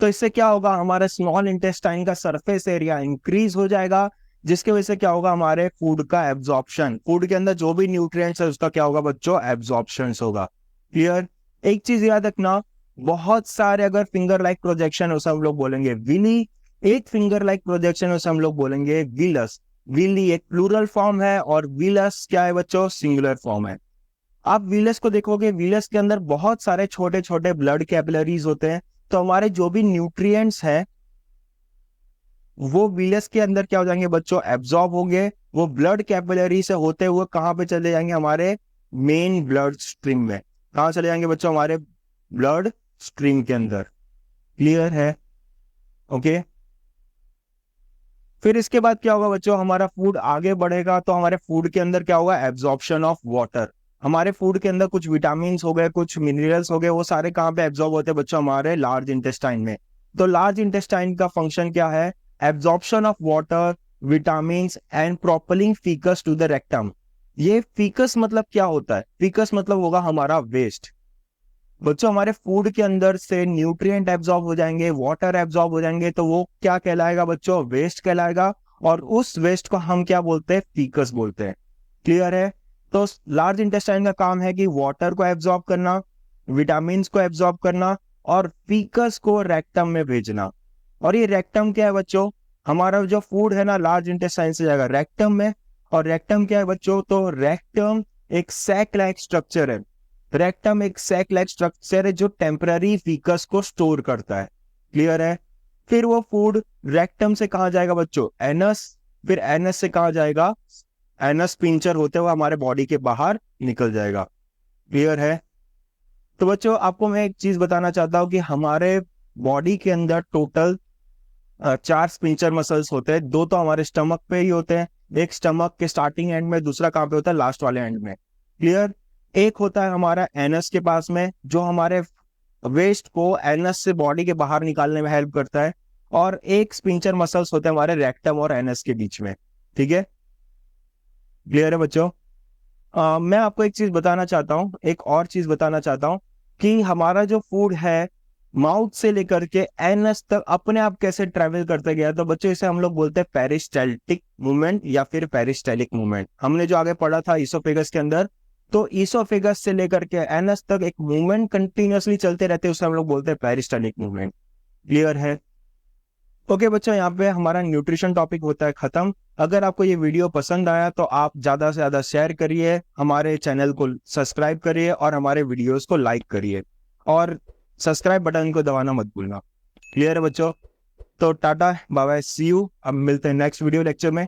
तो इससे क्या होगा, हमारे स्मॉल इंटेस्टाइन का सरफेस एरिया इंक्रीज हो जाएगा, जिसकी वजह से क्या होगा, हमारे फूड का एब्जॉर्प्शन, फूड के अंदर जो भी न्यूट्रिएंट्स है उसका क्या होगा बच्चों, एब्जॉर्प्शन होगा। क्लियर। एक चीज याद रखना, बहुत सारे अगर फिंगर लाइक प्रोजेक्शन उसे हम लोग बोलेंगे विली, एक फिंगर लाइक प्रोजेक्शन उसे हम लोग बोलेंगे विलस। विली एक प्लूरल फॉर्म है और विलस क्या है बच्चों, सिंगुलर फॉर्म है। आप विलस को देखोगे, विलस के अंदर बहुत सारे छोटे छोटे ब्लड कैपिलरीज होते हैं, तो हमारे जो भी न्यूट्रिएंट्स हैं वो विलस के अंदर क्या हो जाएंगे बच्चों, एब्जॉर्ब होंगे। वो ब्लड कैपिलरी से होते हुए कहां पे चले जाएंगे, हमारे मेन ब्लड स्ट्रीम में। कहां चले जाएंगे बच्चों, हमारे ब्लड स्ट्रीम के अंदर। क्लियर है। ओके। फिर इसके बाद क्या होगा बच्चों, हमारा फूड आगे बढ़ेगा तो हमारे फूड के अंदर क्या होगा, एब्जॉर्प्शन ऑफ वाटर। हमारे फूड के अंदर कुछ विटामिन हो गए, कुछ मिनरल्स हो गए, वो सारे कहाँ पे एब्जॉर्ब होते हैं बच्चों, हमारे लार्ज इंटेस्टाइन में। तो लार्ज इंटेस्टाइन का फंक्शन क्या है, absorption of water, vitamin and propelling faeces to the rectum. ये फीकस मतलब क्या होता है, फीकस मतलब होगा हमारा वेस्ट। बच्चों हमारे फूड के अंदर से न्यूट्रिएंट एब्जॉर्ब हो जाएंगे, वाटर एब्जॉर्ब हो जाएंगे, तो वो क्या कहलाएगा बच्चों, वेस्ट कहलाएगा। और उस वेस्ट को हम क्या बोलते हैं, फीकस बोलते हैं। क्लियर है। तो लार्ज इंटेस्टाइन का काम है कि वाटर को एब्जॉर्ब करना, विटामिन को एब्जॉर्ब करना और फीकस को रेक्टम में भेजना। और ये रेक्टम क्या है बच्चों, हमारा जो फूड है ना लार्ज इंटेस्टाइन से जाएगा रेक्टम में। और रेक्टम क्या है बच्चों, तो रेक्टम एक सैक लाइक स्ट्रक्चर है। रेक्टम एक सैक लाइक स्ट्रक्चर है जो टेम्पररी फीकस को स्टोर करता है। क्लियर है। फिर वो फूड रेक्टम से कहा जाएगा बच्चों, एनस। फिर एनस से कहा जाएगा, एनस पिंचर होते हुए हमारे बॉडी के बाहर निकल जाएगा। क्लियर है। तो बच्चों आपको मैं एक चीज बताना चाहता हूं कि हमारे बॉडी के अंदर टोटल 4 स्पिंचर मसल्स होते हैं। 2 तो हमारे स्टमक पे ही होते हैं, एक स्टमक के स्टार्टिंग एंड में, दूसरा कहाँ पे होता है, लास्ट वाले एंड में। क्लियर। एक होता है हमारा एनस के पास में, जो हमारे वेस्ट को एनस से बॉडी के बाहर निकालने में हेल्प करता है। और एक स्पिंचर मसल्स होते हैं हमारे रेक्टम और एनस के बीच में। ठीक है। क्लियर है बच्चों। मैं आपको एक चीज बताना चाहता हूँ, एक और चीज बताना चाहता हूँ कि हमारा जो फूड है माउथ से लेकर के एनस तक अपने आप कैसे ट्रेवल करते गया, तो बच्चों इसे हम लोग बोलते हैं पेरिस्टाल्टिक मूवमेंट या फिर पेरिस्टालिक मूवमेंट। हमने जो आगे पढ़ा था ईसोफेगस के अंदर, तो ईसोफेगस से लेकर के एनस तक एक मूवमेंट कंटिन्यूअसली चलते रहते हैं, उसे हम लोग बोलते हैं पेरिस्टालिक मूवमेंट। क्लियर है? ओके बच्चों, यहाँ पे हमारा न्यूट्रिशन टॉपिक होता है खत्म। अगर आपको ये वीडियो पसंद आया तो आप ज्यादा से ज्यादा शेयर करिए, हमारे चैनल को सब्सक्राइब करिए और हमारे वीडियोस को लाइक करिए, और सब्सक्राइब बटन को दबाना मत भूलना। क्लियर है बच्चों? तो tata bye bye, see you. अब मिलते हैं नेक्स्ट वीडियो लेक्चर में।